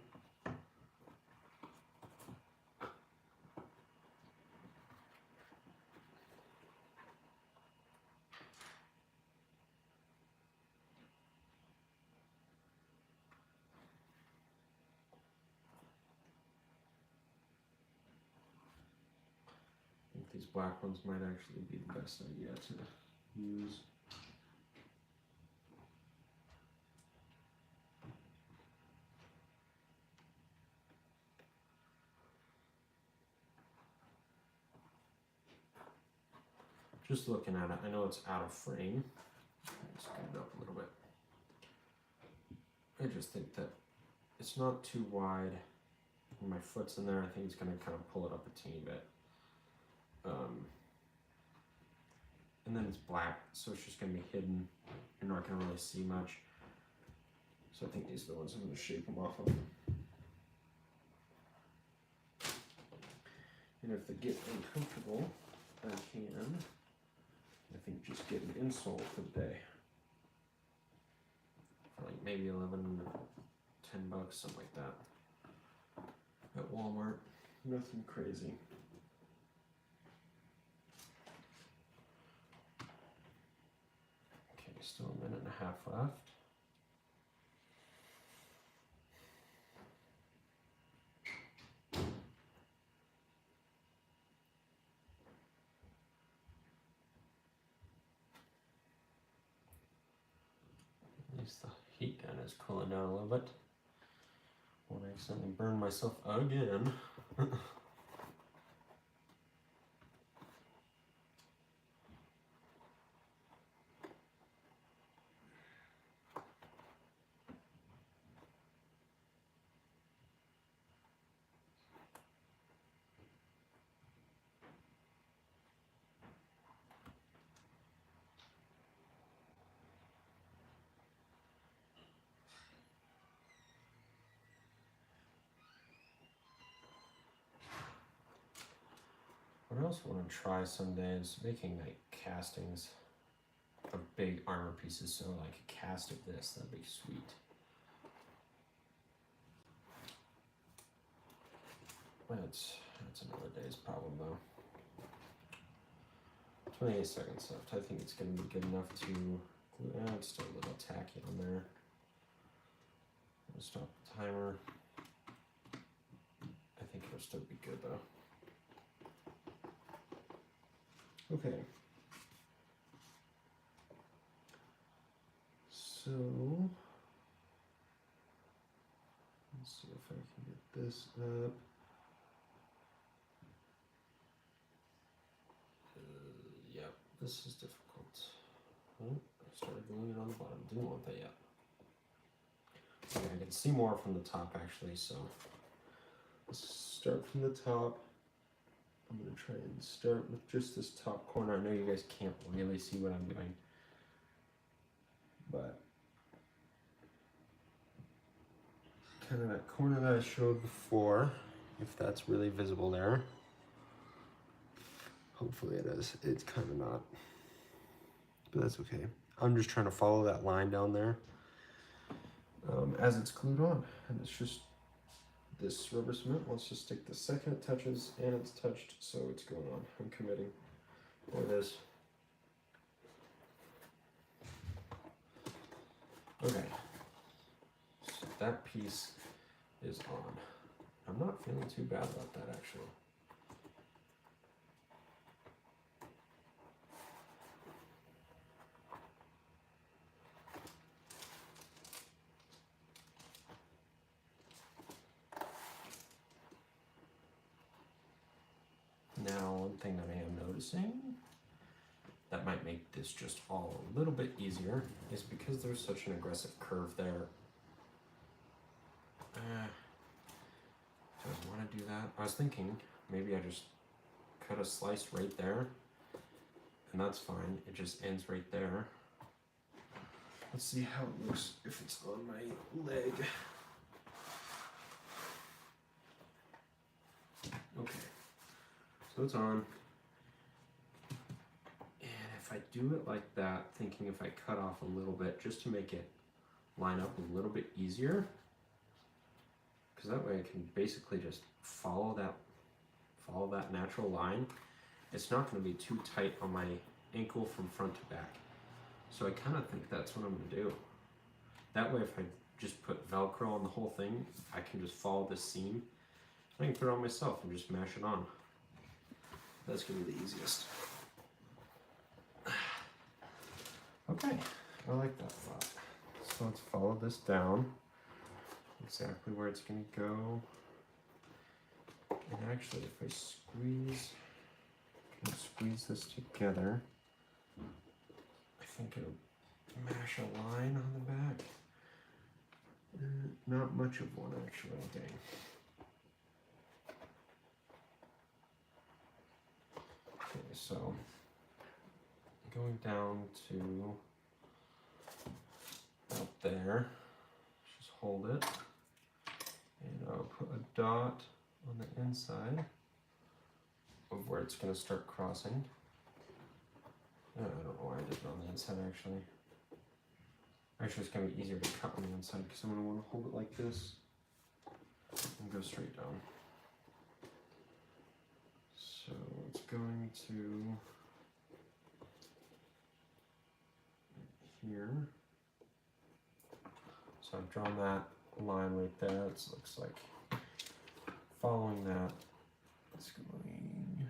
I think these black ones might actually be the best idea to use. Just looking at it, I know it's out of frame. Let's get it up a little bit. I just think that it's not too wide. When my foot's in there, I think it's going to kind of pull it up a teeny bit. And then it's black, so it's just going to be hidden. You're not going to really see much. So I think these are the ones I'm going to shape them off of. And if they get uncomfortable, I can, I think, just get an insole for the day. For like maybe 11 or 10 bucks, something like that. At Walmart. Nothing crazy. Okay, still a minute and a half left. At least the heat gun is cooling down a little bit. Won't accidentally burn myself again. What I also want to try someday is making like castings of big armor pieces. So like a cast of this, that'd be sweet. That's another day's problem though. 28 seconds left. I think it's going to be good enough to glue. It's still a little tacky on there. I'll stop the timer. I think it'll still be good though. Okay. So let's see if I can get this up. Yep, this is difficult. Oh, I started gluing it on the bottom. Didn't want that yet. Okay, I can see more from the top actually, so let's start from the top. I'm going to try and start with just this top corner. I know you guys can't really see what I'm doing, but kind of that corner that I showed before, if that's really visible there. Hopefully it is. It's kind of not, but that's okay. I'm just trying to follow that line down there as it's glued on, and it's just this rubber cement wants to stick the second it touches, and it's touched, so it's going on. I'm committing. There it is. Okay. So that piece is on. I'm not feeling too bad about that actually. it's just all a little bit easier is because there's such an aggressive curve there. Do I want to do that? I was thinking maybe I just cut a slice right there, and that's fine. It just ends right there. Let's see how it looks if it's on my leg. Okay, so it's on. And if I do it like that, thinking if I cut off a little bit just to make it line up a little bit easier, because that way I can basically just follow that natural line. It's not going to be too tight on my ankle from front to back. So I kind of think that's what I'm going to do. That way if I just put Velcro on the whole thing, I can just follow this seam. I can put it on myself and just mash it on. That's going to be the easiest. Okay, I like that thought. So let's follow this down. Exactly where it's going to go. And actually, if I squeeze this together, I think it'll mash a line on the back. Not much of one, actually. Dang. Okay, so going down to out there, just hold it, and I'll put a dot on the inside of where it's going to start crossing. I don't know why I did it on the inside, actually. Actually, it's going to be easier to cut on the inside because I'm going to want to hold it like this and go straight down. So it's going to here. So I've drawn that line right there. It looks like following that, it's going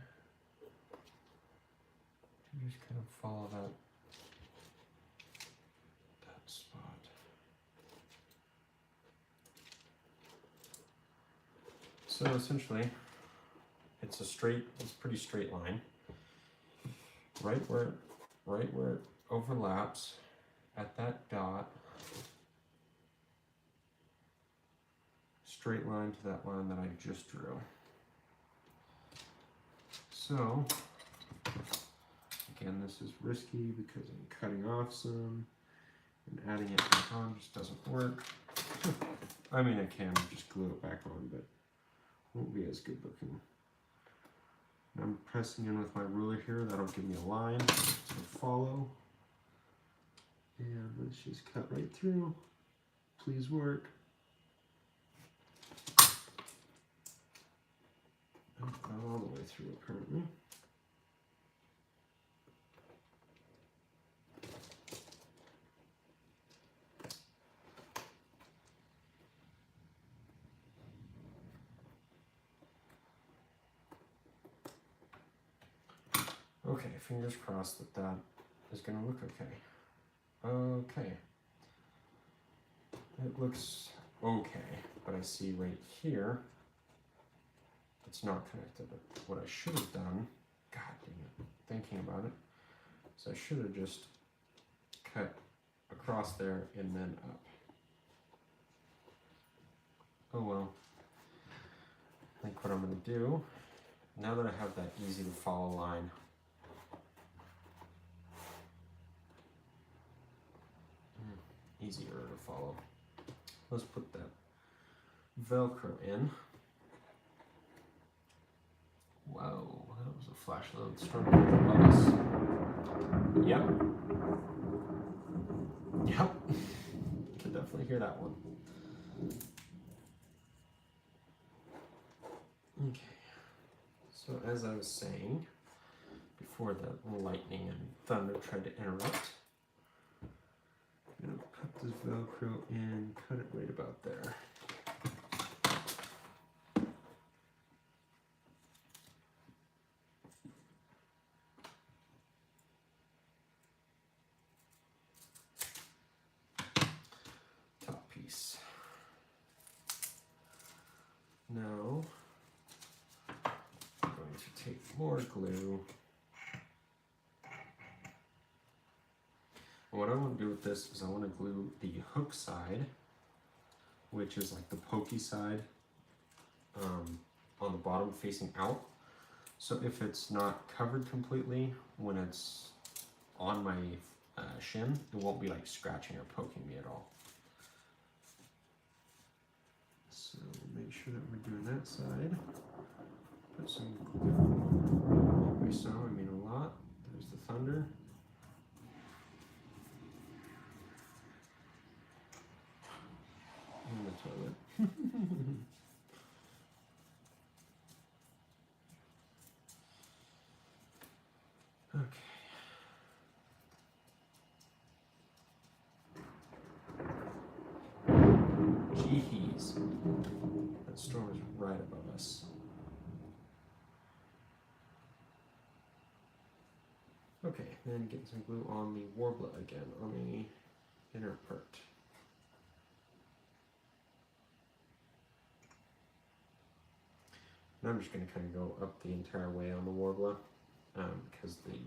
to just kind of follow that spot. So essentially, it's pretty straight line. Right where it overlaps at that dot, straight line to that line that I just drew. So, again, this is risky because I'm cutting off some, and adding it back on just doesn't work. I mean, I can just glue it back on, but it won't be as good looking. I'm pressing in with my ruler here. That'll give me a line to follow. And let's just cut right through. Please work. Not all the way through, apparently. Okay, fingers crossed that that is going to look okay. Okay. It looks okay, but I see right here, it's not connected. What I should have done, God dang it, thinking about it, is I should have just cut across there and then up. Oh well. I think what I'm going to do, now that I have that easy to follow line, easier to follow. Let's put that Velcro in. Wow, that was a flash load stronger than us. Yep. Yep. Can definitely hear that one. Okay. So as I was saying, before the lightning and thunder tried to interrupt, I'm going to put this Velcro in, cut it right about there. Top piece. Now, I'm going to take more glue what I want to do with this is I want to glue the hook side, which is like the pokey side, on the bottom facing out. So if it's not covered completely when it's on my shin, it won't be like scratching or poking me at all. So make sure that we're doing that side. Put some glue. We saw, I mean a lot. There's the thunder. In the toilet. Okay. Jeez. That storm is right above us. Okay, then get some glue on the warbler again, on the inner part. And I'm just going to kind of go up the entire way on the warbler, because the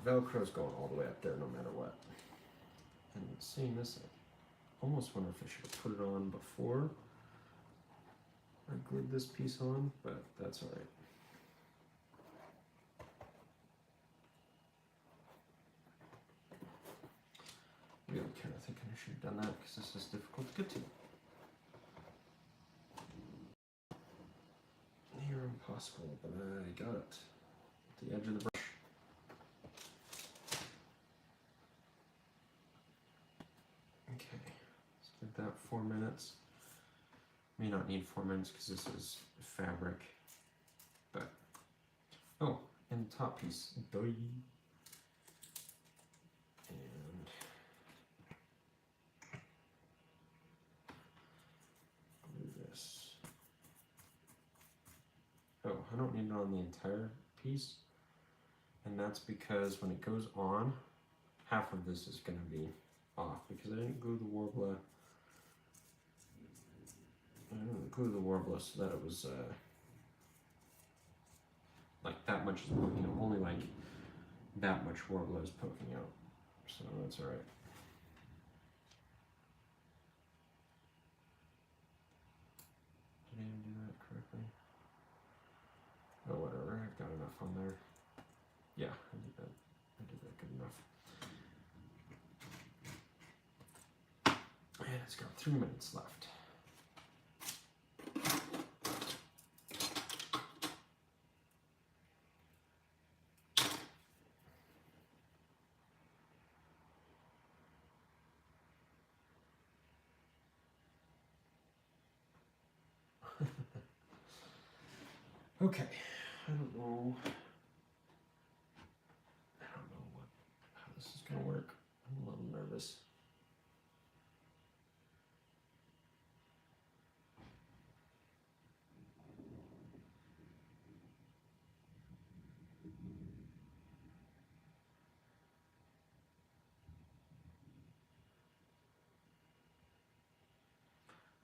Velcro is going all the way up there no matter what. And seeing this, I almost wonder if I should have put it on before I glued this piece on, but that's all right. Really kind of thinking I should have done that because this is difficult to get to. Near impossible, but I got it. At the edge of the brush. Okay, let's give that 4 minutes. May not need 4 minutes because this is fabric, but oh, and the top piece, and glue this. Oh, I don't need it on the entire piece, and that's because when it goes on, half of this is going to be off because I didn't glue the warbler. I didn't glue the warbler so that it was like that much is poking out. Only like that much warbler is poking out, so that's all right. Did I even do that correctly? Oh, whatever. I've got enough on there. Yeah, I did that. I did that good enough. And it's got 3 minutes left. Okay, I don't know how this is gonna work. I'm a little nervous.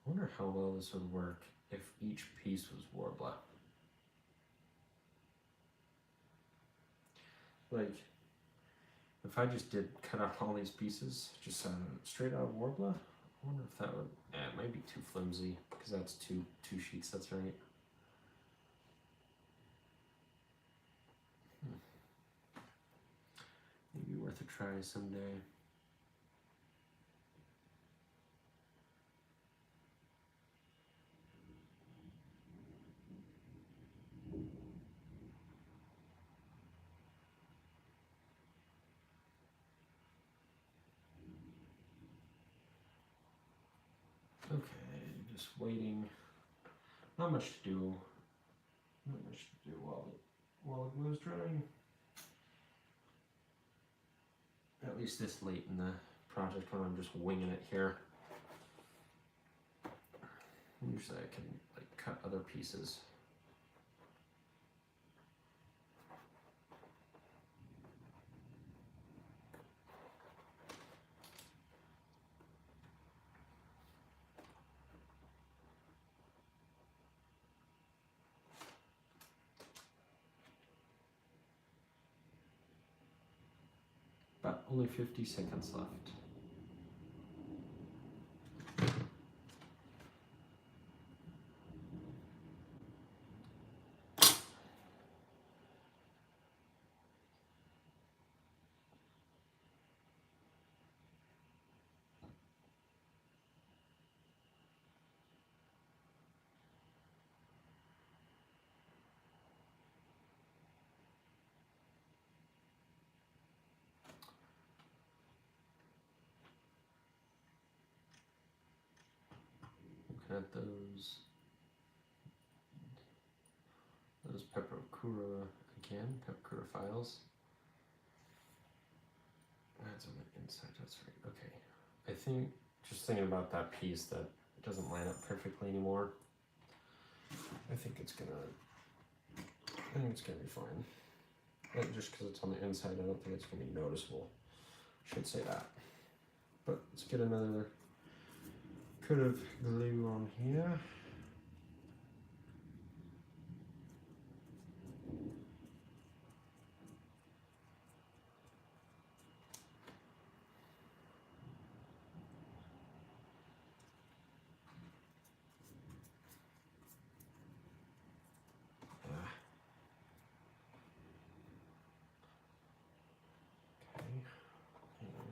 I wonder how well this would work if each piece was warbler. Like, if I just did cut out all these pieces, just straight out of warbler, I wonder if that would, it might be too flimsy, because that's two sheets, that's right. Maybe worth a try someday. Okay, just waiting. Not much to do. Not much to do while the glue is drying. At least this late in the project when I'm just winging it here. Usually I can like cut other pieces. But only 50 seconds left. Looking at those Pepakura again, Pepakura files. That's on the inside, that's right. Okay. I think just thinking about that piece that doesn't line up perfectly anymore. I think it's gonna be fine. And just because it's on the inside, I don't think it's gonna be noticeable. Should say that. But let's get another coat of glue on here.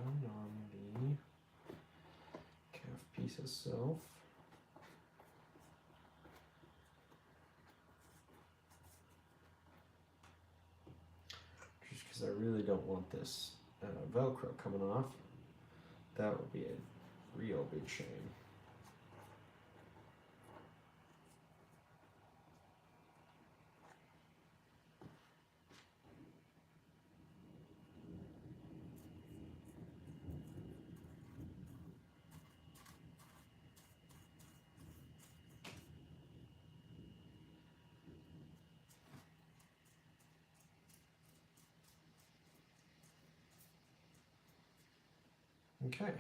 And on the calf piece itself. Just because I really don't want this Velcro coming off. That would be a real big shame. Okay,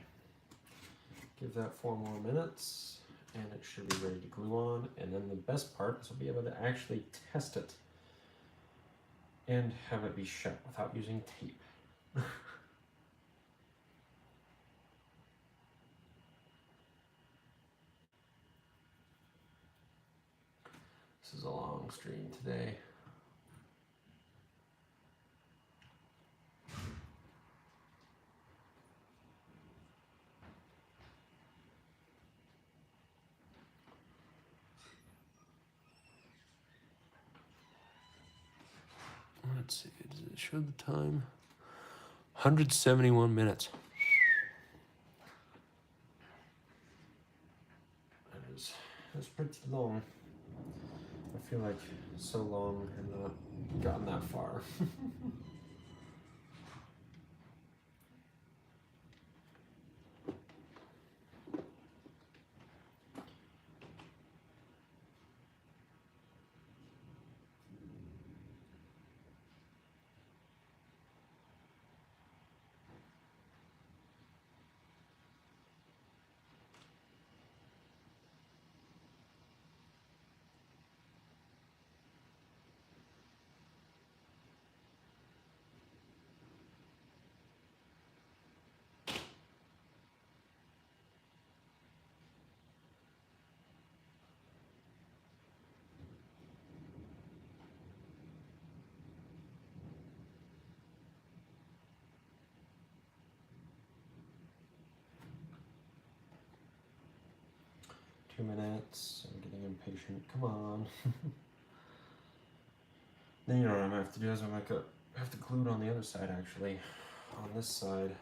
give that 4 more minutes and it should be ready to glue on. And then the best part is we'll be able to actually test it and have it be shut without using tape. This is a long stream today. Let's see, does it show the time? 171 minutes. That's pretty long. I feel like so long and not gotten that far. 2 minutes. I'm getting impatient. Come on. Then you know what I'm gonna have to do is I have to glue it on the other side actually. On this side.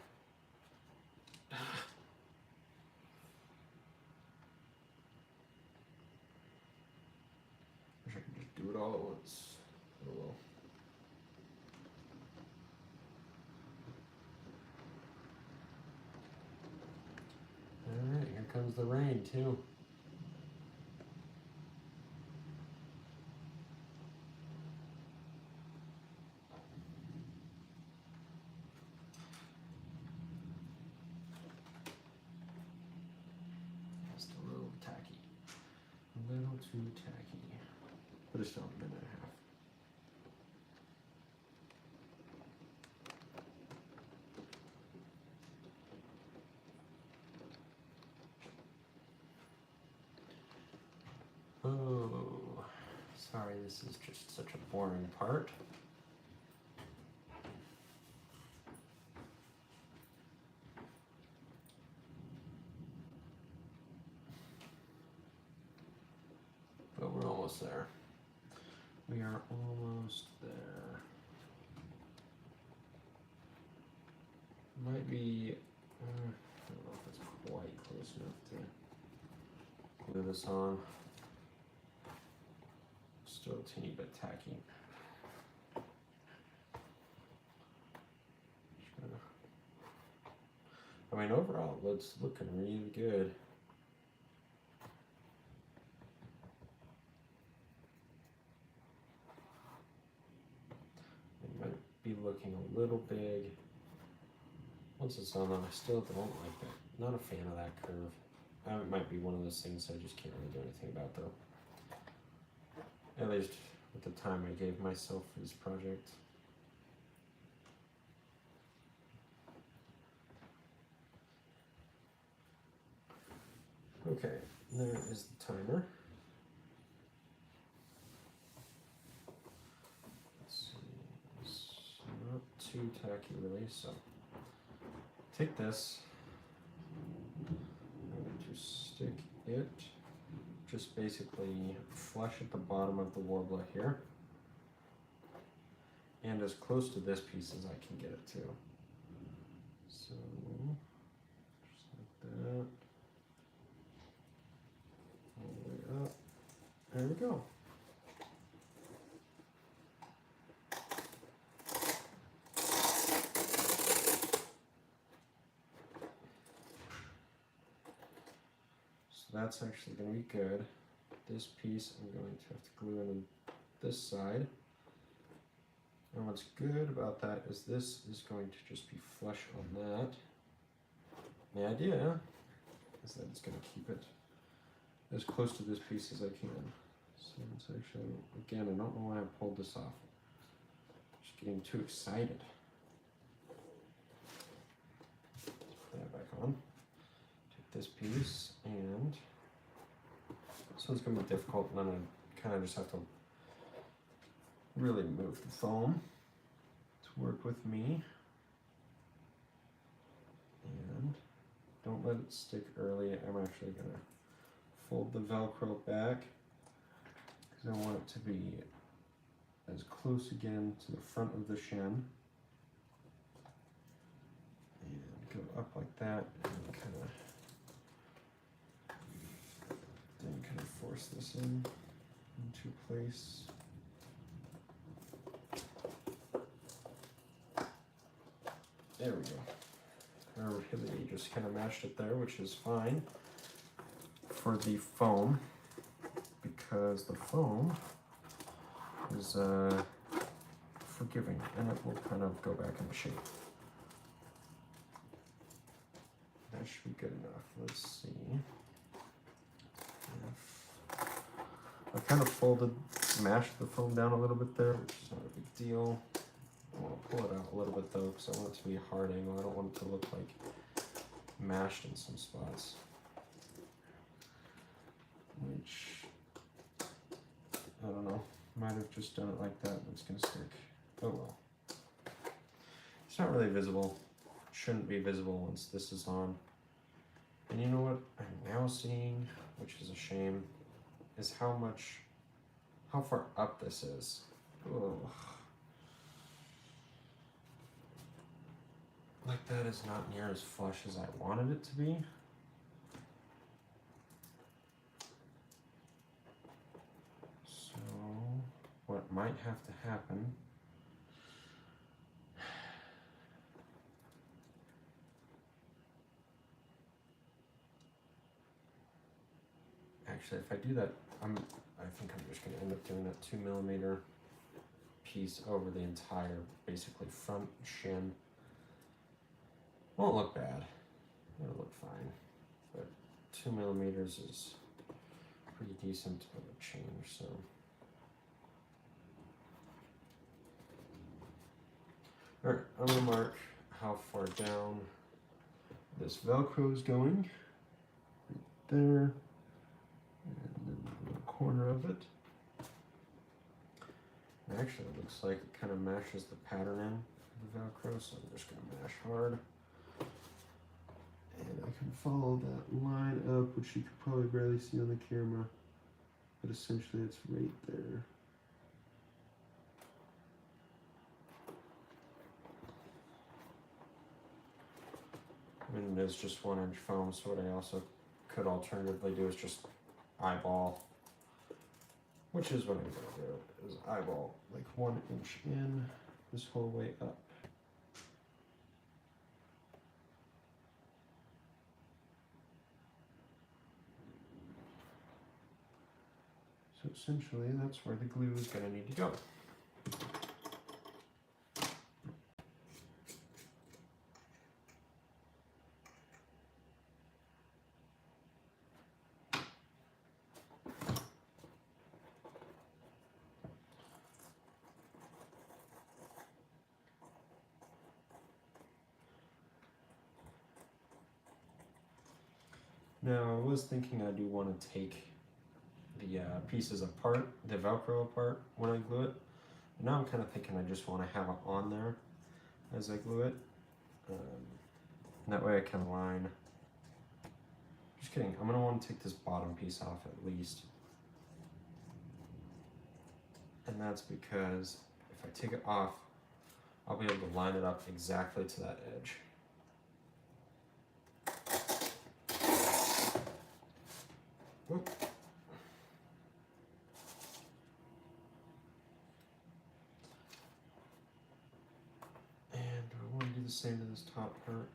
Wish I could just do it all at once. Oh well. Alright, here comes the rain too. Just a little tacky. A little too tacky. But it's still a minute and a half. this is just such a boring part. But we're almost there. We are almost there. Might be, I don't know if it's quite close enough to glue this on. Still a teeny bit tacky. I mean, overall, it's looking really good. It might be looking a little big. Once it's on, I still don't like that. Not a fan of that curve. It might be one of those things I just can't really do anything about, though. At least with the time I gave myself for this project. Okay, there is the timer. Let's see, it's not too tacky really, so take this. I'm going to stick it just basically flush at the bottom of the warbler here, and as close to this piece as I can get it to. So, just like that. All the way up. There we go. So that's actually going to be good. This piece I'm going to have to glue in on this side. And what's good about that is this is going to just be flush on that. The idea is that it's going to keep it as close to this piece as I can. So it's actually, again, I don't know why I pulled this off. Just getting too excited. Let's put that back on. Take this piece, and this one's going to be difficult, and then I kind of just have to really move the foam to work with me. And don't let it stick early. I'm actually going to fold the Velcro back because I want it to be as close again to the front of the shin. And go up like that, and kind of force this into place. There we go. I really just kind of mashed it there, which is fine for the foam, because the foam is forgiving and it will kind of go back into shape. That should be good enough. Let's see. I kind of mashed the foam down a little bit there, which is not a big deal. I want to pull it out a little bit though, because I want it to be a hard angle. I don't want it to look like mashed in some spots. Which, I don't know, might have just done it like that, and it's going to stick. Oh well. It's not really visible. It shouldn't be visible once this is on. And you know what I'm now seeing, which is a shame, is how far up this is. Ugh. Like that is not near as flush as I wanted it to be. So what might have to happen actually, if I do that, I think I'm just going to end up doing a 2mm piece over the entire, basically front shin. Won't look bad. It'll look fine. But 2mm is pretty decent of a change, so. Alright, I'm going to mark how far down this Velcro is going. Right there. And then the corner of it. Actually, it looks like it kind of mashes the pattern in the Velcro, so I'm just going to mash hard. And I can follow that line up, which you could probably barely see on the camera, but essentially it's right there. And it is just 1-inch foam, so what I also could alternatively do is just eyeball, which is what I'm going to do, is eyeball like 1 inch in this whole way up. So essentially that's where the glue is going to need to go. Now I was thinking I do want to take the pieces apart, the Velcro apart when I glue it. But now I'm kind of thinking I just want to have it on there as I glue it. That way I can line. Just kidding, I'm going to want to take this bottom piece off at least. And that's because if I take it off, I'll be able to line it up exactly to that edge. Oop. And do I want to do the same to this top part?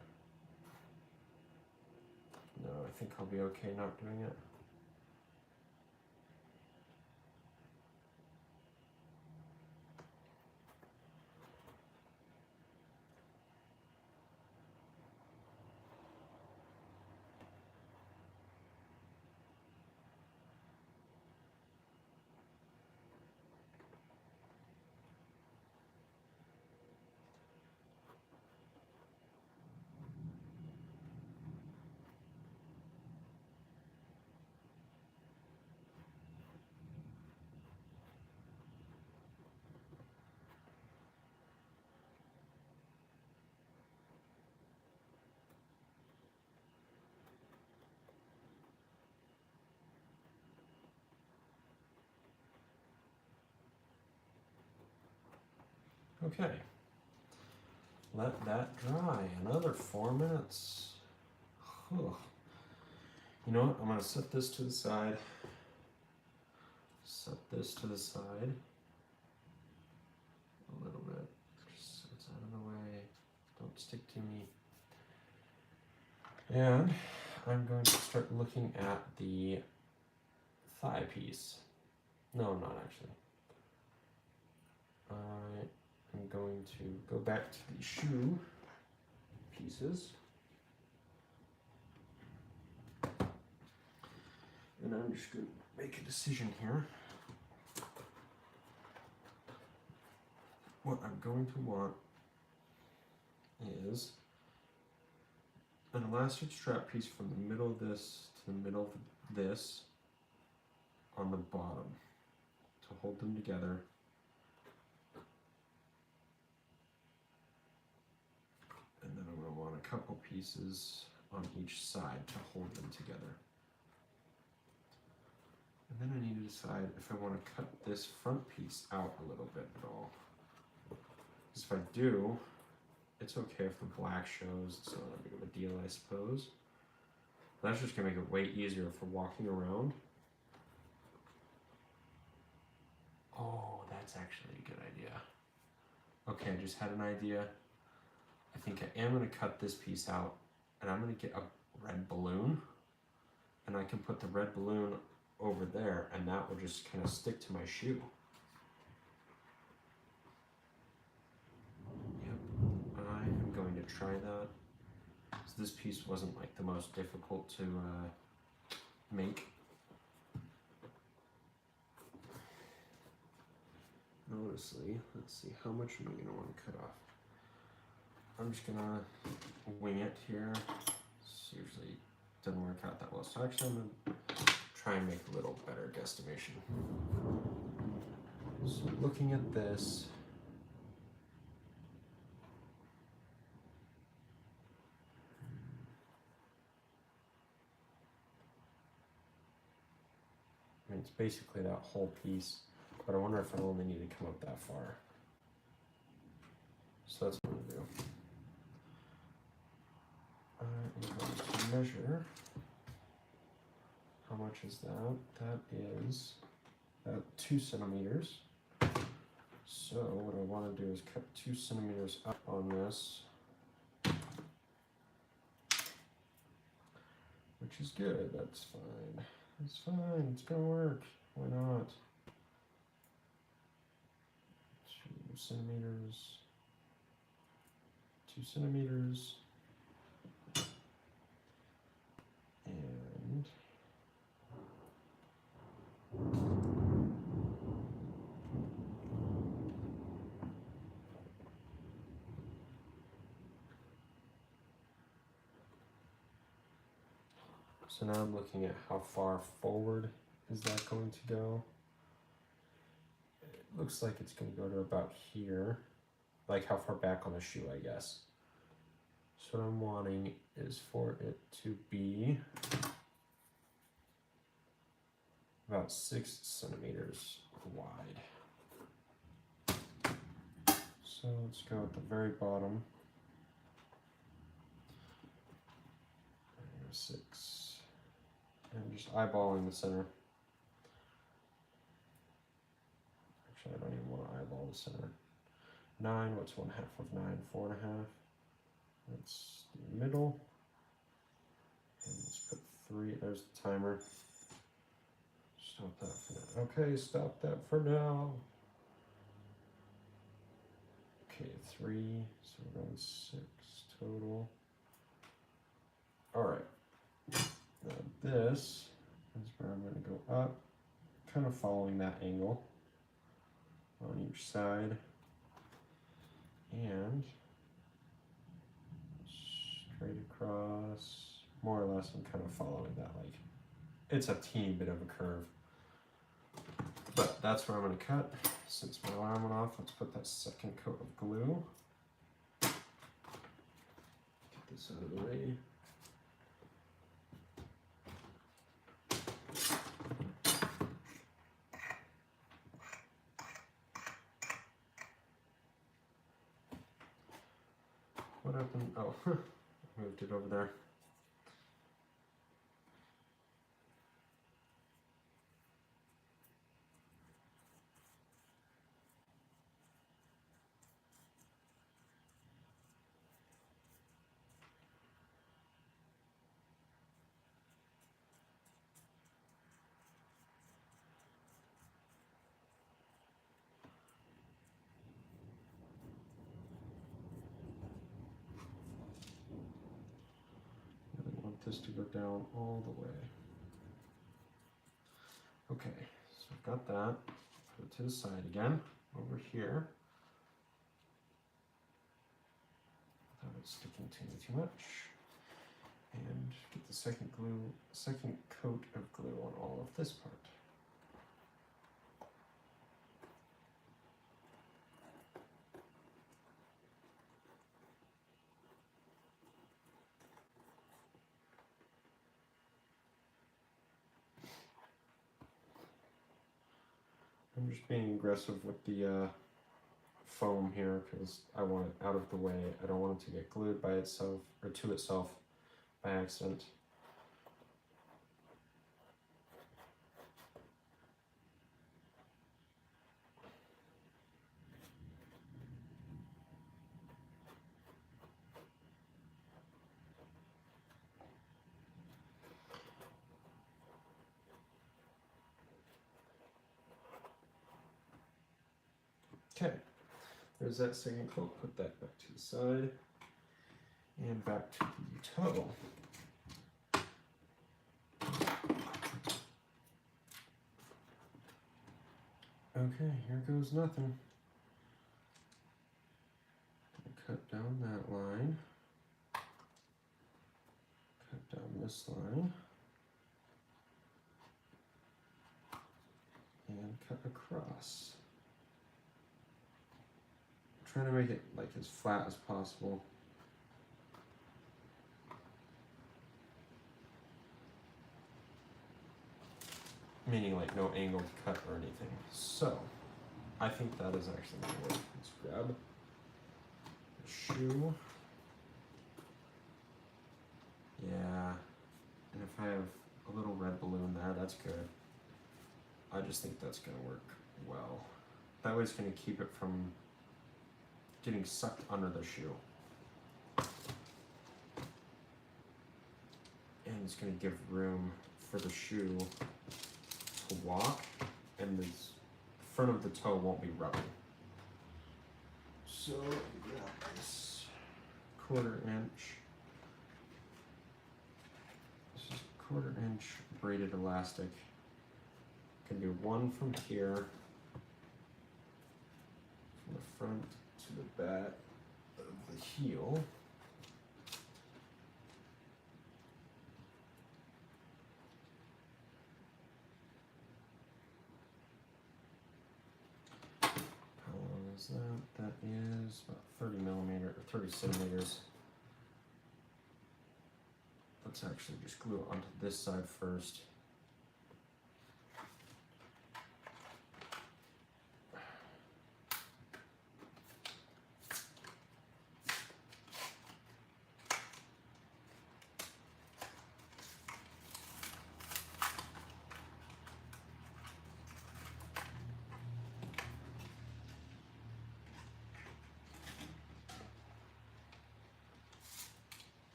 No, I think I'll be okay not doing it. Okay, let that dry another 4 minutes. Whew. You know what, I'm going to set this to the side, set this to the side a little bit, just so it's out of the way, don't stick to me. And I'm going to start looking at the thigh piece. No, I'm not actually. I'm going to go back to the shoe pieces. And I'm just going to make a decision here. What I'm going to want is an elastic strap piece from the middle of this to the middle of this on the bottom to hold them together. And then I'm going to want a couple pieces on each side to hold them together. And then I need to decide if I want to cut this front piece out a little bit at all. Because if I do, it's okay if the black shows, it's not that big of a deal, I suppose. That's just going to make it way easier for walking around. Oh, that's actually a good idea. Okay, I just had an idea. I think I am going to cut this piece out, and I'm going to get a red balloon, and I can put the red balloon over there, and that will just kind of stick to my shoe. Yep, I am going to try that. So this piece wasn't like the most difficult to make. Honestly, let's see, how much am I going to want to cut off? I'm just going to wing it here. This usually doesn't work out that well. So actually I'm going to try and make a little better guesstimation. So looking at this, I mean, it's basically that whole piece, but I wonder if I only need to come up that far. So that's what I'm gonna do. I'm going to measure. How much is that? That is 2 centimeters. So what I want to do is cut 2 centimeters up on this, which is good. That's fine. It's fine. It's gonna work. Why not? 2 centimeters. 2 centimeters. And so now I'm looking at how far forward is that going to go. It looks like it's going to go to about here, like how far back on the shoe, I guess. So what I'm wanting is for it to be about 6 centimeters wide. So let's go at the very bottom. 6. And just eyeballing the center. Actually, I don't even want to eyeball the center. 9, what's 1/2 of 9? 4.5. That's the middle. And let's put 3, there's the timer. Stop that for now. Okay, stop that for now. Okay, 3, so we're going 6 total. All right, now this is where I'm going to go up, kind of following that angle on each side, and straight across, more or less. I'm kind of following that, like it's a teeny bit of a curve, but that's where I'm going to cut. Since my alarm went off, let's put that second coat of glue. Get this out of the way. What happened? Oh, I moved it over there. This to go down all the way. Okay, so I've got that. Put it to the side again, over here. Without it sticking to me too much. And get the second coat of glue on all of this part. I'm just being aggressive with the foam here because I want it out of the way. I don't want it to get glued by itself or to itself by accident. Okay, there's that second coat. Put that back to the side and back to the toe. Okay, here goes nothing. Cut down that line. Cut down this line. And cut across. trying to make it like as flat as possible. Meaning like no angled cut or anything. So, I think that is actually going to work. Let's grab the shoe. Yeah, and if I have a little red balloon there, that's good. I just think that's going to work well. That way it's going to keep it from getting sucked under the shoe. And it's going to give room for the shoe to walk, and the front of the toe won't be rubbing. So, yeah, this 1/4 inch. This is 1/4 inch braided elastic. Can do one from here, from the front to the back of the heel. That is about 30 millimeter or 30 centimeters. Let's actually just glue it onto this side first.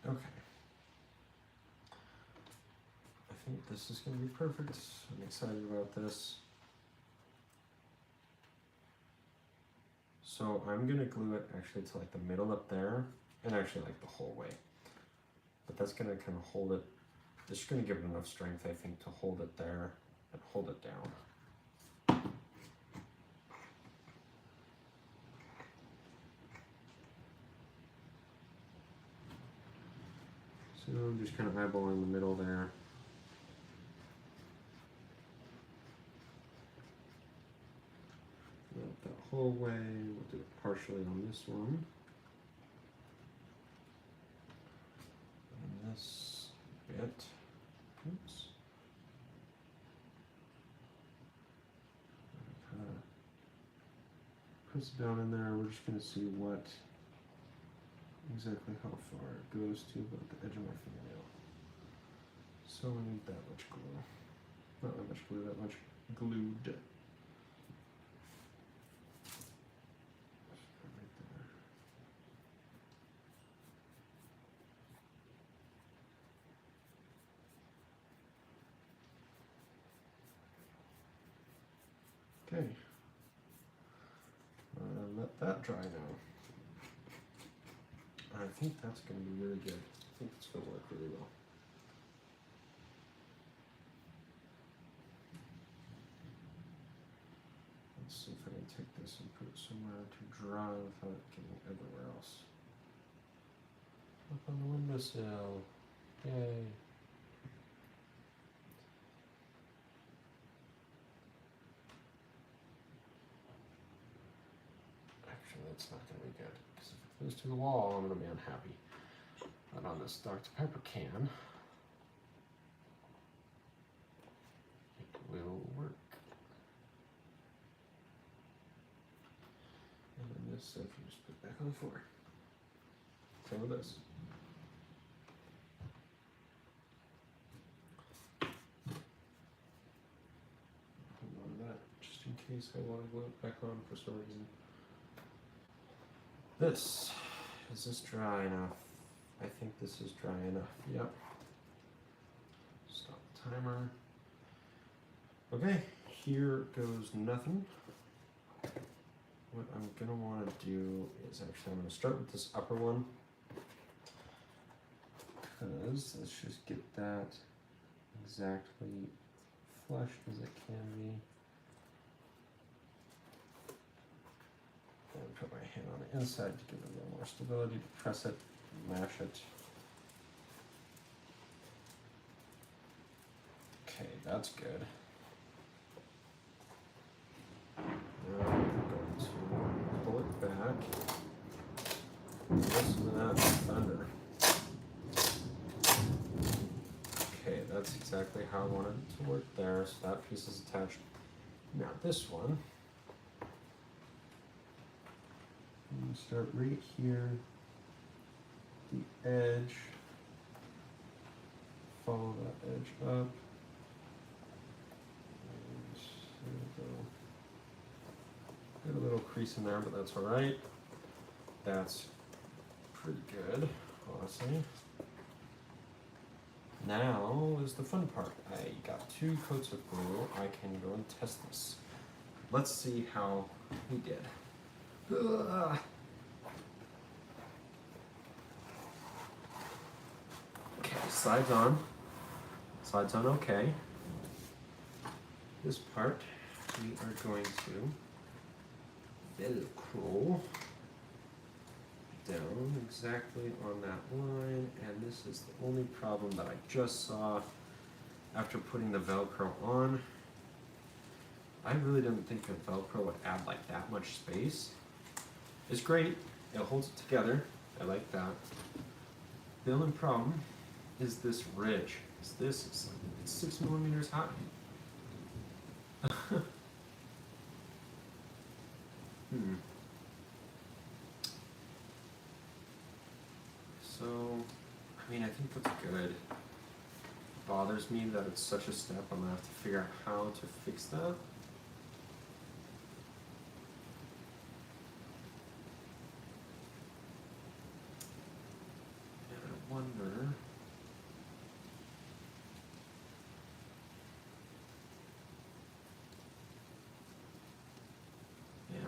Okay. I think this is going to be perfect. I'm excited about this. So I'm going to glue it actually to like the middle up there, and actually like the whole way. But that's going to kind of hold it. This is going to give it enough strength, I think, to hold it there and hold it down. So I'm just kind of eyeballing the middle there. Not that whole way, we'll do it partially on this one. And this bit, oops. Kind of press it down in there, we're just going to see what exactly how far it goes to about the edge of my fingernail. So we need that much glue. Not that much glue, that much glued. Right there. Okay. Let that dry now. I think that's going to be really good. I think it's going to work really well. Let's see if I can take this and put it somewhere to dry without it getting everywhere else. Up on the windowsill. Yay. Actually, that's not going to be good. Goes to the wall, I'm going to be unhappy. But on this Dr. Pepper can, it will work. And then this stuff you just put back on the floor. Same with this. Hold on to that, just in case I want to glue it back on for some reason. Is this dry enough? I think this is dry enough, yep. Stop the timer. Okay, here goes nothing. What I'm gonna wanna do is actually, I'm gonna start with this upper one. Because let's just get that exactly flush as it can be. And put my hand on the inside to give it a little more stability, to press it, mash it. Okay, that's good. Now I'm going to pull it back. Listen to that thunder. Okay, that's exactly how I wanted it to work there, so that piece is attached. Now this one, I'm going to start right here, the edge, follow that edge up, and there we go. Got a little crease in there, but that's all right. That's pretty good, honestly. Now is the fun part. I got 2 coats of glue. I can go and test this. Let's see how we did. Ugh. Okay, sides on. Sides on okay. This part we are going to Velcro down exactly on that line, and this is the only problem that I just saw after putting the Velcro on. I really didn't think that Velcro would add like that much space. It's great, it holds it together, I like that. The only problem is this ridge. This is like, it's 6 millimeters high. So, I mean, I think that's good. It bothers me that it's such a step. I'm gonna have to figure out how to fix that. And I wonder. Yeah.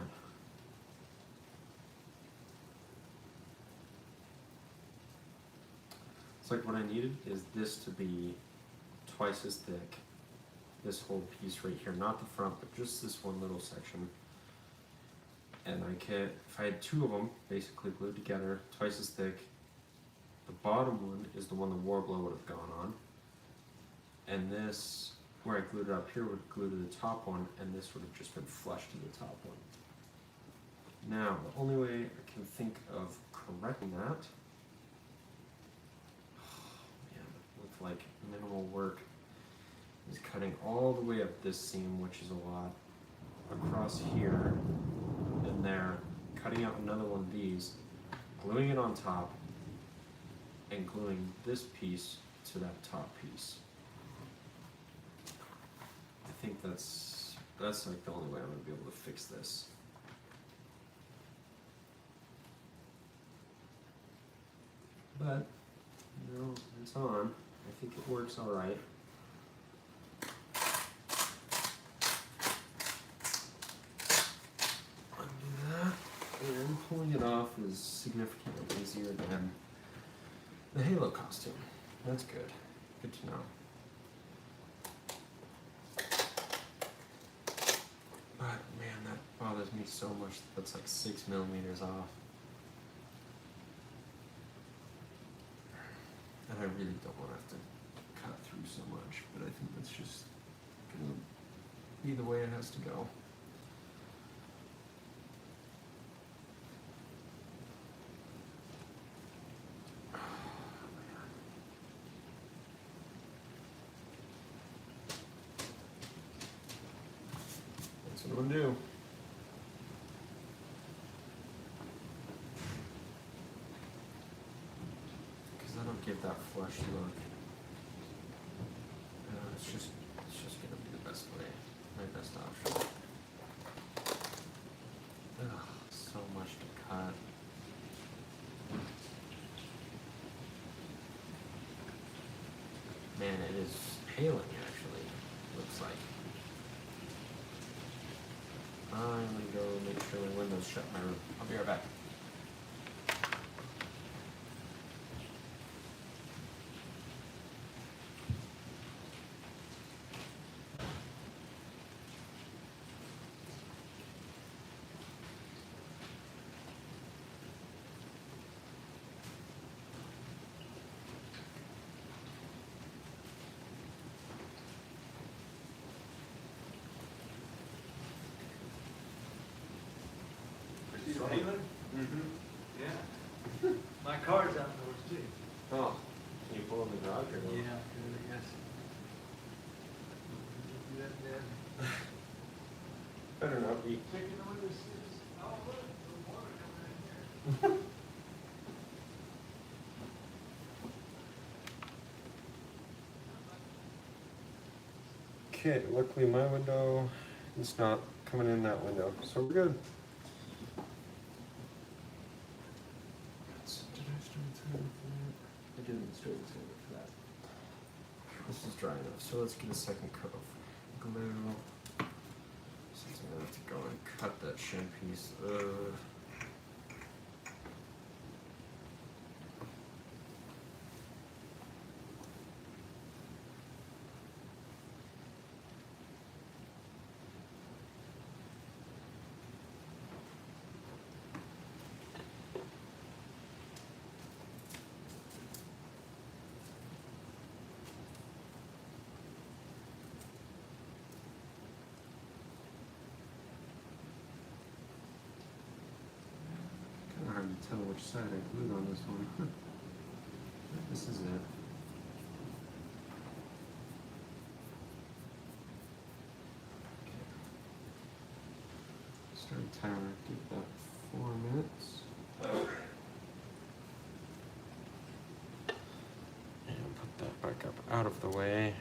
It's like what I needed is this to be twice as thick. This whole piece right here, not the front, but just this one little section. And I can, if I had 2 of them basically glued together, twice as thick, the bottom one is the one the Warbler would have gone on. And this, where I glued it up here, would glue to the top one, and this would have just been flush to the top one. Now, the only way I can think of correcting that, with like minimal work, is cutting all the way up this seam, which is a lot, across here and there, cutting out another one of these, gluing it on top, and gluing this piece to that top piece. I think that's like the only way I'm gonna be able to fix this. But, you know, it's on. I think it works all right. Undo that, and pulling it off is significantly easier than the Halo costume. That's good. Good to know. But man, that bothers me so much. That's like 6 millimeters off. And I really don't want to have to cut through so much, but I think that's just gonna be the way it has to go. That's what I'm gonna do. Because I don't give that flush look. It's just gonna be the best way, my best option. Ugh, so much to cut. Man, it is hailing actually, looks like. I'm gonna go make sure my windows shut in my room. I'll be right back. Mm-hmm. Yeah. car's outdoors too. Oh, can you pull in the garage or no? Yeah, good, I guess. Do that, Dad. Better not be. Checking the windows. Oh, look, the water coming in here. Okay, luckily my window is not coming in that window, so we're good. Did I start the timer for that? I didn't start the timer for that. This is dry enough, so let's get a second coat of glue. Since I'm gonna have to go and cut that shin piece. Hard to tell which side I glued on this one. This is it. Okay. Start timer, give that 4 minutes. And put that back up out of the way.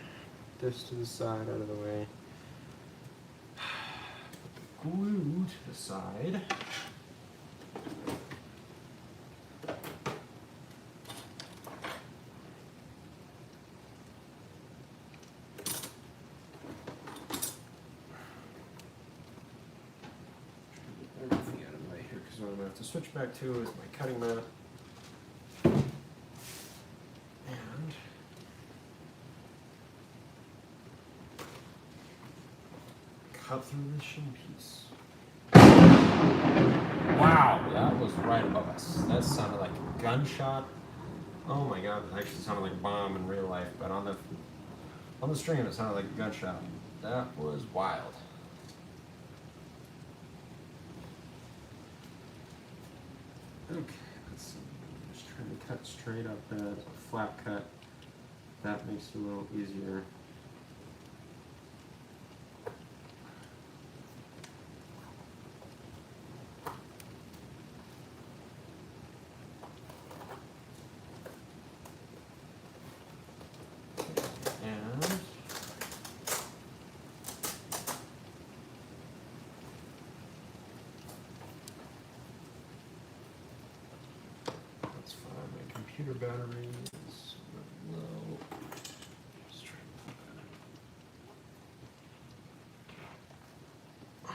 This to the side, out of the way. Put the glue to the side. Everything out of the way here, because what I'm going to have to switch back to is my cutting mat. And cut through the shin piece. Wow, that was right above us. That sounded like a gunshot. Oh my god, it actually sounded like a bomb in real life, but on the stream it sounded like a gunshot. That was wild. Okay, let's see. Just trying to cut straight up as a flat cut. That makes it a little easier. Computer battery is low. Let's try to put that.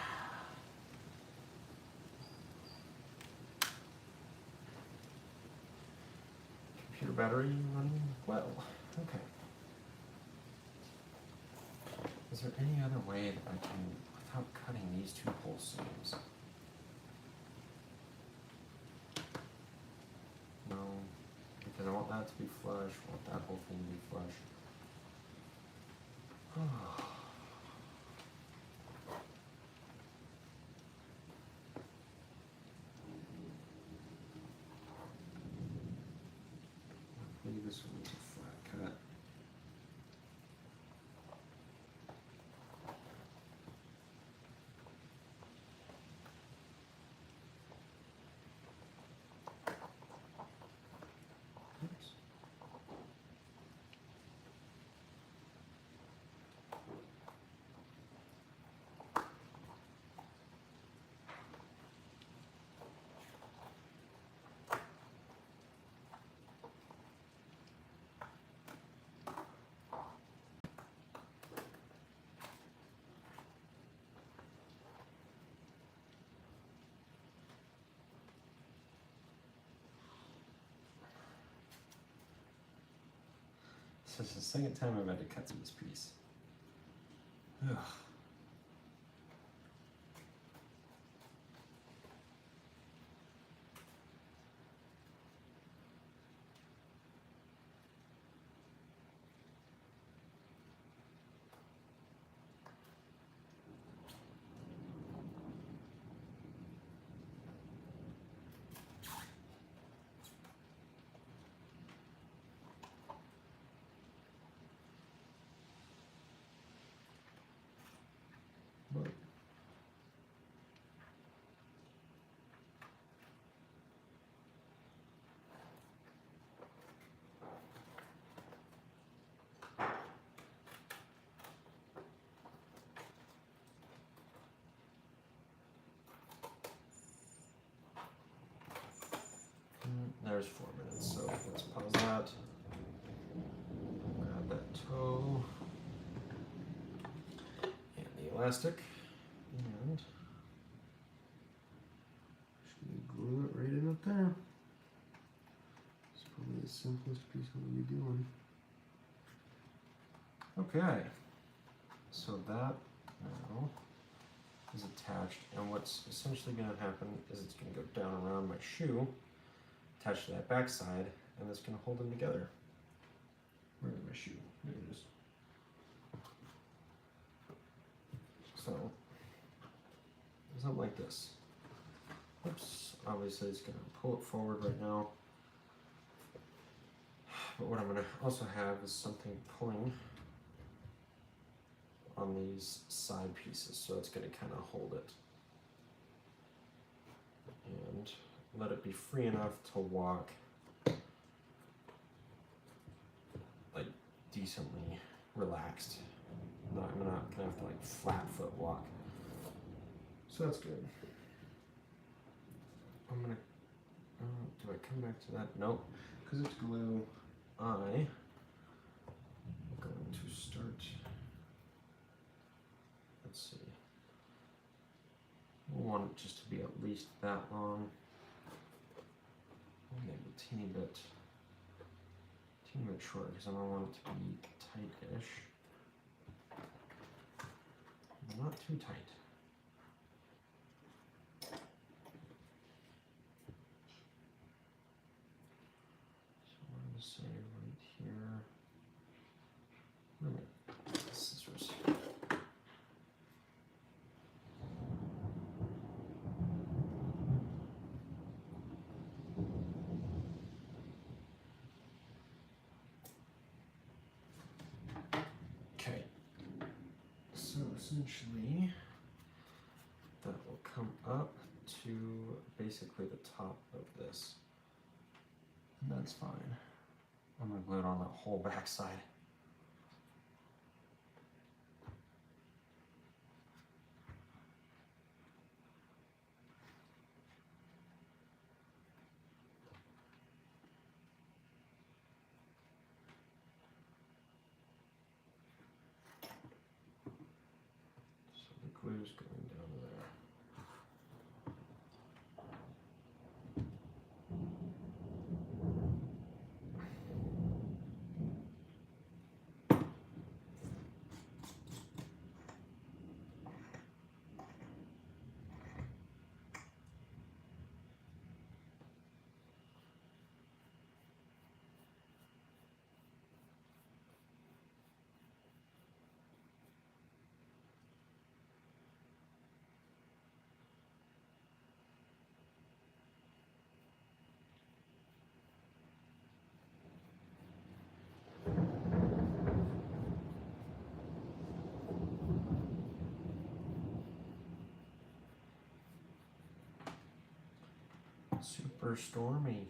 Computer battery running well. Okay. Is there any other way that I can, without cutting these two whole seams? No. Because I want that to be flush, I want that whole thing to be flush. Maybe this one is a flat cut. Oops. This is the second time I've had to cut through this piece. Ugh. there's 4 minutes. So let's pause that. Grab that toe and the elastic, and just glue it right in up there. It's probably the simplest piece we'll be doing. Okay, so that now is attached, and what's essentially going to happen is it's going to go down around my shoe, attached to that back side, and it's going to hold them together. Where is my shoe? There it is. So, something like this. Oops, obviously it's going to pull it forward right now. But what I'm going to also have is something pulling on these side pieces, so it's going to kind of hold it. And let it be free enough to walk like decently relaxed. I'm not gonna have to like flat foot walk. So that's good. I'm gonna, do I come back to that? Nope, because it's glue. I'm going to start, let's see. I want it just to be at least that long. Maybe a teeny bit short, because I don't want it to be tight-ish. Not too tight. So I'm going to say right here. Wait a minute. Scissors. Okay. So essentially, that will come up to basically the top of this. And that's fine. I'm going to glue it on the whole back side. So the glue is going down there. Super stormy.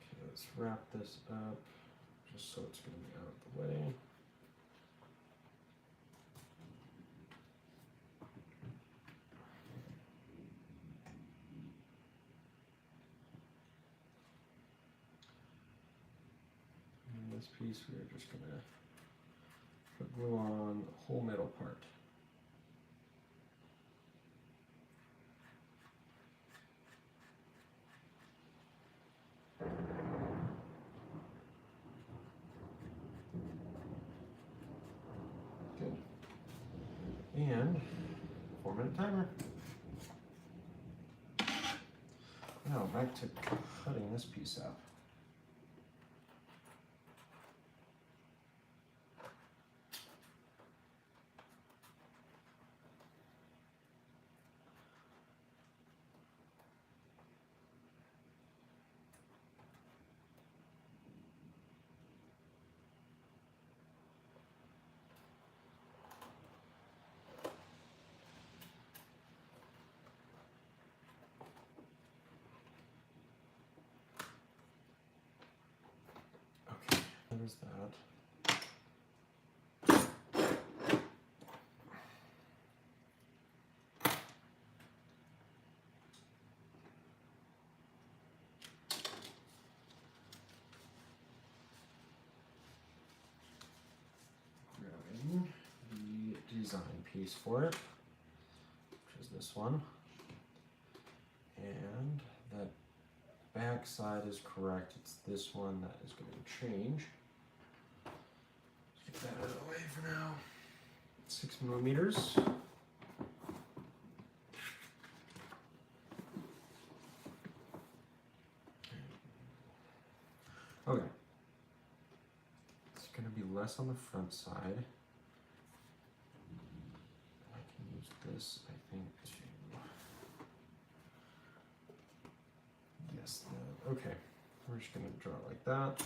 Okay, let's wrap this up just so it's going to be out of the way. And this piece we're just going to put glue on the whole middle part. Good. And 4-minute timer. Now back to cutting this piece up. piece for it, which is this one. And that back side is correct. It's this one that is going to change. Let's get that out of the way for now. 6 millimeters. Okay. It's going to be less on the front side. I can use this, I think, to guess that. Okay. We're just going to draw it like that.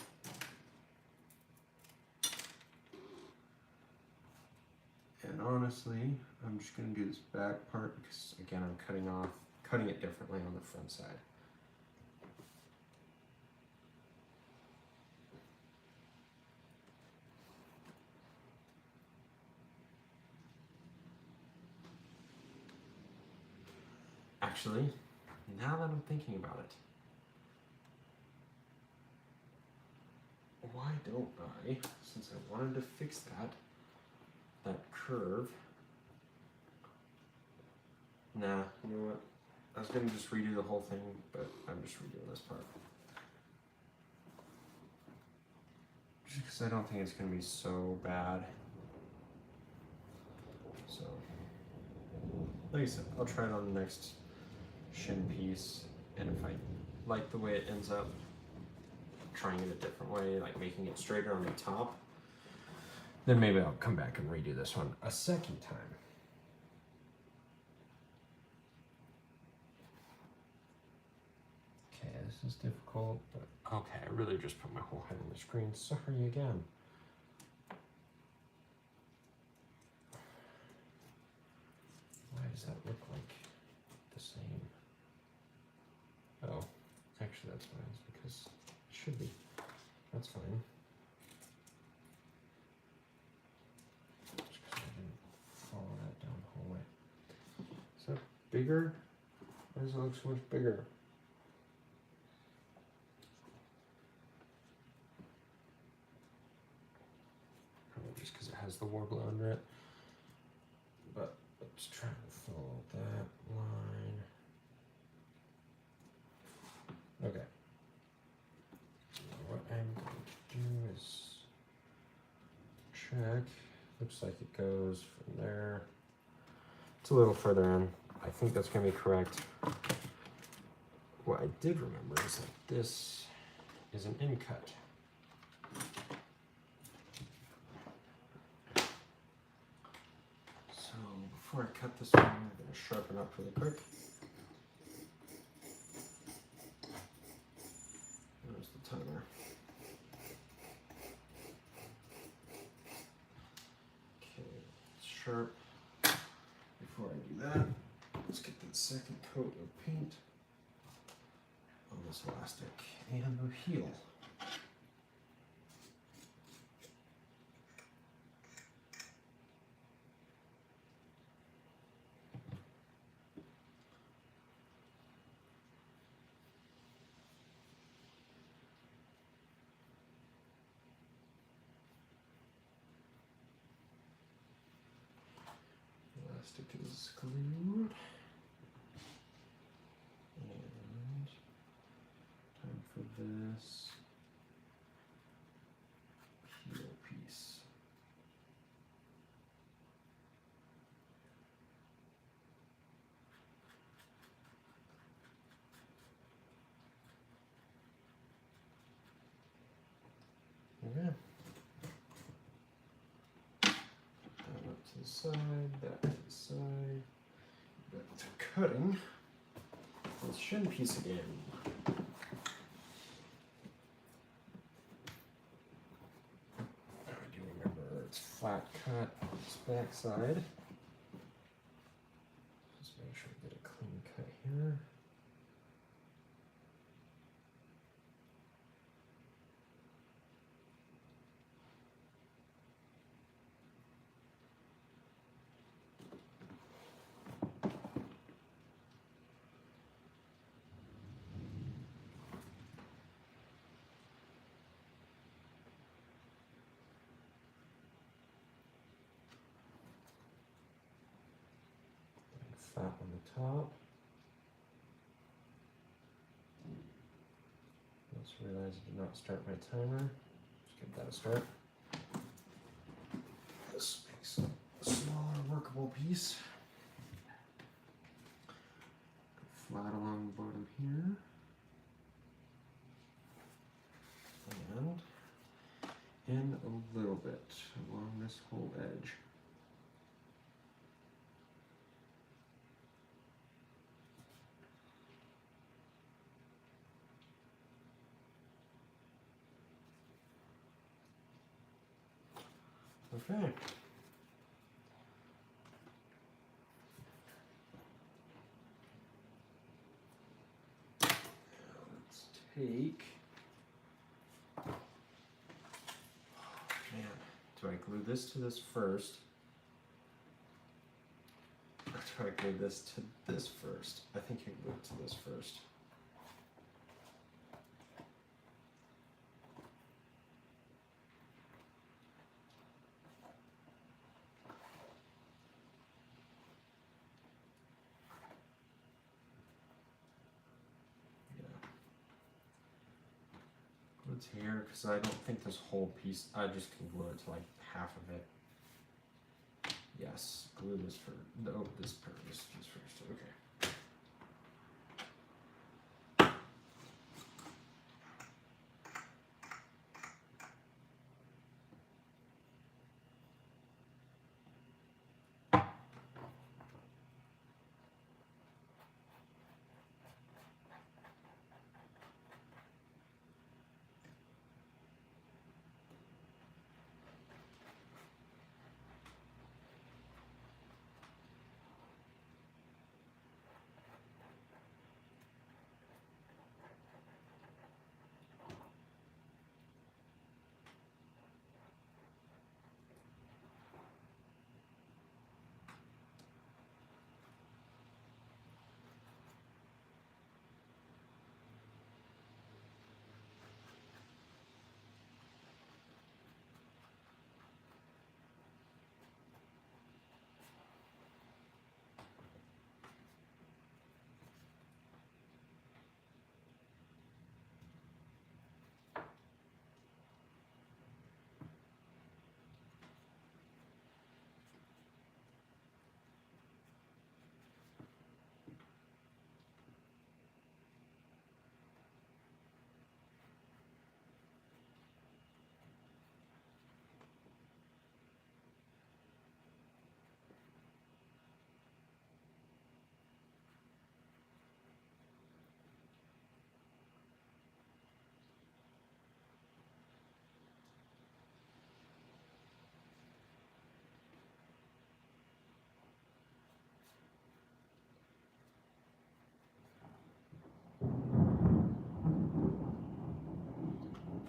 And honestly, I'm just going to do this back part because, again, I'm cutting it differently on the front side. Actually, now that I'm thinking about it, why don't I, since I wanted to fix that curve, nah, you know what, I was going to just redo the whole thing, but I'm just redoing this part. Just because I don't think it's going to be so bad. So, like I said, I'll try it on the next shin piece, and if I like the way it ends up, trying it a different way, like making it straighter on the top, then maybe I'll come back and redo this one a second time. Okay, this is difficult, but okay, I really just put my whole head on the screen. Sorry again. Why does that look like the same? Oh, actually that's fine, it's because it should be. That's fine. Just because I didn't follow that down the whole way. Is that bigger? Why does it look so much bigger? Probably just because it has the warble under it. But let's try and follow that line. Okay. What I'm going to do is check. Looks like it goes from there. It's a little further in. I think that's going to be correct. What I did remember is that this is an in cut. So before I cut this one, I'm going to sharpen up really quick. There's the timer. Okay, sharp. Before I do that, let's get the second coat of paint on this elastic and the heel. Elastic is glued. And time for this heel piece. Okay. That up to the side, that to the side. Back to cutting this shin piece again. I do remember it's flat cut on this back side. Just make sure we get a clean cut here. fat on the top. Just realized I did not start my timer. Just give that a start. This makes a smaller workable piece. Go flat along the bottom here. And in a little bit along this whole edge. Okay. Let's take. Man, do I glue this to this first? Or do I glue this to this first? I think you glue it to this first. It's here because I don't think this whole piece, I just can glue it to like half of it. Yes, glue this first. No, this first. Okay.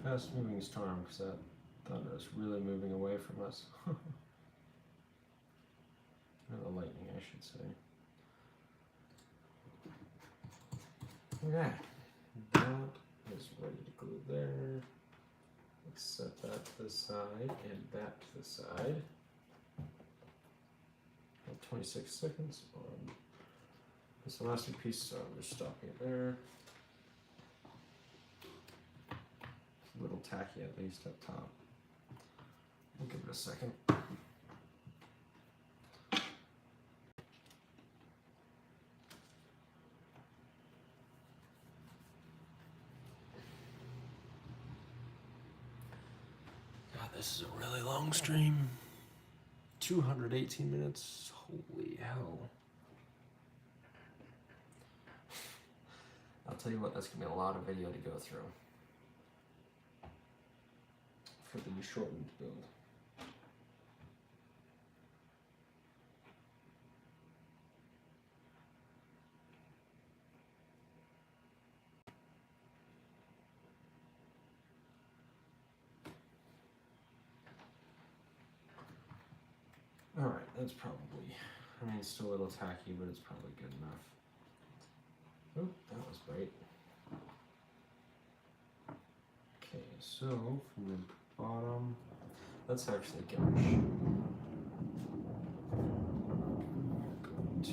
Fast moving storm because that thunder is really moving away from us. Or the lightning, I should say. Okay, that is ready to glue there. Let's set that to the side and that to the side. 26 seconds on this elastic piece, so I'm just stopping it there. It's a little tacky at least up top. We'll give it a second. God, this is a really long stream. 218 minutes. Holy hell. I'll tell you what, that's going to be a lot of video to go through for the shortened build. Alright, that's probably, I mean, it's still a little tacky, but it's probably good enough. Oh, that was bright. Okay, so from the bottom, let's actually go to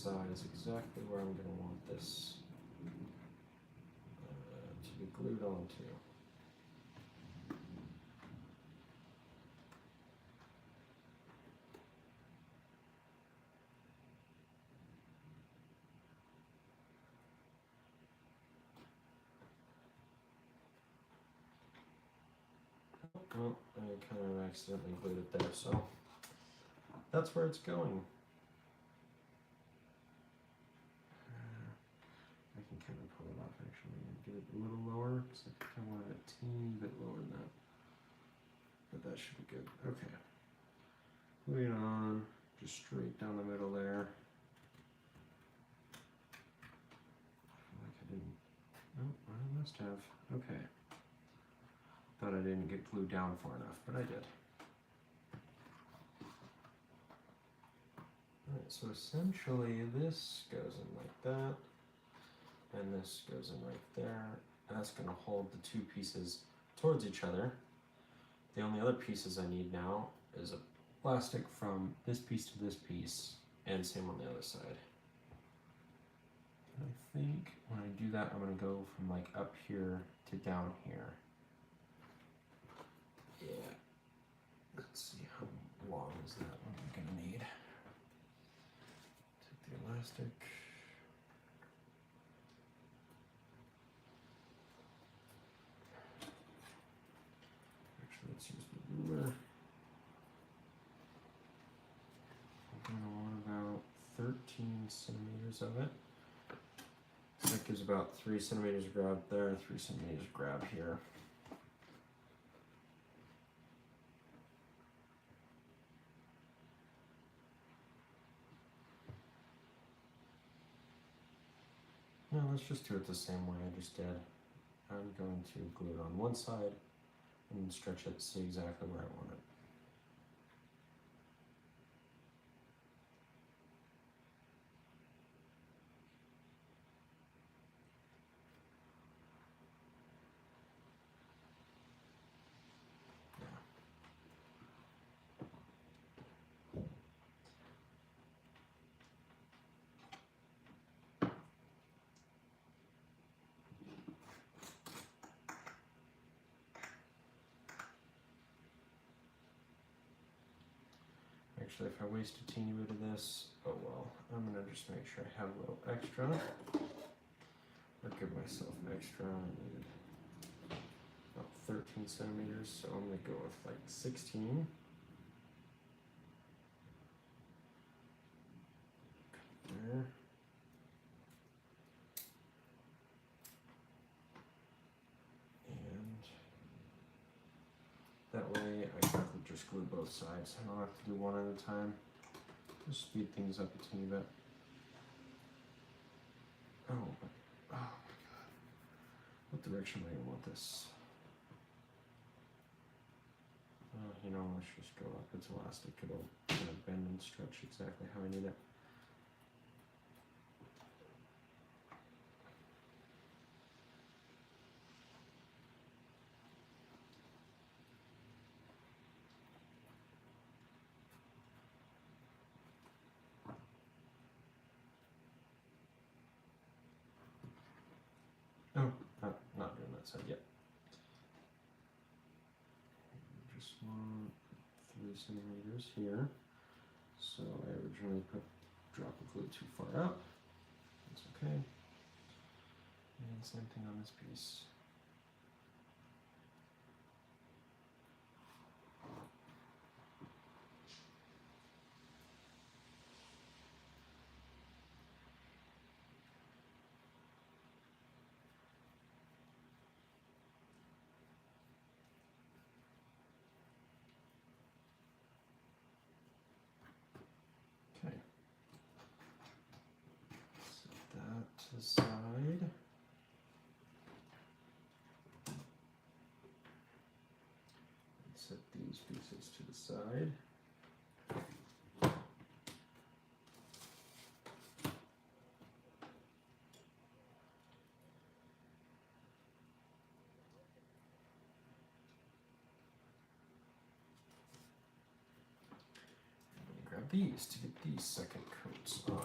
side is exactly where I'm going to want this to be glued onto. Oh, I kind of accidentally glued it there, so that's where it's going. I can kind of pull it off actually and get it a little lower because I kind of want it a teeny bit lower than that. But that should be good. Okay. Glue it on, just straight down the middle there. I feel like I didn't. Oh, I must have. Okay. Thought I didn't get glued down far enough, but I did. Alright, so essentially this goes in like that, and this goes in right there. And that's going to hold the two pieces towards each other. The only other pieces I need now is a plastic from this piece to this piece, and same on the other side. And I think when I do that, I'm going to go from like up here to down here. Yeah. Let's see, how long is that one I'm going to need? Take the elastic. Actually, let's use the ruler. I'm going to want about 13 centimeters of it. So that gives about 3 centimeters of grab there, 3 centimeters of grab here. No, let's just do it the same way I just did. I'm going to glue it on one side and stretch it to see exactly where I want it. Actually, if I waste a teeny bit of this, oh well. I'm gonna just make sure I have a little extra, or give myself extra. I needed about 13 centimeters, so I'm gonna go with like 16. There. And that way I can just glue both sides. I don't have to do one at a time. Just speed things up a teeny bit. Oh my god. What direction do I want this? You know, let's just go up. It's elastic. It'll kind of bend and stretch exactly how I need it. Oh, not doing that side yet. Just want 3 centimeters here. So I originally put drop of glue too far out. That's okay. And same thing on this piece. Okay. Set that to the side. Set these pieces to the side. And grab these to get these second coats on.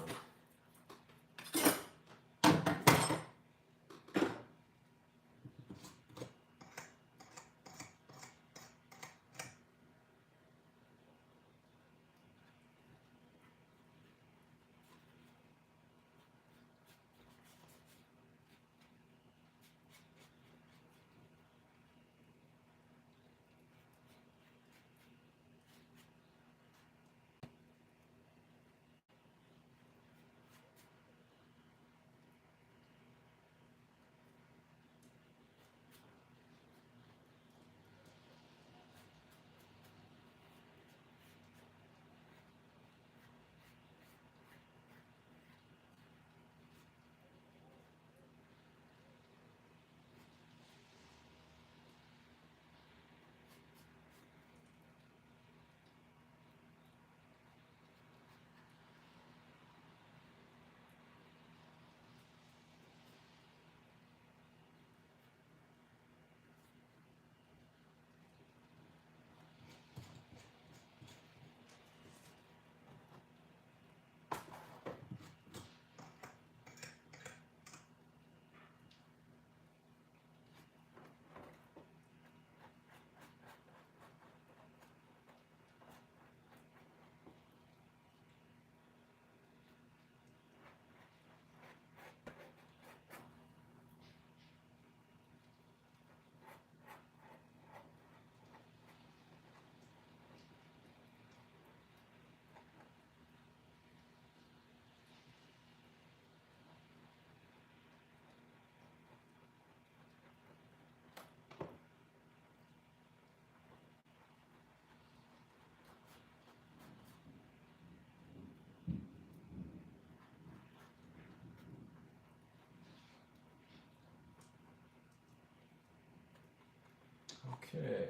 Okay.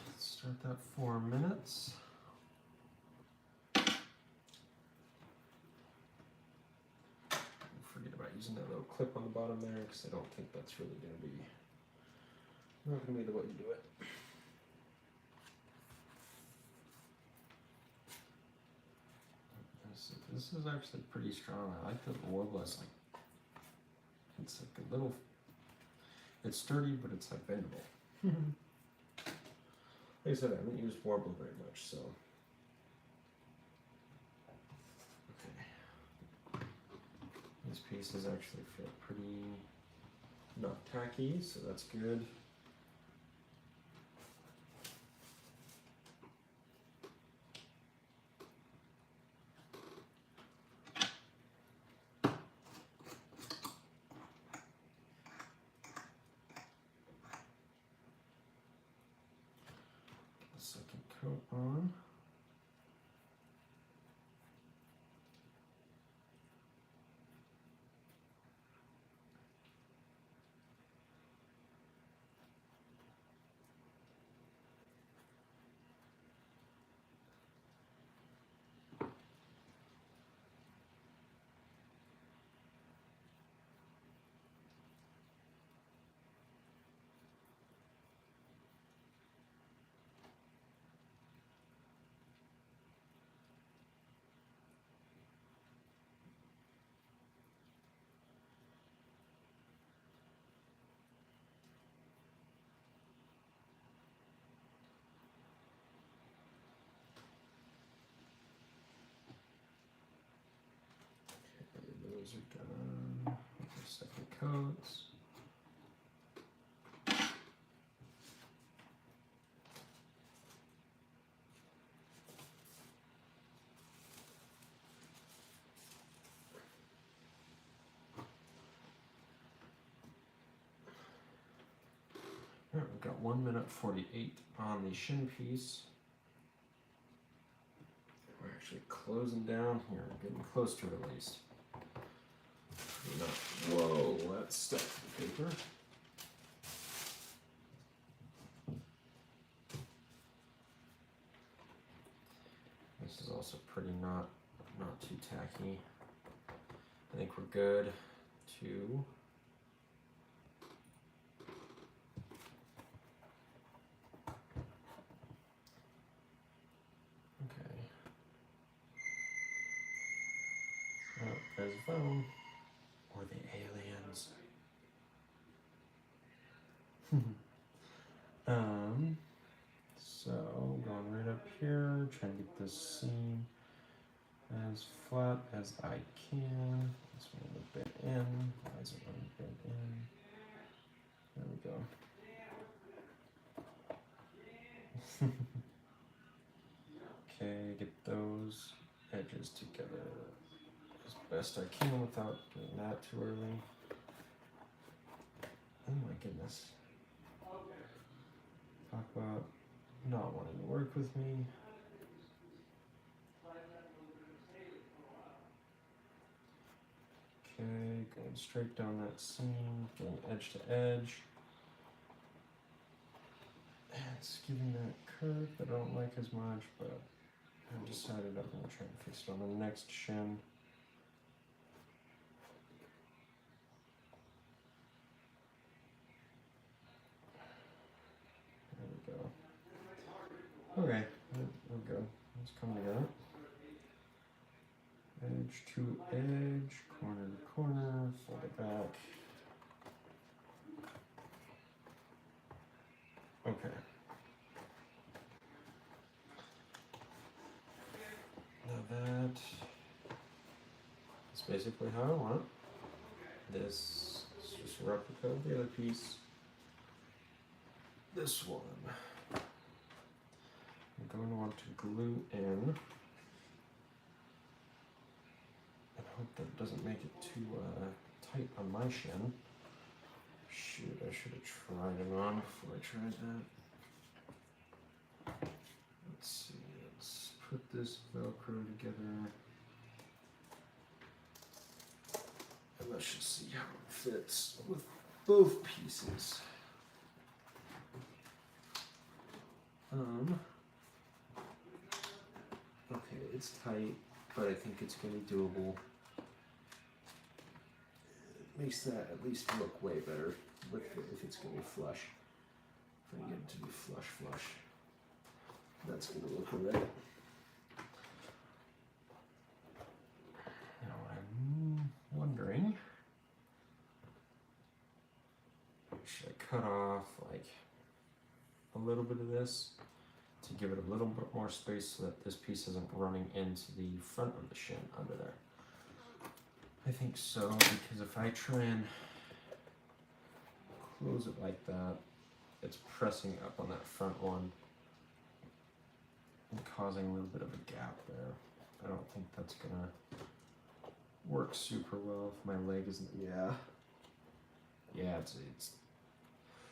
Let's start that 4 minutes. Forget about using that little clip on the bottom there because I don't think that's really going to be not going to be the way to do it. This is actually pretty strong. I like the warbless. Like it's like a little. It's sturdy, but it's like bendable. Like I said, I haven't used warble very much, so. Okay. These pieces actually feel pretty not tacky, so that's good. Second coat on. Those are done. Second coats. Alright, we've got 1 minute 48 on the shin piece. We're actually closing down here, getting close to it at least. Whoa, that's stuck to the paper. This is also pretty not too tacky. I think we're good to okay. Oh, there's a phone. Or the aliens. So going right up here, trying to get this seam as flat as I can. This one a bit in. Why is it one a bit in? There we go. Okay, get those edges together as best I can without doing that too early. Oh my goodness. Talk about not wanting to work with me. Okay, going straight down that seam, getting edge to edge. And it's giving that curve that I don't like as much, but I've decided I'm going to try and fix it on the next shin. There we go. Okay, we're good. Let's come together. Edge to edge, corner to corner, fold it back. Okay. Now that is basically how I want it. This is just a replica of the other piece. This one I'm going to want to glue in. I hope that doesn't make it too tight on my shin. Shoot, I should have tried it on before I tried that. Let's see, let's put this Velcro together. And let's just see how it fits with both pieces. Okay, it's tight, but I think it's going to be doable. It makes that at least look way better with it if it's going to be flush. If I get it to be flush, that's going to look alright. Now I'm wondering, should I cut off like a little bit of this to give it a little bit more space so that this piece isn't running into the front of the shin under there? I think so, because if I try and close it like that, it's pressing up on that front one and causing a little bit of a gap there. I don't think that's gonna work super well if my leg isn't, yeah, it's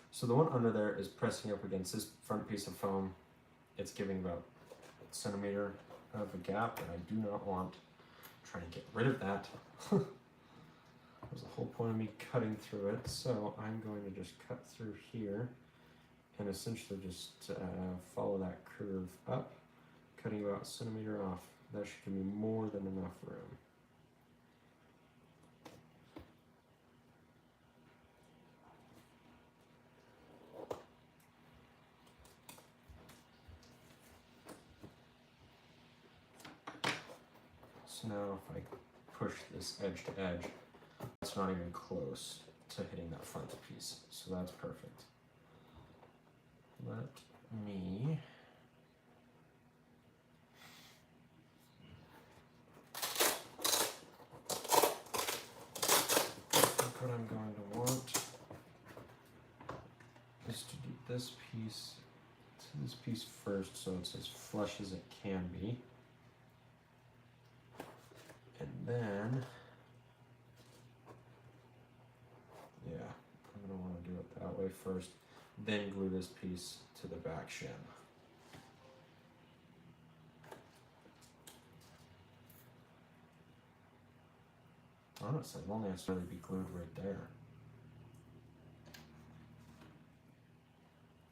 so the one under there is pressing up against this front piece of foam. It's giving about a centimeter of a gap, and I do not want trying to get rid of that. That was the whole point of me cutting through it. So I'm going to just cut through here and essentially just follow that curve up, cutting about a centimeter off. That should give me more than enough room. So now if I push this edge to edge, it's not even close to hitting that front piece. So that's perfect. Let me what I'm going to want is to do this piece to this piece first so it's as flush as it can be. And then, yeah, I'm going to want to do it that way first, then glue this piece to the back shin. Honestly, it only has to really be glued right there.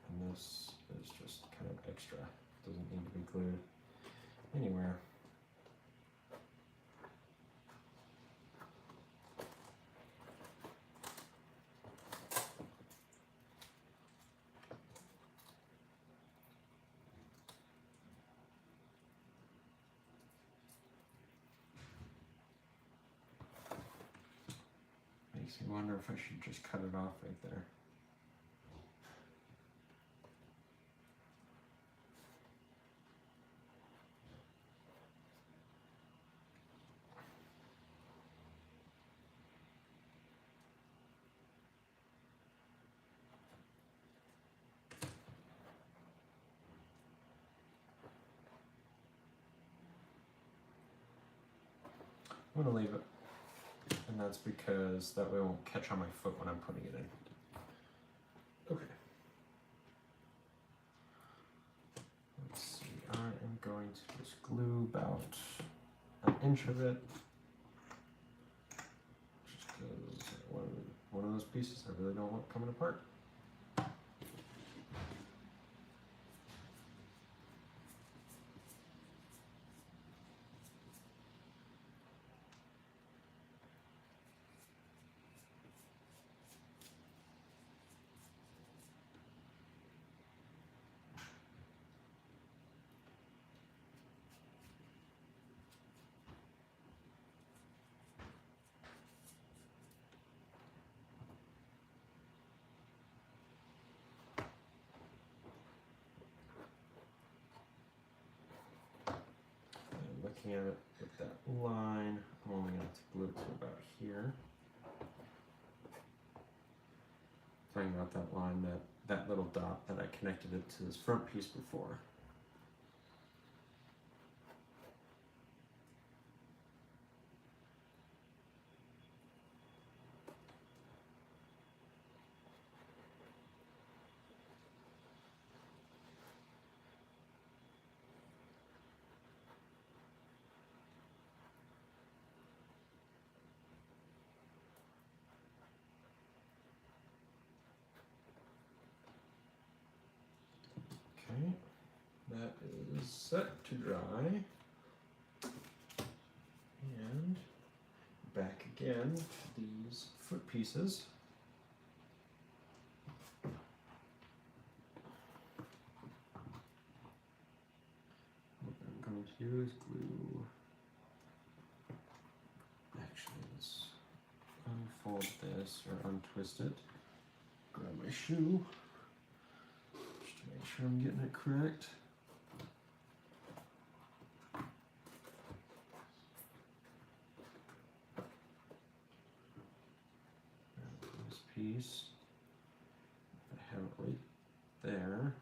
And this is just kind of extra. Doesn't need to be glued anywhere. Makes me wonder if I should just cut it off right there. I'm going to leave it. And that's because that way it won't catch on my foot when I'm putting it in. Okay. Let's see, I am going to just glue about an inch of it. Just because one of those pieces I really don't want coming apart. Looking at it with that line, I'm only going to have to glue it to about here. Talking about that line, that little dot that I connected it to this front piece before. is set to dry. And back again to these foot pieces. What I'm going to do is glue. Actually, let's unfold this or untwist it. Grab my shoe just to make sure I'm getting it correct. This piece, I have it right there.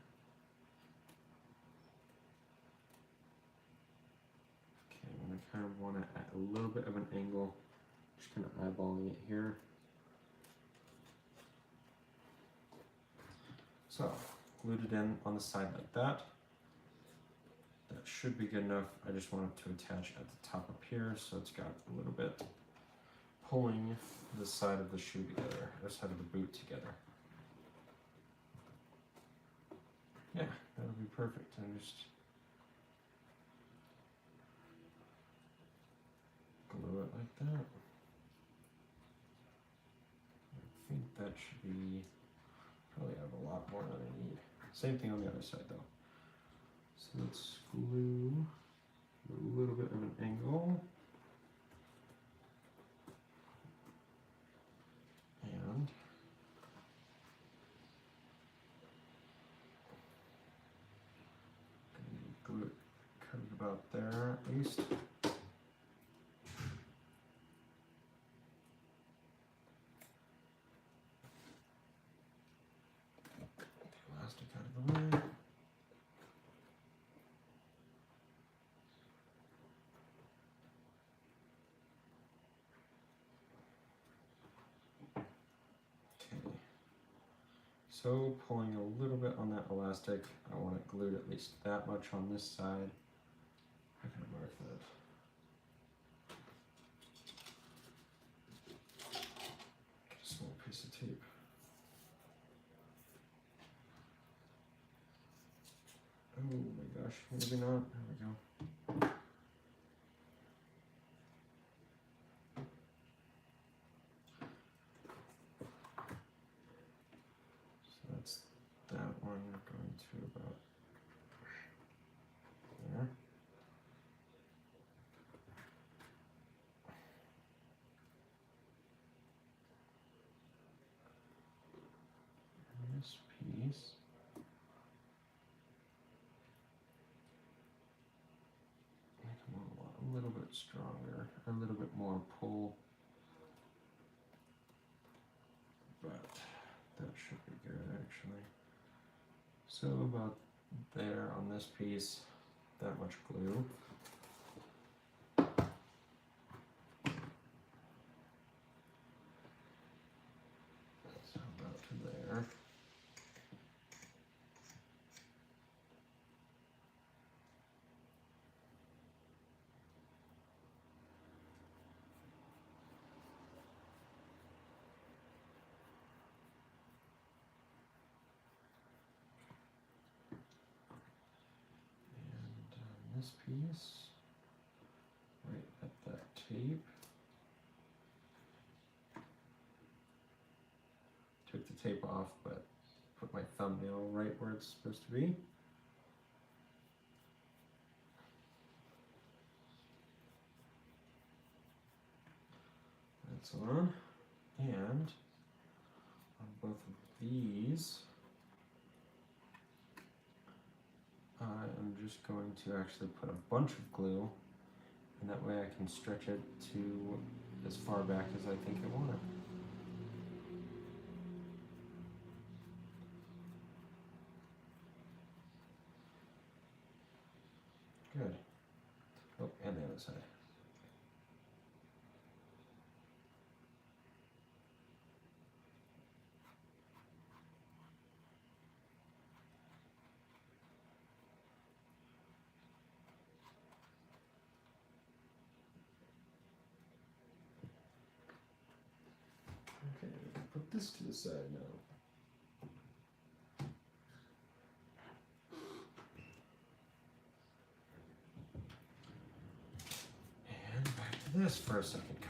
Okay, I'm going to kind of want to add a little bit of an angle. Just kind of eyeballing it here. So, glued it in on the side like that. That should be good enough. I just want it to attach at the top up here, so it's got a little bit pulling the side of the shoe together, or side of the boot together. Yeah, that'll be perfect. And just glue it like that. I think that should be, probably have a lot more than I need. Same thing on the other side though. So let's glue a little bit of an angle. And glue it kind of about there at least. Elastic out of the way. Okay. So pulling a little bit on that elastic, I want it glued at least that much on this side. I can mark that. Get a small piece of tape. Oh my gosh, maybe not. There we go. So that's that one. We're going to about there. And this piece. A little bit stronger, a little bit more pull, but that should be good actually. So about there on this piece, that much glue. So about to there. This piece, right at that tape. Took the tape off, but put my thumbnail right where it's supposed to be. That's on. And on both of these, I am just going to actually put a bunch of glue, and that way I can stretch it to as far back as I think I want it. Good. Oh, and the other side. Okay, put this to the side now. just for a second coat.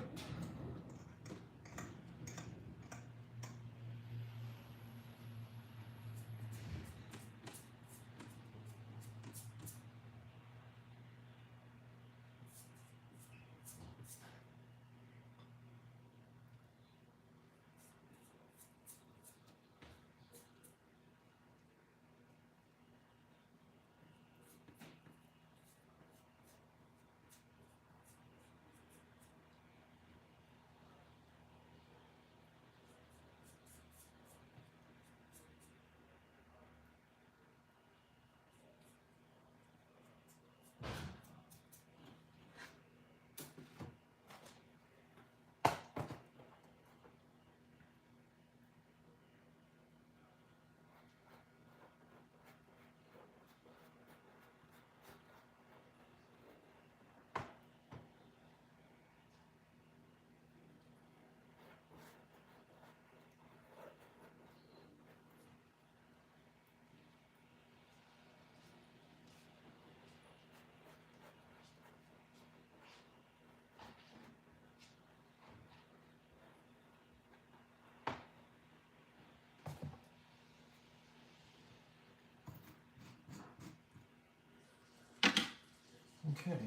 Okay.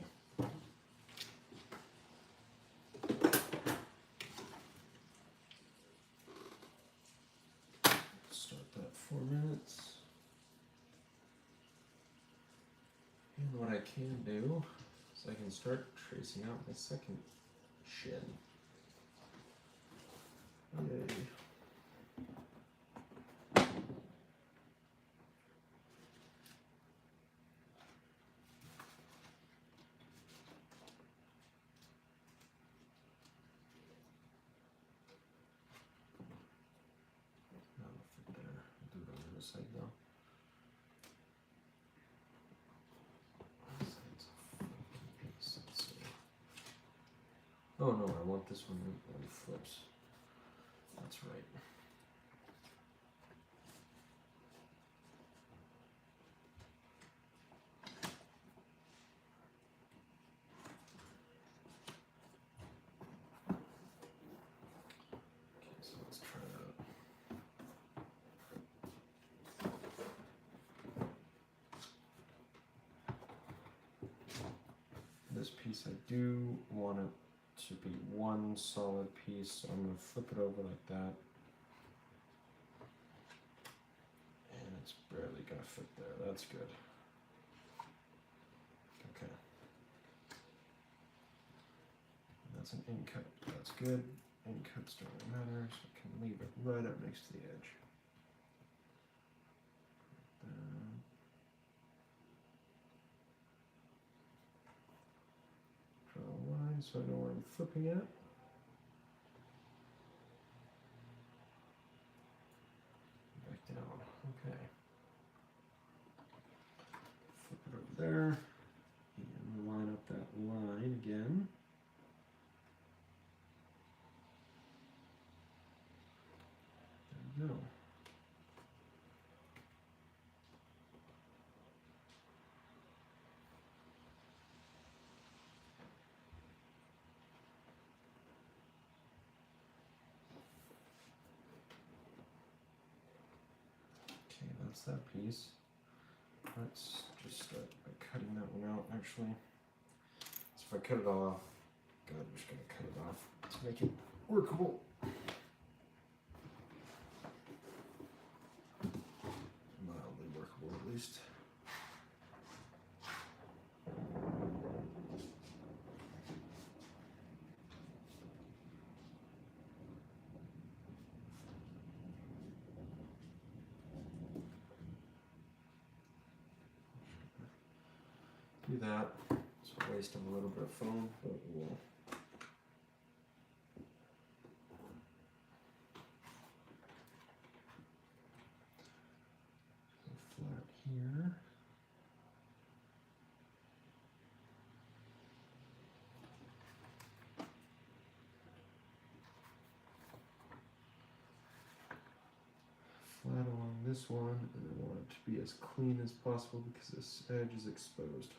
Start that 4 minutes. And what I can do is I can start tracing out my second shin. Yay. Side though. Oh no, I want this one when it flips. That's right. Okay, so let's try that. This piece I do want it to be one solid piece, so I'm going to flip it over like that. And it's barely going to fit there. That's good. Okay. And that's an in cut. That's good. In cuts don't really matter, so I can leave it right up next to the edge. Draw a line so I know where I'm flipping at. Back down. Okay. Flip it over there. And line up that line again. There we go. Okay, that's that piece. Let's just start by cutting that one out actually. So if I cut it off, God, I'm just going to cut it off to make it workable. Mildly workable at least. Do that. It's wasting a little bit of foam, but we'll. Flat here. Flat along this one, and I want it to be as clean as possible because this edge is exposed.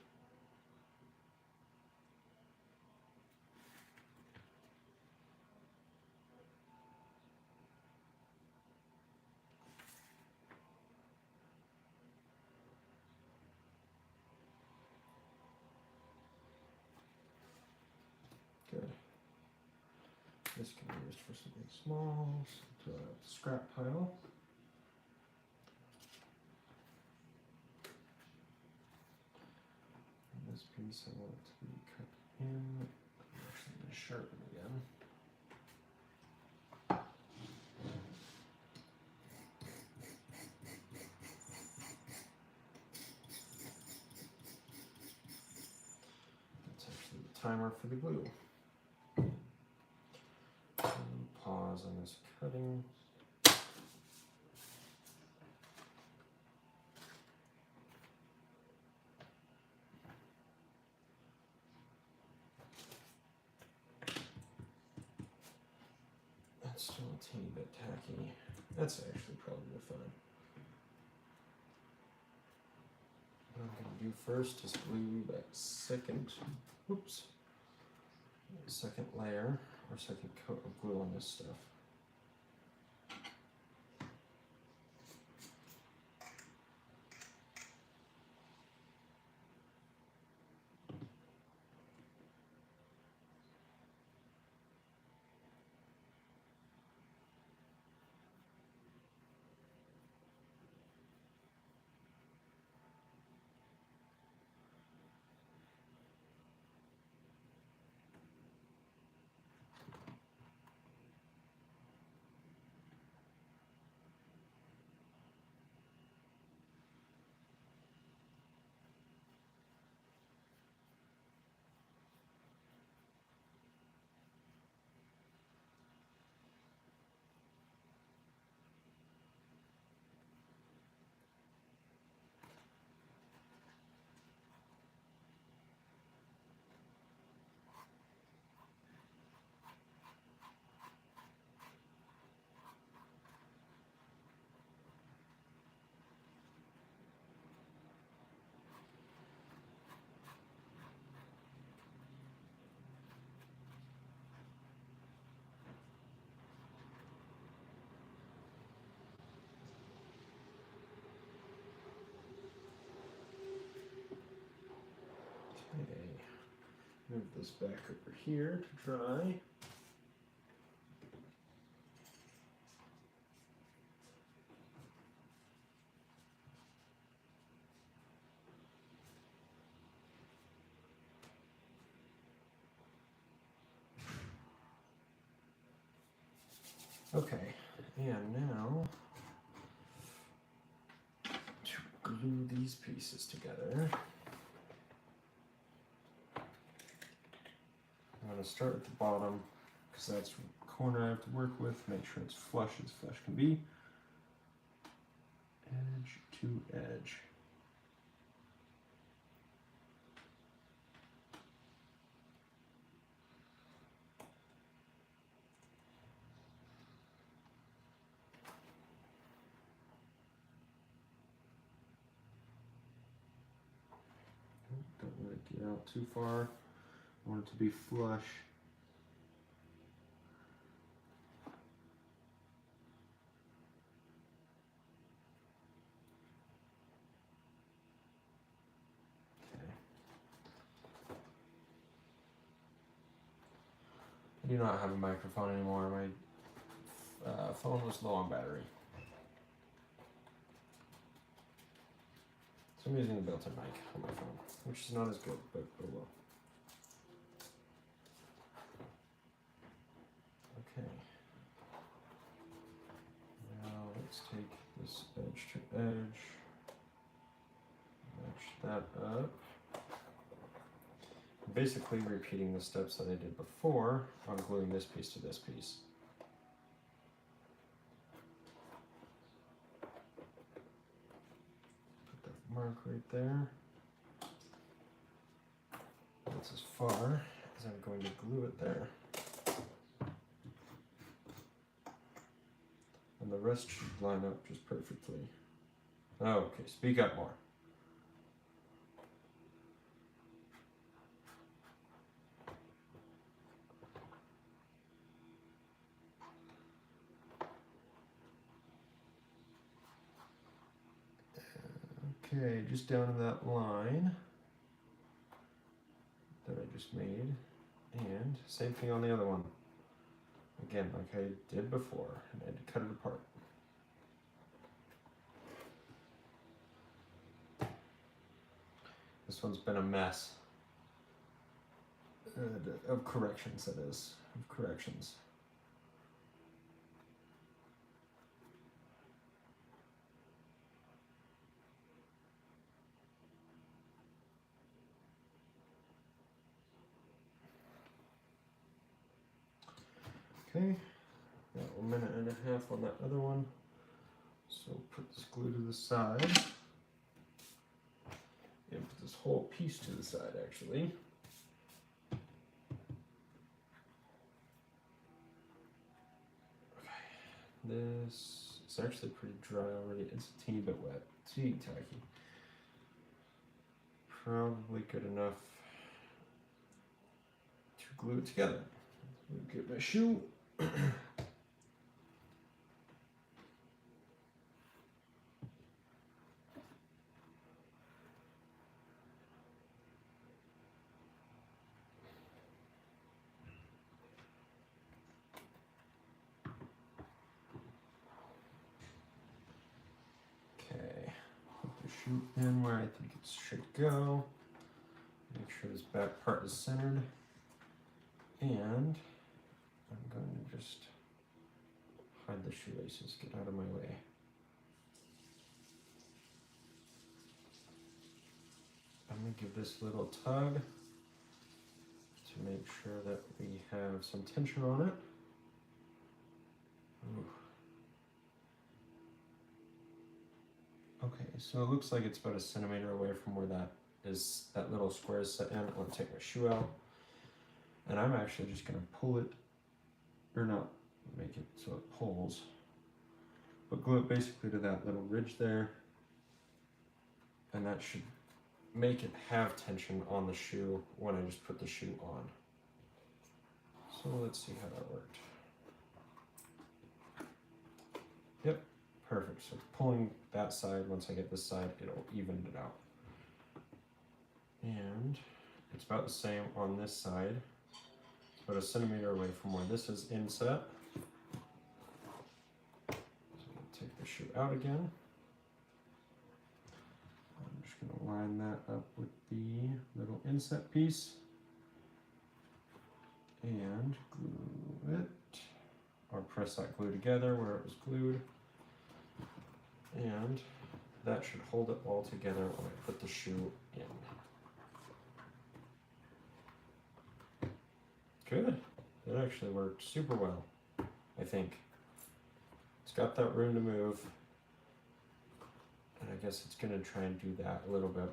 This can be used for something small, so throw it out the scrap pile. And this piece I want to be cut in. Actually, sharpen again. That's actually the timer for the glue. Pause on this cutting. That's still a teeny bit tacky. That's actually probably fine. What I'm going to do first is glue that second layer or second coat of glue on this stuff. Okay, move this back over here to dry. Okay, and now to glue these pieces together. I'm going to start at the bottom because that's the corner I have to work with. Make sure it's flush as flush can be. Edge to edge. Don't let it get out too far. I want it to be flush. Okay. I do not have a microphone anymore. My phone was low on battery. So I'm using a built-in mic on my phone, which is not as good, but oh well. Okay. Now let's take this edge to edge, match that up. I'm basically repeating the steps that I did before on gluing this piece to this piece. Put that mark right there. That's as far as I'm going to glue it there. And the rest should line up just perfectly. Okay, speak up more. Okay, just down to that line that I just made. And same thing on the other one. Again, like I did before, and I had to cut it apart. This one's been a mess. Of corrections, that is. Of corrections. Okay, got a minute and a half on that other one. So put this glue to the side. And put this whole piece to the side, actually. Okay, this is actually pretty dry already. It's a teeny bit wet, teeny tacky. Probably good enough to glue it together. Get my shoe. Okay, put the shoe in where I think it should go. Make sure this back part is centered. And I'm going to just hide the shoelaces, get out of my way. I'm going to give this a little tug to make sure that we have some tension on it. Ooh. Okay, so it looks like it's about a centimeter away from where that little square is set in. I'm going to take my shoe out, and I'm actually just going to pull it, or not make it so it pulls, but glue it basically to that little ridge there, and that should make it have tension on the shoe when I just put the shoe on. So let's see how that worked. Yep, perfect. So pulling that side, once I get this side, it'll even it out. And it's about the same on this side. It's about a centimeter away from where this is inset. So I'll take the shoe out again. I'm just going to line that up with the little inset piece and glue it, or press that glue together where it was glued, and that should hold it all together when I put the shoe in. Good. That actually worked super well, I think. It's got that room to move, and I guess it's going to try and do that a little bit,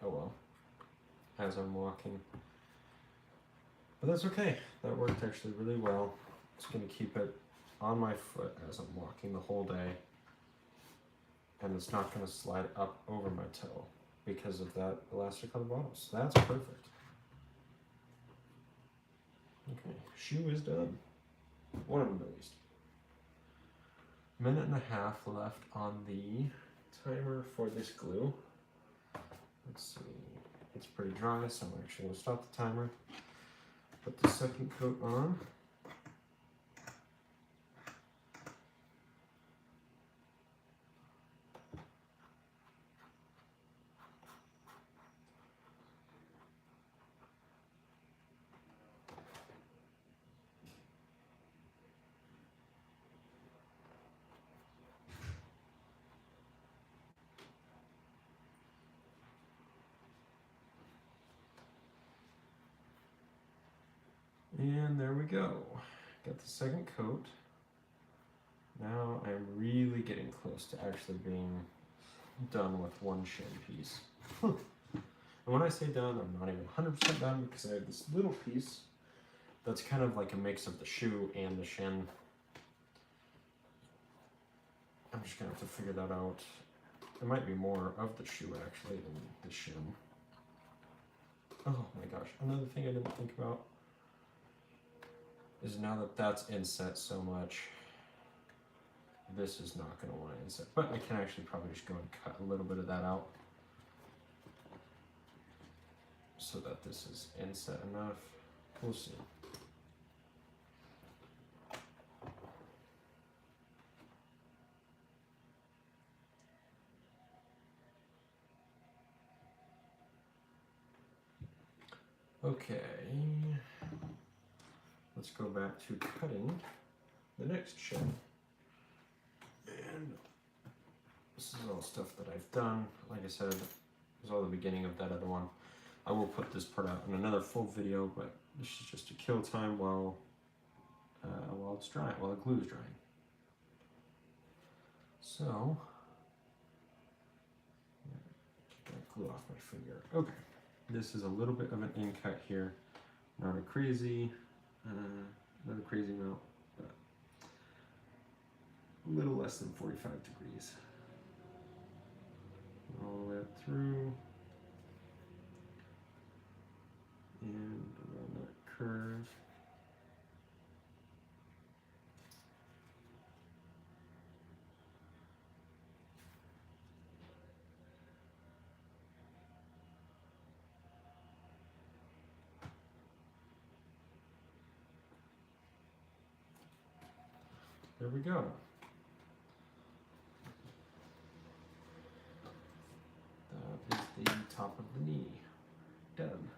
oh well, as I'm walking. But that's okay. That worked actually really well. It's going to keep it on my foot as I'm walking the whole day, and it's not going to slide up over my toe because of that elastic on the bottom. So that's perfect. Okay, shoe is done. One of them at least. Minute and a half left on the timer for this glue. Let's see, it's pretty dry, so I'm actually going to stop the timer. Put the second coat on. And there we go. Got the second coat. Now I'm really getting close to actually being done with one shin piece. And when I say done, I'm not even 100% done because I have this little piece that's kind of like a mix of the shoe and the shin. I'm just gonna have to figure that out. There might be more of the shoe actually than the shin. Oh my gosh, another thing I didn't think about is now that that's inset so much, this is not going to want to inset. But I can actually probably just go and cut a little bit of that out so that this is inset enough. We'll see. Okay, let's go back to cutting the next shin. And this is all stuff that I've done. Like I said, it was all the beginning of that other one. I will put this part out in another full video, but this is just to kill time while it's drying, while the glue is drying. So, get that glue off my finger. Okay, this is a little bit of an in cut here. Not a crazy, not a crazy amount, but a little less than 45 degrees. All the way up through. And around that curve. There we go. That is the top of the knee. Done.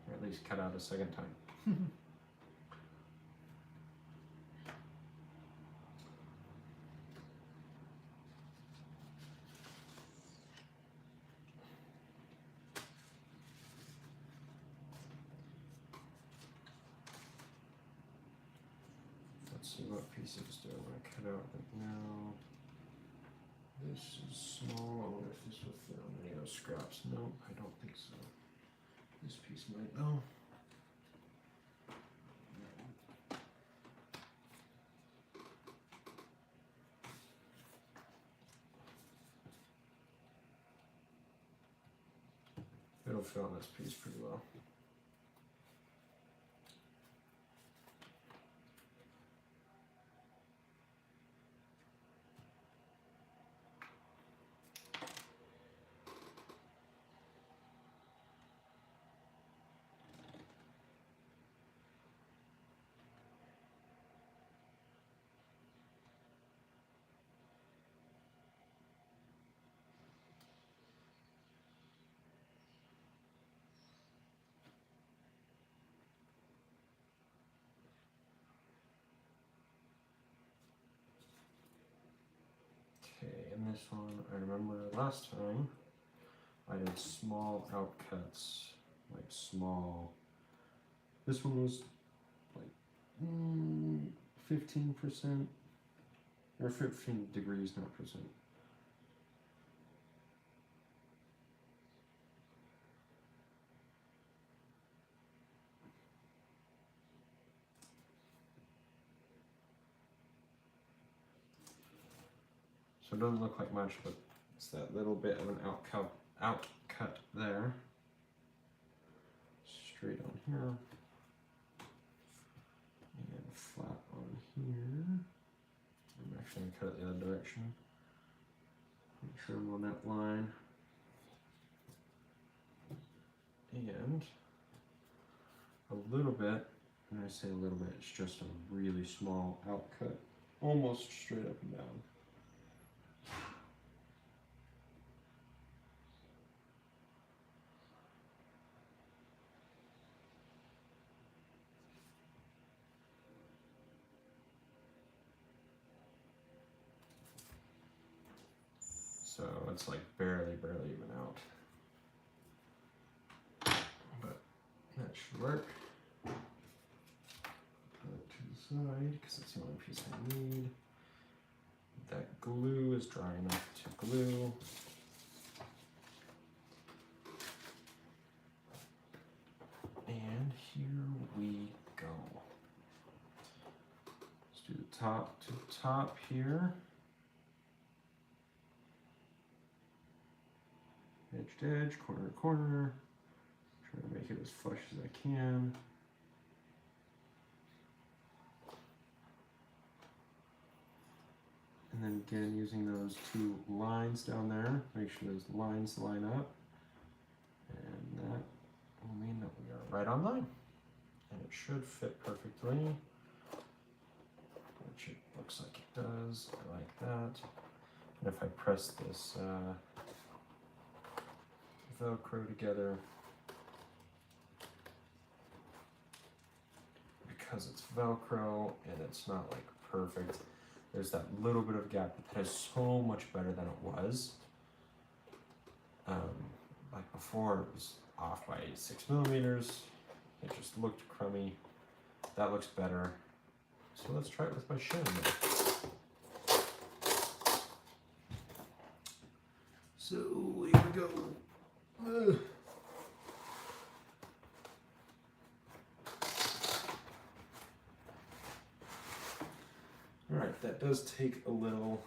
Or at least cut out a second time. Let's see what pieces do I want to cut out right now. This is small. I wonder if this will fit on any of those scraps. No, I don't think so. This piece might though. It'll fit on this piece pretty well. Okay, and this one, I remember last time I did small outcuts, like small. This one was like 15% or 15 degrees, not percent. So it doesn't look like much, but it's that little bit of an outcut there. Straight on here. And flat on here. I'm actually going to cut it the other direction. Make sure I'm on that line. And a little bit, when I say a little bit, it's just a really small outcut. Almost straight up and down. So it's like barely even out. But that should work. Put it to the side because it's the only piece I need. That glue is dry enough to glue. And here we go. Let's do the top to top here. Edge to edge, corner to corner. Try to make it as flush as I can. And then again, using those two lines down there, make sure those lines line up. And that will mean that we are right on line. And it should fit perfectly, which it looks like it does. I like that. And if I press this Velcro together, because it's Velcro and it's not like perfect. There's that little bit of gap, but that is so much better than it was. Like before, it was off by 6 millimeters. It just looked crummy. That looks better. So let's try it with my Shin. So here we go. Alright, that does take a little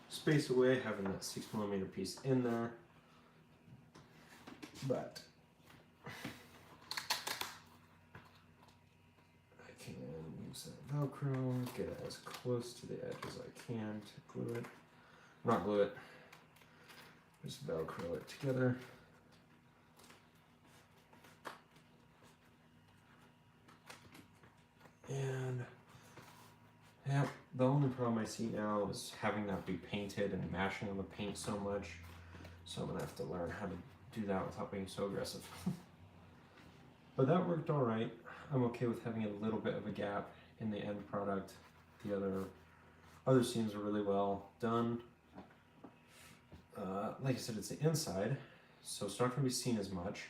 space away, having that 6 millimeter piece in there. But I can use that Velcro, get it as close to the edge as I can to glue it. Not glue it, just Velcro it together. And yeah, the only problem I see now is having that be painted and mashing on the paint so much. So I'm gonna have to learn how to do that without being so aggressive. But that worked all right. I'm okay with having a little bit of a gap in the end product. The other seams are really well done. Like I said, it's the inside, so it's not going to be seen as much.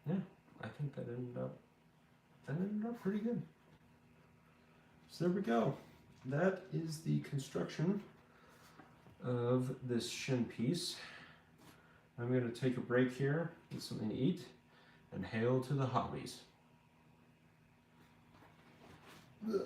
Yeah, I think that ended up pretty good. So there we go. That is the construction of this Shin piece. I'm going to take a break here, get something to eat, and hail to the hobbies. Ugh.